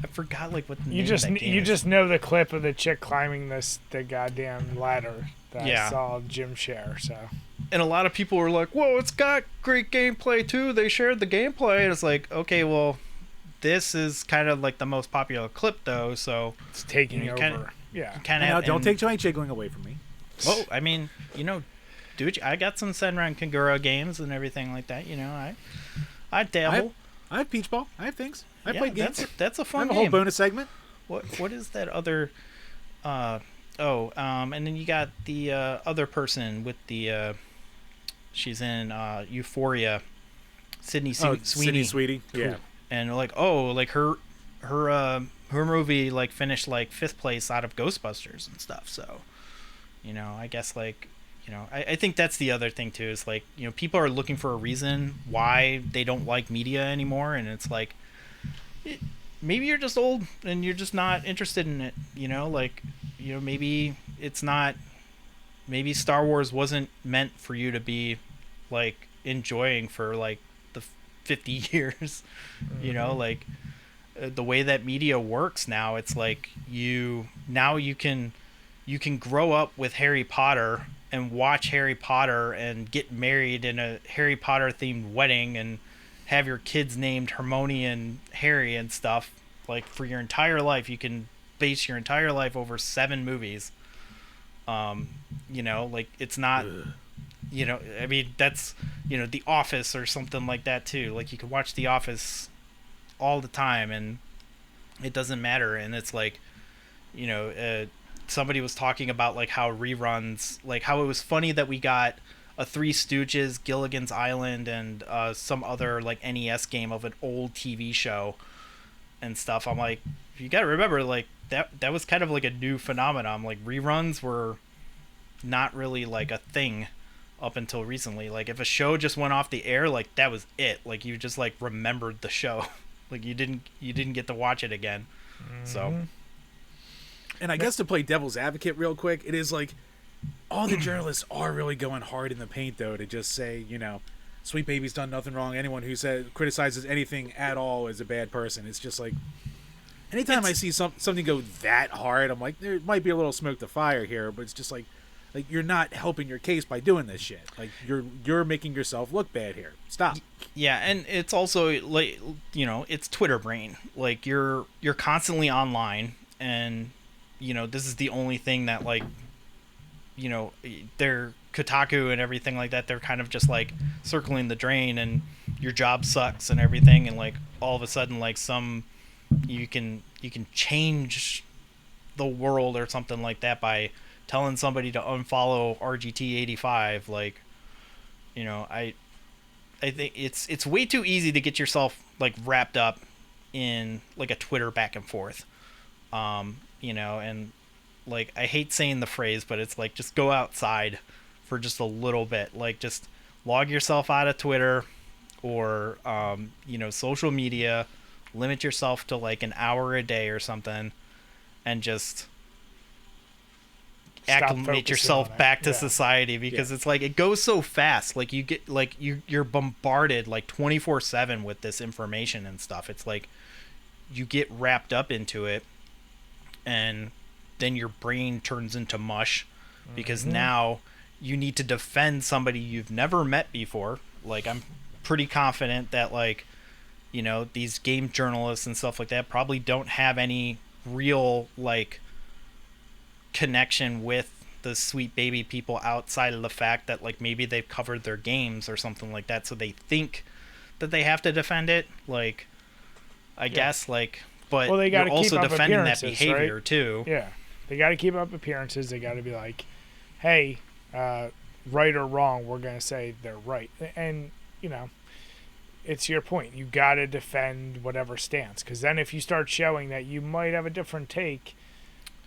I forgot like what the name of that game you is. just know the clip of the chick climbing the goddamn ladder that Yeah. I saw Jim share. So, And a lot of people were like, "Whoa, it's got great gameplay too." They shared the gameplay, and it's like, okay, well, this is kind of like the most popular clip though, so it's taking you over. kinda- Yeah. kind Now, of don't take Johnny Jiggling away from me. Well, I mean, dude, I got some Senran and Kagura games and everything like that. I dabble. I have Peach Ball. I have things. I Yeah, played games. That's a I fun have a game. whole bonus segment. What is that other? And then you got the other person with the. She's in Euphoria, Sydney Sweeney. Sydney Sweetie. Yeah. And like, her movie like finished like 5th place out of Ghostbusters and stuff. So, I guess like, I think that's the other thing too, is like, people are looking for a reason why they don't like media anymore, and it's like, maybe you're just old and you're just not interested in it. Maybe it's not. Maybe Star Wars wasn't meant for you to be like enjoying for like the 50 years. The way that media works now, it's like you can grow up with Harry Potter and watch Harry Potter and get married in a Harry Potter themed wedding and have your kids named Hermione and Harry and stuff, like for your entire life. You can base your entire life over 7 movies. It's not, I mean, that's, The Office or something like that too. Like you can watch The Office all the time and it doesn't matter. And it's like, somebody was talking about like how reruns, like how it was funny that we got a Three Stooges, Gilligan's Island, and some other like NES game of an old TV show and stuff. I'm like, you gotta remember, like that was kind of like a new phenomenon. Like reruns were not really like a thing up until recently. Like if a show just went off the air, like that was it. Like you just like remembered the show. Like you didn't get to watch it again. Mm-hmm. So, and I guess to play devil's advocate real quick, it is like all the journalists are really going hard in the paint though to just say, Sweet Baby's done nothing wrong. Anyone who criticizes anything at all is a bad person. It's just like anytime I see something go that hard, I'm like, there might be a little smoke to fire here, but it's just like you're not helping your case by doing this shit. Like you're making yourself look bad here. Stop. Yeah, and it's also like it's Twitter brain. Like you're constantly online, and this is the only thing that like they're Kotaku and everything like that. They're kind of just like circling the drain, and your job sucks and everything, and like all of a sudden like you can change the world or something like that by telling somebody to unfollow RGT85. Like I think it's way too easy to get yourself like wrapped up in like a Twitter back and forth. And like I hate saying the phrase, but it's like just go outside for just a little bit. Like just log yourself out of Twitter or social media, limit yourself to like an hour a day or something, and just acclimate yourself back to society, because it's like it goes so fast. Like you get like you're bombarded like 24/7 with this information and stuff. It's like you get wrapped up into it, and then your brain turns into mush because now you need to defend somebody you've never met before. Like I'm pretty confident that like these game journalists and stuff like that probably don't have any real like connection with the Sweet Baby people outside of the fact that like maybe they've covered their games or something like that, so they think that they have to defend it. Like I guess like, but well, they you're keep also up defending that appearances, behavior right? too. Yeah, they got to keep up appearances. They got to be like, hey, right or wrong, we're gonna say they're right. And it's your point. You got to defend whatever stance, because then if you start showing that you might have a different take,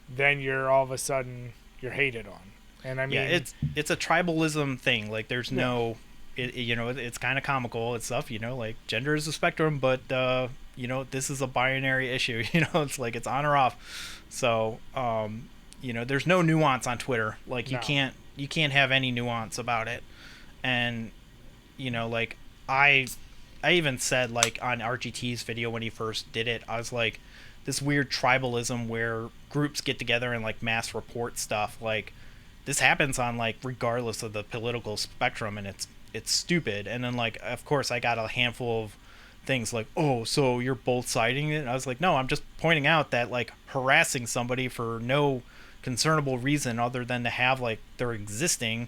then you're all of a sudden you're hated on. And I mean, it's a tribalism thing. Like there's no, it's kind of comical and stuff. Like gender is a spectrum, but this is a binary issue. It's like it's on or off. So there's no nuance on Twitter. Like you can't have any nuance about it. And like I even said, like, on RGT's video when he first did it, I was like, this weird tribalism where groups get together and, like, mass report stuff, like, this happens on, like, regardless of the political spectrum, and it's stupid. And then, like, of course I got a handful of things like, oh, so you're both siding it? And I was like, no, I'm just pointing out that, like, harassing somebody for no concernable reason other than to have, like, their existing,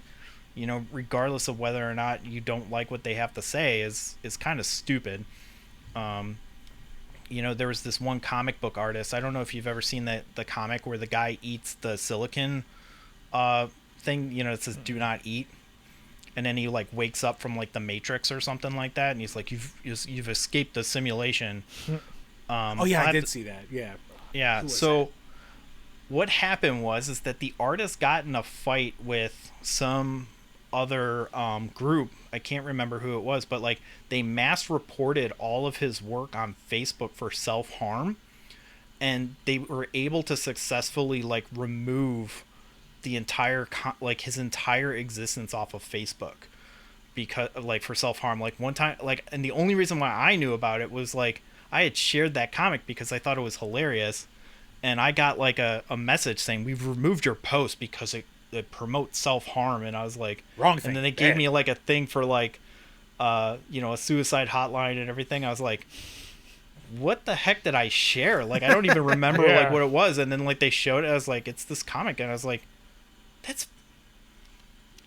you know, regardless of whether or not you don't like what they have to say, is kind of stupid. You know, there was this one comic book artist, I don't know if you've ever seen the comic where the guy eats the silicon thing, you know, it says do not eat, and then he, like, wakes up from, like, the Matrix or something like that, and he's like, you've escaped the simulation. Oh yeah, I did see that. Yeah. So what happened is that the artist got in a fight with some other group. I can't remember who it was, but, like, they mass reported all of his work on Facebook for self-harm, and they were able to successfully, like, remove the entire like his entire existence off of Facebook because, like, for self-harm. Like, one time, like, and the only reason why I knew about it was, like, I had shared that comic because I thought it was hilarious, and I got, like, a message saying, we've removed your post because it promotes self-harm. And I was like, wrong thing. And then they gave me, like, a thing for, like, you know, a suicide hotline and everything. I was like, what the heck did I share? Like, I don't even remember like what it was. And then, like, they showed it. I was like, it's this comic, and I was like,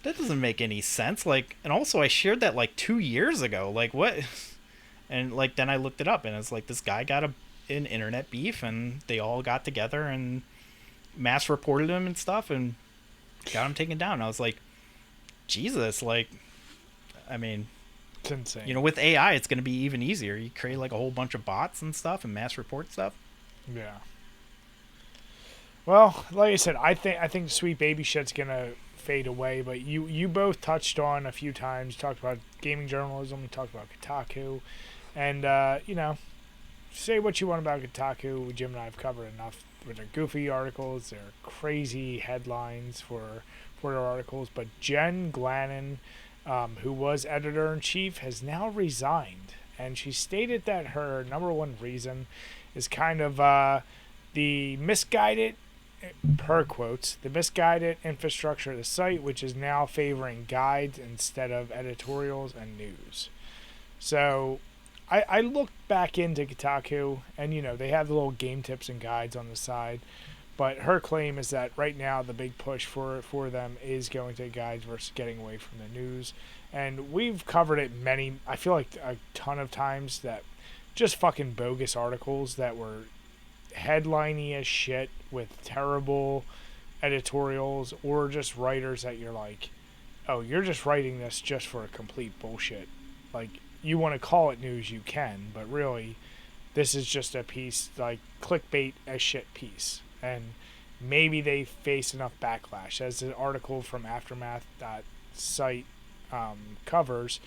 that doesn't make any sense. Like, and also I shared that, like, 2 years ago. Like, what? And, like, then I looked it up, and it's like, this guy got an internet beef, and they all got together and mass reported him and stuff and got him taken down. I was like, Jesus, like, I mean, it's insane. You know, with AI, it's going to be even easier. You create, like, a whole bunch of bots and stuff and mass report stuff. Yeah. Well, like I said, I think the Sweet Baby shit's gonna fade away. But you both touched on a few times. You talked about gaming journalism. You talked about Kotaku, and you know, say what you want about Kotaku. Jim and I have covered enough with their goofy articles, their crazy headlines for their articles. But Jen Glannon, who was editor-in-chief, has now resigned, and she stated that her number one reason is kind of the misguided, per quotes, the misguided infrastructure of the site, which is now favoring guides instead of editorials and news. So I looked back into Kotaku, and, you know, they have the little game tips and guides on the side, but her claim is that right now the big push for them is going to guides versus getting away from the news. And we've covered it I feel like a ton of times, that just fucking bogus articles that were headliney as shit with terrible editorials, or just writers that you're like, oh, you're just writing this just for a complete bullshit. Like, you want to call it news, you can, but really this is just a piece, like, clickbait as shit piece. And maybe they face enough backlash, as the article from Aftermath.site covers.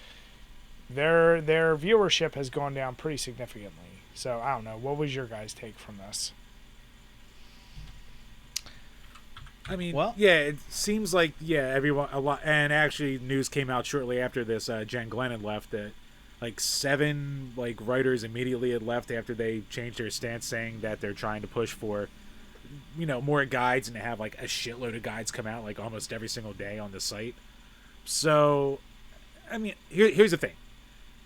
Their viewership has gone down pretty significantly. So, I don't know. What was your guys' take from this? I mean, well, yeah, it seems like, everyone, a lot, and actually news came out shortly after this, Jen Glennon left, that, like, 7, like, writers immediately had left after they changed their stance, saying that they're trying to push for, you know, more guides, and to have, like, a shitload of guides come out, like, almost every single day on the site. So, I mean, here's the thing.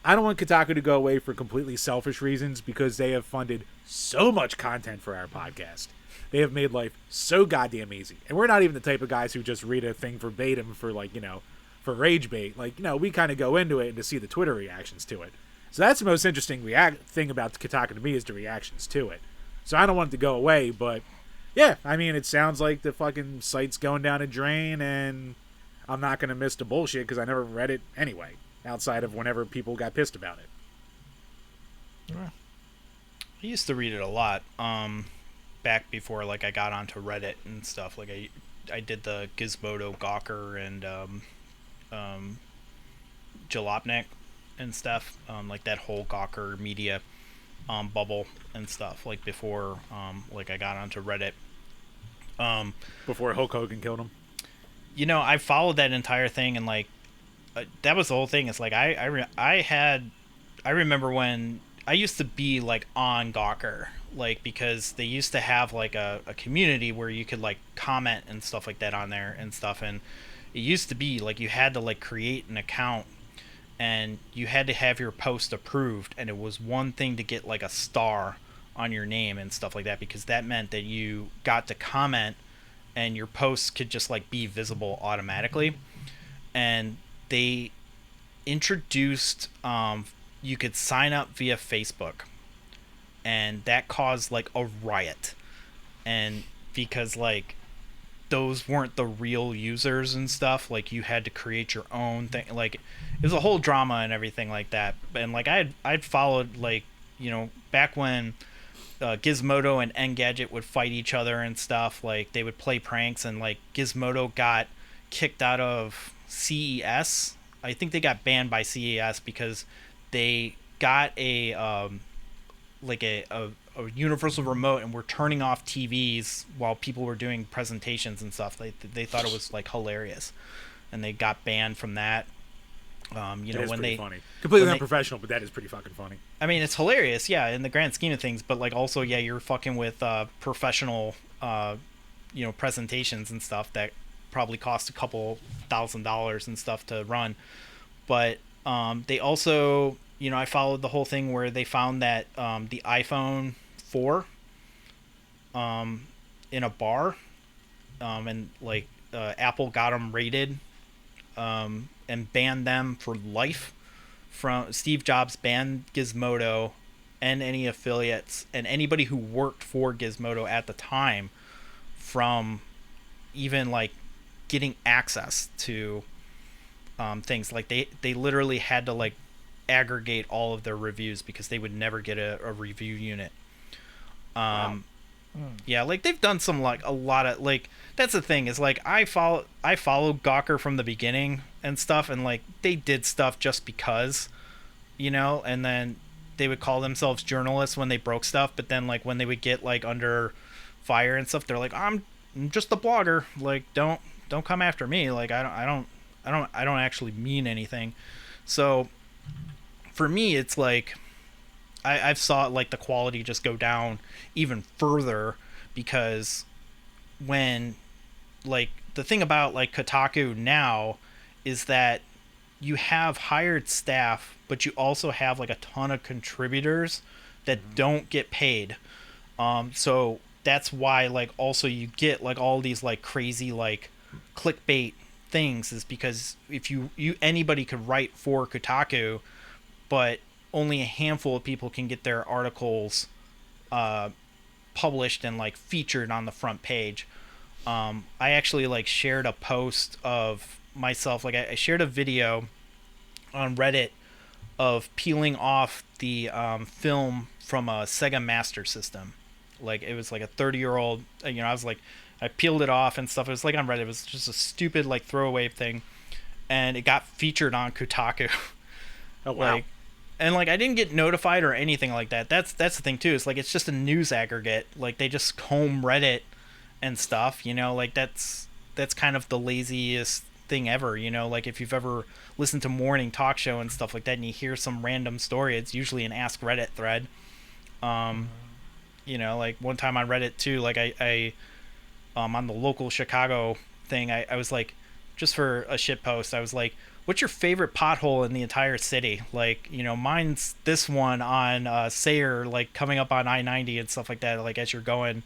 I don't want Kotaku to go away for completely selfish reasons, because they have funded so much content for our podcast. They have made life so goddamn easy. And we're not even the type of guys who just read a thing verbatim for, like, you know, for rage bait. Like, you know, we kind of go into it and to see the Twitter reactions to it. So that's the most interesting thing about Kotaku to me, is the reactions to it. So I don't want it to go away, but yeah, I mean, it sounds like the fucking site's going down a drain, and I'm not going to miss the bullshit because I never read it anyway, outside of whenever people got pissed about it. I used to read it a lot, back before, like, I got onto Reddit and stuff. Like, I did the Gizmodo Gawker and Jalopnik and stuff, like that whole Gawker media bubble and stuff, like, before like I got onto Reddit. Before Hulk Hogan killed him. You know, I followed that entire thing, and, like, that was the whole thing. It's like I I remember when I used to be like on Gawker, like because they used to have like a community where you could like comment and stuff like that on there and stuff, and it used to be like you had to like create an account and you had to have your post approved, and it was one thing to get like a star on your name and stuff like that, because that meant that you got to comment and your posts could just like be visible automatically. And they introduced you could sign up via Facebook, and that caused like a riot. And because like those weren't the real users and stuff, like you had to create your own thing, like it was a whole drama and everything like that. And like I'd followed, like, you know, back when Gizmodo and Engadget would fight each other and stuff, like they would play pranks, and like Gizmodo got kicked out of CES. I think they got banned by CES because they got a like a universal remote and were turning off TVs while people were doing presentations and stuff. They thought it was like hilarious, and they got banned from that. You know, when they funny. Completely unprofessional, but that is pretty fucking funny. I mean, it's hilarious, yeah, in the grand scheme of things. But like, also, yeah, you're fucking with professional, you know, presentations and stuff that probably cost a couple $1,000s and stuff to run. But they also, you know, I followed the whole thing where they found that the iPhone 4 in a bar, and like Apple got them rated, and banned them for life. From Steve Jobs banned Gizmodo and any affiliates and anybody who worked for Gizmodo at the time from even like getting access to things. Like they literally had to like aggregate all of their reviews because they would never get a review unit. Wow. Yeah, like they've done some like a lot of like, that's the thing is like I followed Gawker from the beginning and stuff, and like they did stuff just because, you know, and then they would call themselves journalists when they broke stuff, but then like when they would get like under fire and stuff, they're like, I'm just a blogger, like don't come after me, like I don't actually mean anything. So for me it's like I've saw like the quality just go down even further, because when like the thing about like Kotaku now is that you have hired staff, but you also have like a ton of contributors that don't get paid. So that's why like also you get like all these like crazy like clickbait things, is because if you anybody could write for Kotaku, but only a handful of people can get their articles published and like featured on the front page. I actually like shared a post of myself, like I shared a video on Reddit of peeling off the film from a Sega Master System. Like it was like a 30-year-old, you know, I was like, I peeled it off and stuff. It was like on Reddit. It was just a stupid like throwaway thing, and it got featured on Kotaku. Oh wow. Like, and like I didn't get notified or anything like that. That's the thing too. It's like it's just a news aggregate. Like they just comb Reddit and stuff, you know, like that's kind of the laziest thing ever, you know. Like if you've ever listened to morning talk show and stuff like that and you hear some random story, it's usually an Ask Reddit thread. You know, like one time on Reddit too, like I on the local Chicago thing, I was like, just for a shit post, I was like, what's your favorite pothole in the entire city? Like, you know, mine's this one on Sayre, like coming up on I-90 and stuff like that, like as you're going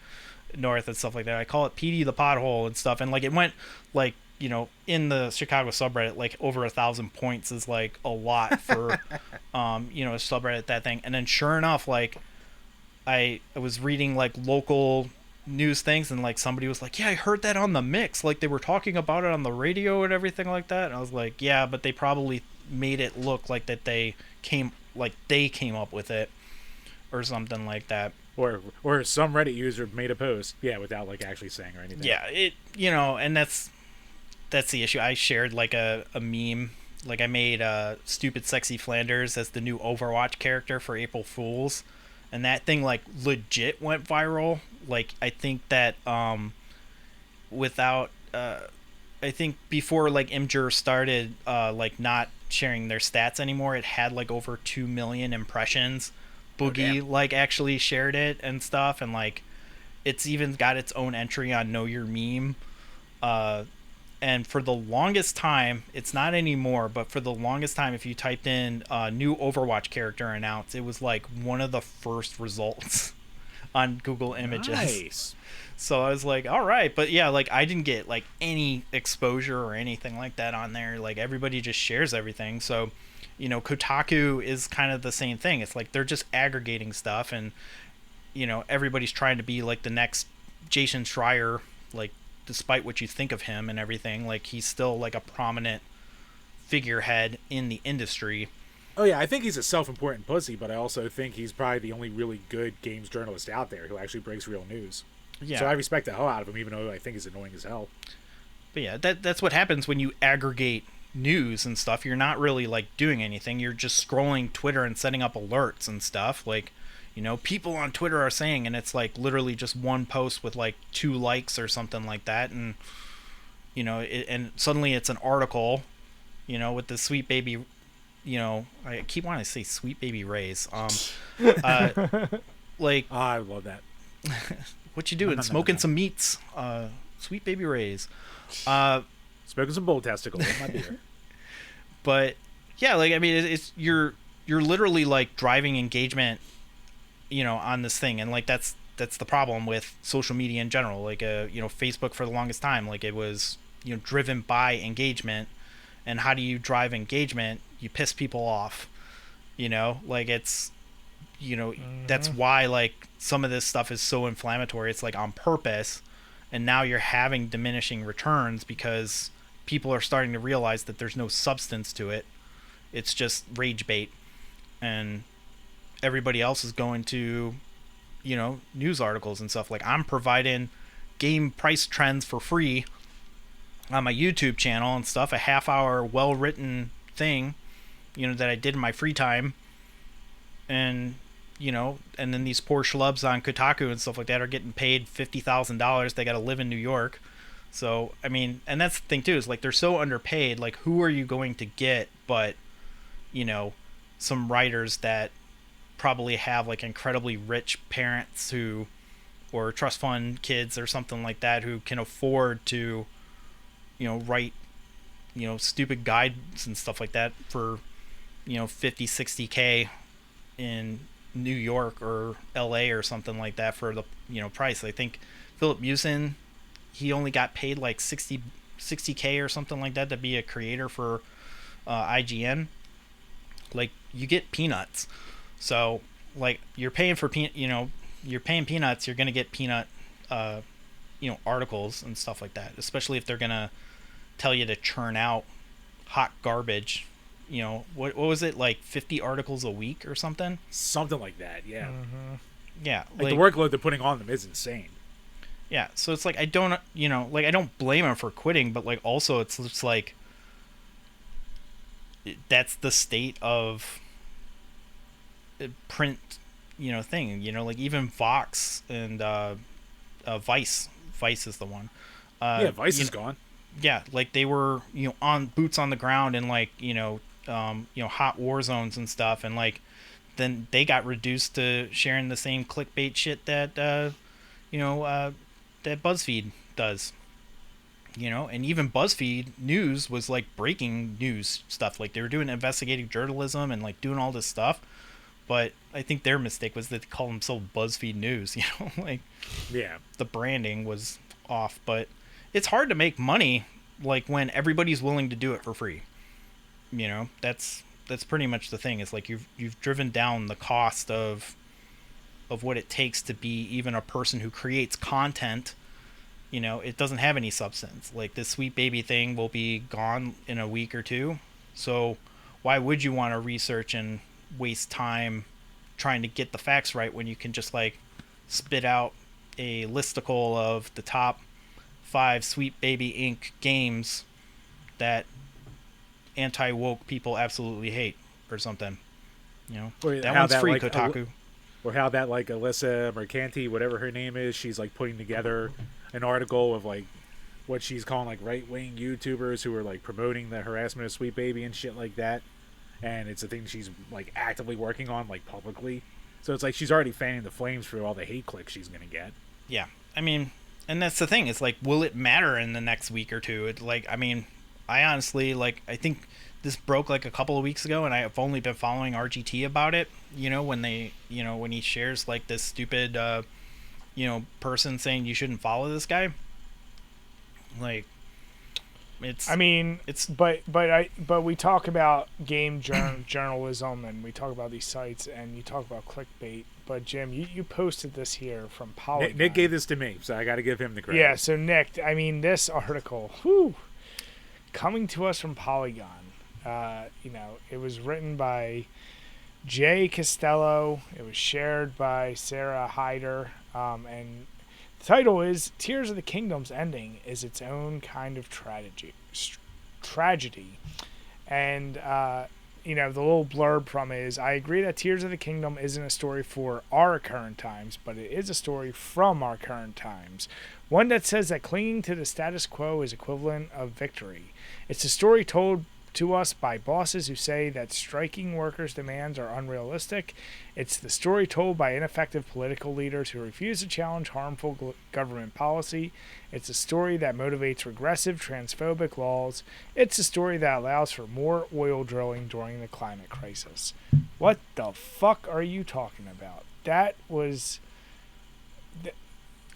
north and stuff like that. I call it PD the pothole and stuff, and like it went like, you know, in the Chicago subreddit, like over 1,000 points is like a lot for you know, a subreddit, that thing. And then sure enough, like I was reading like local news things, and like somebody was like, yeah, I heard that on the mix, like they were talking about it on the radio and everything like that. And I was like, yeah, but they probably made it look like that they came up with it or something like that. Or some Reddit user made a post, yeah, without like actually saying or anything. Yeah, it, you know, and that's the issue. I shared like a meme, like I made Stupid Sexy Flanders as the new Overwatch character for April Fools, and that thing like legit went viral. Like I think that without I think before like Imgur started like not sharing their stats anymore, it had like over 2 million impressions. Boogie like actually shared it and stuff, and like it's even got its own entry on Know Your Meme. And for the longest time, it's not anymore, but for the longest time, if you typed in new Overwatch character announced, it was like one of the first results on Google Images. Nice. So I was like, all right, but yeah, like I didn't get like any exposure or anything like that on there. Like everybody just shares everything. So, you know, Kotaku is kind of the same thing. It's like they're just aggregating stuff, and you know, everybody's trying to be like the next Jason Schreier, like despite what you think of him and everything, like he's still like a prominent figurehead in the industry. Oh yeah, I think he's a self-important pussy, but I also think he's probably the only really good games journalist out there who actually breaks real news. Yeah. So I respect the hell out of him, even though I think he's annoying as hell. But yeah, that's what happens when you aggregate news and stuff. You're not really like doing anything. You're just scrolling Twitter and setting up alerts and stuff. Like, you know, people on Twitter are saying, and it's like literally just one post with like 2 likes or something like that, and you know, and suddenly it's an article, you know, with the Sweetbaby. You know, I keep wanting to say Sweetbaby Rays. Like, oh, I love that. What you doing? Smoking some meats. Sweetbaby Rays. Smoking some bull testicles in my beer. But yeah, like I mean, it's you're literally like driving engagement, you know, on this thing, and like that's the problem with social media in general. Like you know, Facebook for the longest time, like it was, you know, driven by engagement. And how do you drive engagement? You piss people off, you know, like it's, you know, that's why like some of this stuff is so inflammatory. It's like on purpose, and now you're having diminishing returns because people are starting to realize that there's no substance to it. It's just rage bait, and everybody else is going to, you know, news articles and stuff. Like I'm providing game price trends for free on my YouTube channel and stuff, a half-hour well-written thing, you know, that I did in my free time, and you know, and then these poor schlubs on Kotaku and stuff like that are getting paid $50,000. They got to live in New York, so I mean, and that's the thing too, is like they're so underpaid. Like, who are you going to get but, you know, some writers that probably have like incredibly rich parents who, or trust fund kids or something like that, who can afford to, you know, write, you know, stupid guides and stuff like that for, you know, 50-60K in New York or LA or something like that for the, you know, price. I think Philip Musin, he only got paid like 60K or something like that to be a creator for IGN. Like, you get peanuts. So like you're paying for you're paying peanuts, you're gonna get peanut you know, articles and stuff like that, especially if they're gonna tell you to churn out hot garbage. You know, what was it, like 50 articles a week or something like that. Yeah. Yeah, like the workload they're putting on them is insane. Yeah, so it's like I don't, you know, like I don't blame them for quitting, but like also it's just like that's the state of print, you know, thing, you know, like even Vox and Vice is the one. Yeah, Vice is gone. Yeah, like they were, you know, on boots on the ground in like, you know, hot war zones and stuff, and like then they got reduced to sharing the same clickbait shit that that BuzzFeed does. You know, and even BuzzFeed News was like breaking news stuff. Like they were doing investigative journalism and like doing all this stuff. But I think their mistake was that they called themselves BuzzFeed News, you know, like, yeah, the branding was off. But it's hard to make money, like, when everybody's willing to do it for free. You know, that's pretty much the thing. It's like you've driven down the cost of what it takes to be even a person who creates content. You know, it doesn't have any substance. Like, this Sweetbaby thing will be gone in a week or two. So why would you want to research and waste time trying to get the facts right when you can just like spit out a listicle of the top 5 Sweetbaby Inc. games that anti-woke people absolutely hate or something, you know? That one's free, like, Kotaku. Or how that like Alyssa Mercanti, whatever her name is, she's like putting together an article of like what she's calling like right-wing YouTubers who are like promoting the harassment of Sweet Baby and shit like that, and it's a thing she's like actively working on like publicly. So it's like she's already fanning the flames for all the hate clicks she's gonna get. Yeah, I mean, and that's the thing. It's like, will it matter in the next week or two? It, like, I mean, I honestly, like, I think this broke like a couple of weeks ago, and I have only been following RGT about it. You know, when they, you know, when he shares like this stupid, you know, person saying you shouldn't follow this guy. Like, it's. I mean, it's. but we talk about game journalism, and we talk about these sites, and you talk about clickbait. But Jim, you posted this here from Polygon. Nick gave this to me, so I got to give him the credit. Yeah, so Nick, I mean, this article, whew, coming to us from Polygon. You know, it was written by Jay Costello. It was shared by Sarah Hyder, and the title is "Tears of the Kingdom's Ending is its own kind of tragedy." And you know, the little blurb from it is, "I agree that Tears of the Kingdom isn't a story for our current times, but it is a story from our current times. One that says that clinging to the status quo is equivalent of victory. It's a story told to us by bosses who say that striking workers' demands are unrealistic. It's the story told by ineffective political leaders who refuse to challenge harmful government policy. It's a story that motivates regressive, transphobic laws. It's a story that allows for more oil drilling during the climate crisis." What the fuck are you talking about? That was...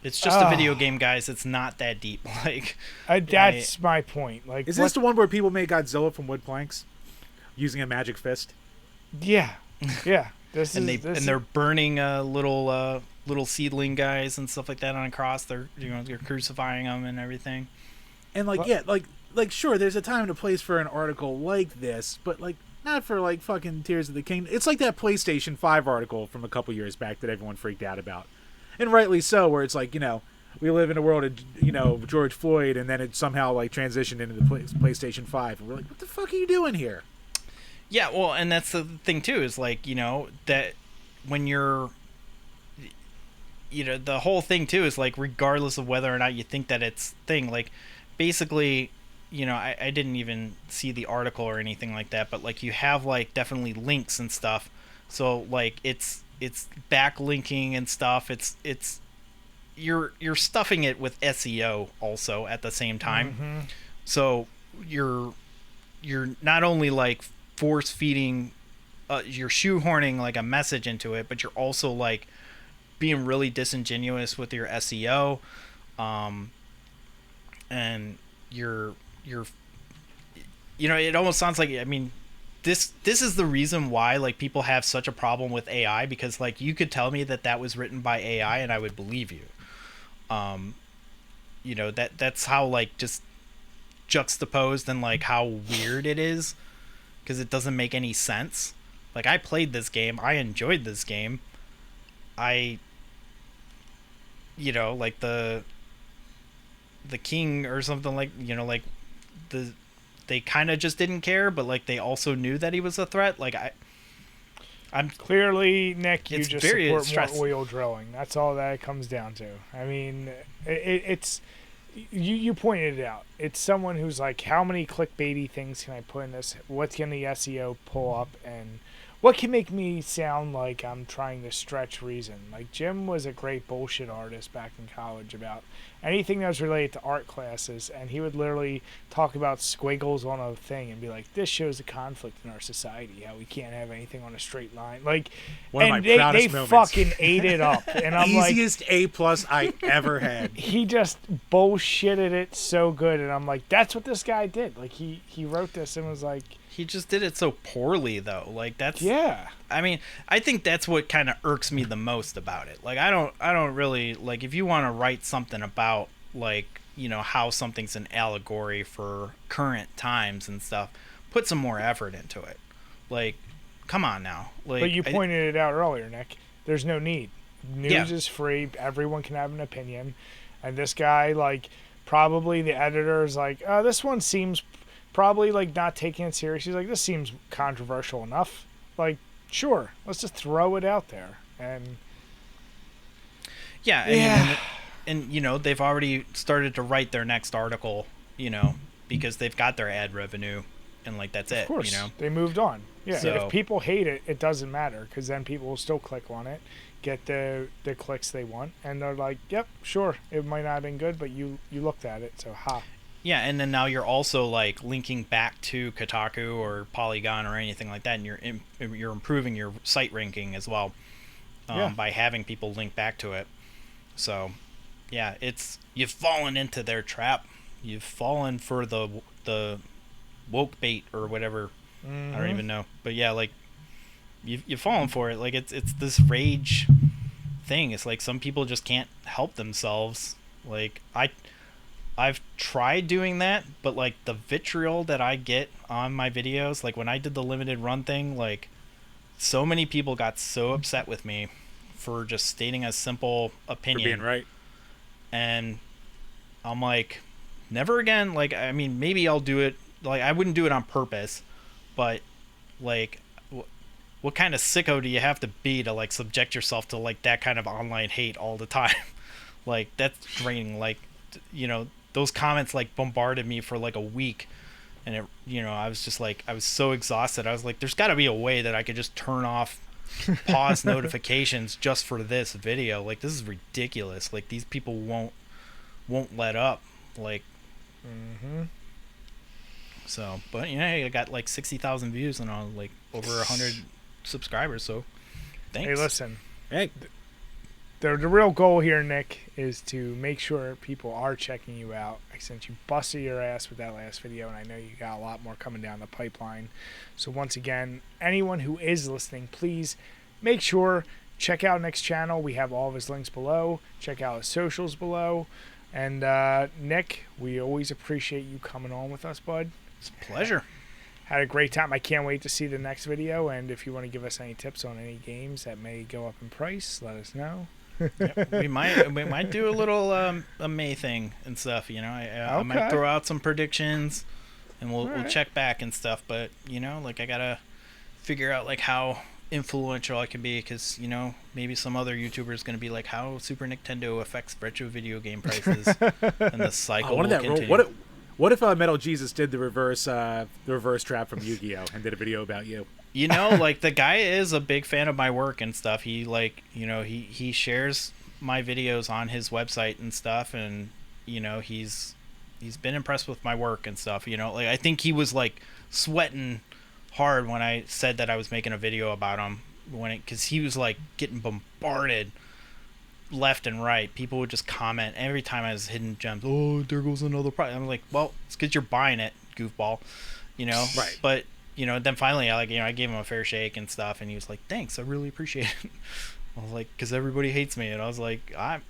It's just a video game, guys. It's not that deep. Like, that's my point. Like, is this the one where people made Godzilla from wood planks using a magic fist? Yeah, yeah. They're burning little seedling guys and stuff like that on a cross. They're crucifying them and everything. And like, yeah, like sure, there's a time and a place for an article like this, but like not for like fucking Tears of the Kingdom. It's like that PlayStation 5 article from a couple years back that everyone freaked out about. And rightly so, where it's like, you know, we live in a world of, you know, George Floyd, and then it somehow like transitioned into the PlayStation 5, and we're like, what the fuck are you doing here? Yeah, well, and that's the thing too, is like, you know, that when you're, you know, the whole thing too is like, regardless of whether or not you think that it's thing, like, basically, you know, I didn't even see the article or anything like that, but like, you have like definitely links and stuff, so like it's backlinking and stuff. It's you're stuffing it with SEO also at the same time. Mm-hmm. So you're not only like force feeding, you're shoehorning like a message into it, but you're also like being really disingenuous with your SEO, and you're you know, it almost sounds like, I mean, This is the reason why like people have such a problem with AI, because like you could tell me that was written by AI and I would believe you. You know, that's how like just juxtaposed and like how weird it is, because it doesn't make any sense. Like, I played this game, I enjoyed this game. You know, like the king or something, like, you know, like they kind of just didn't care, but like they also knew that he was a threat. Like, I'm clearly, Nick, you just support more oil drilling. That's all that it comes down to. I mean, it's you pointed it out. It's someone who's like, how many clickbaity things can I put in this? What can the SEO pull up, and what can make me sound like I'm trying to stretch reason? Like, Jim was a great bullshit artist back in college about anything that was related to art classes, and he would literally talk about squiggles on a thing and be like, this shows a conflict in our society, how we can't have anything on a straight line. Like, one and of my proudest they moments. fucking ate it up. And I'm easiest A+ I ever had. He just bullshitted it so good, and I'm like, that's what this guy did. Like, he wrote this and was like, he just did it so poorly, though. Like, that's... Yeah. I mean, I think that's what kind of irks me the most about it. Like, I don't really... Like, if you want to write something about, like, you know, how something's an allegory for current times and stuff, put some more effort into it. Like, come on now. Like, but you pointed it out earlier, Nick. There's no need. News is free. Everyone can have an opinion. And this guy, like, probably the editor is like, this one seems... probably like not taking it serious. He's like, this seems controversial enough. Like, sure, let's just throw it out there. And yeah, and you know, they've already started to write their next article, you know, because they've got their ad revenue, and like that's it. Of course, you know, they moved on. Yeah, So- if people hate it, it doesn't matter because then people will still click on it, get the clicks they want, and they're like, "Yep, sure, it might not have been good, but you looked at it, so ha." Yeah, and then now you're also like linking back to Kotaku or Polygon or anything like that, and you're improving your site ranking as well by having people link back to it. So, yeah, you've fallen into their trap. You've fallen for the woke bait or whatever. I don't even know, but yeah, like you've fallen for it. Like it's this rage thing. It's like some people just can't help themselves. Like I've tried doing that, but like the vitriol that I get on my videos, like when I did the limited run thing, like so many people got so upset with me for just stating a simple opinion. For being right. And I'm like, never again. Like, I mean, maybe I'll do it. Like, I wouldn't do it on purpose, but like, what kind of sicko do you have to be to like subject yourself to like that kind of online hate all the time? Like, that's draining. Like, you know, those comments like bombarded me for like a week, and it, you know, I was just like, I was so exhausted. I was like, there's got to be a way that I could just turn off pause notifications just for this video. Like, this is ridiculous. Like, these people won't let up. Like, so, but you know, I got like 60,000 views and on like over 100 subscribers. So, thanks. Hey, listen. Hey, The real goal here, Nick, is to make sure people are checking you out. Since you busted your ass with that last video, and I know you got a lot more coming down the pipeline. So once again, anyone who is listening, please make sure check out Nick's channel. We have all of his links below. Check out his socials below. And Nick, we always appreciate you coming on with us, bud. It's a pleasure. Had a great time. I can't wait to see the next video. And if you want to give us any tips on any games that may go up in price, let us know. Yep, we might do a little a May thing and stuff. You know, I might throw out some predictions, and we'll check back and stuff. But you know, like I gotta figure out like how influential I can be, because you know, maybe some other YouTuber is gonna be like how Super Nicktendo affects retro video game prices, and the cycle will continue. What if Metal Jesus did the reverse trap from Yu-Gi-Oh and did a video about you? You know, like the guy is a big fan of my work and stuff. He like, you know, he shares my videos on his website and stuff, and you know, he's been impressed with my work and stuff. You know, like I think he was like sweating hard when I said that I was making a video about him, because he was like getting bombarded left and right. People would just comment every time I was hidden gems. Oh, there goes another prize. I'm like, well, it's because you're buying it, goofball. You know, right? But you know, then finally, I gave him a fair shake and stuff, and he was like, "Thanks, I really appreciate it." I was like, "Because everybody hates me," and I was like, I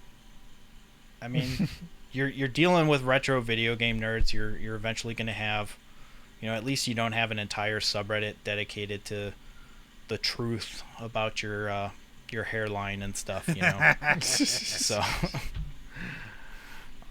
mean, you're dealing with retro video game nerds. You're eventually going to have, you know, at least you don't have an entire subreddit dedicated to the truth about your hairline and stuff. You know, so.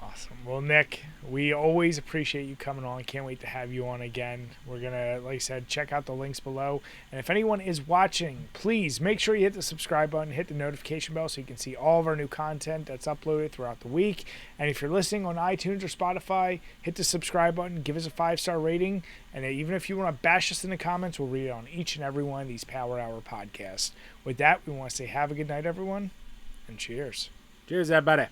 Awesome. Well, Nick, we always appreciate you coming on. Can't wait to have you on again. We're going to, like I said, check out the links below. And if anyone is watching, please make sure you hit the subscribe button, hit the notification bell so you can see all of our new content that's uploaded throughout the week. And if you're listening on iTunes or Spotify, hit the subscribe button, give us a 5-star rating. And even if you want to bash us in the comments, we'll read it on each and every one of these Power Hour podcasts. With that, we want to say have a good night, everyone, and cheers. Cheers, everybody.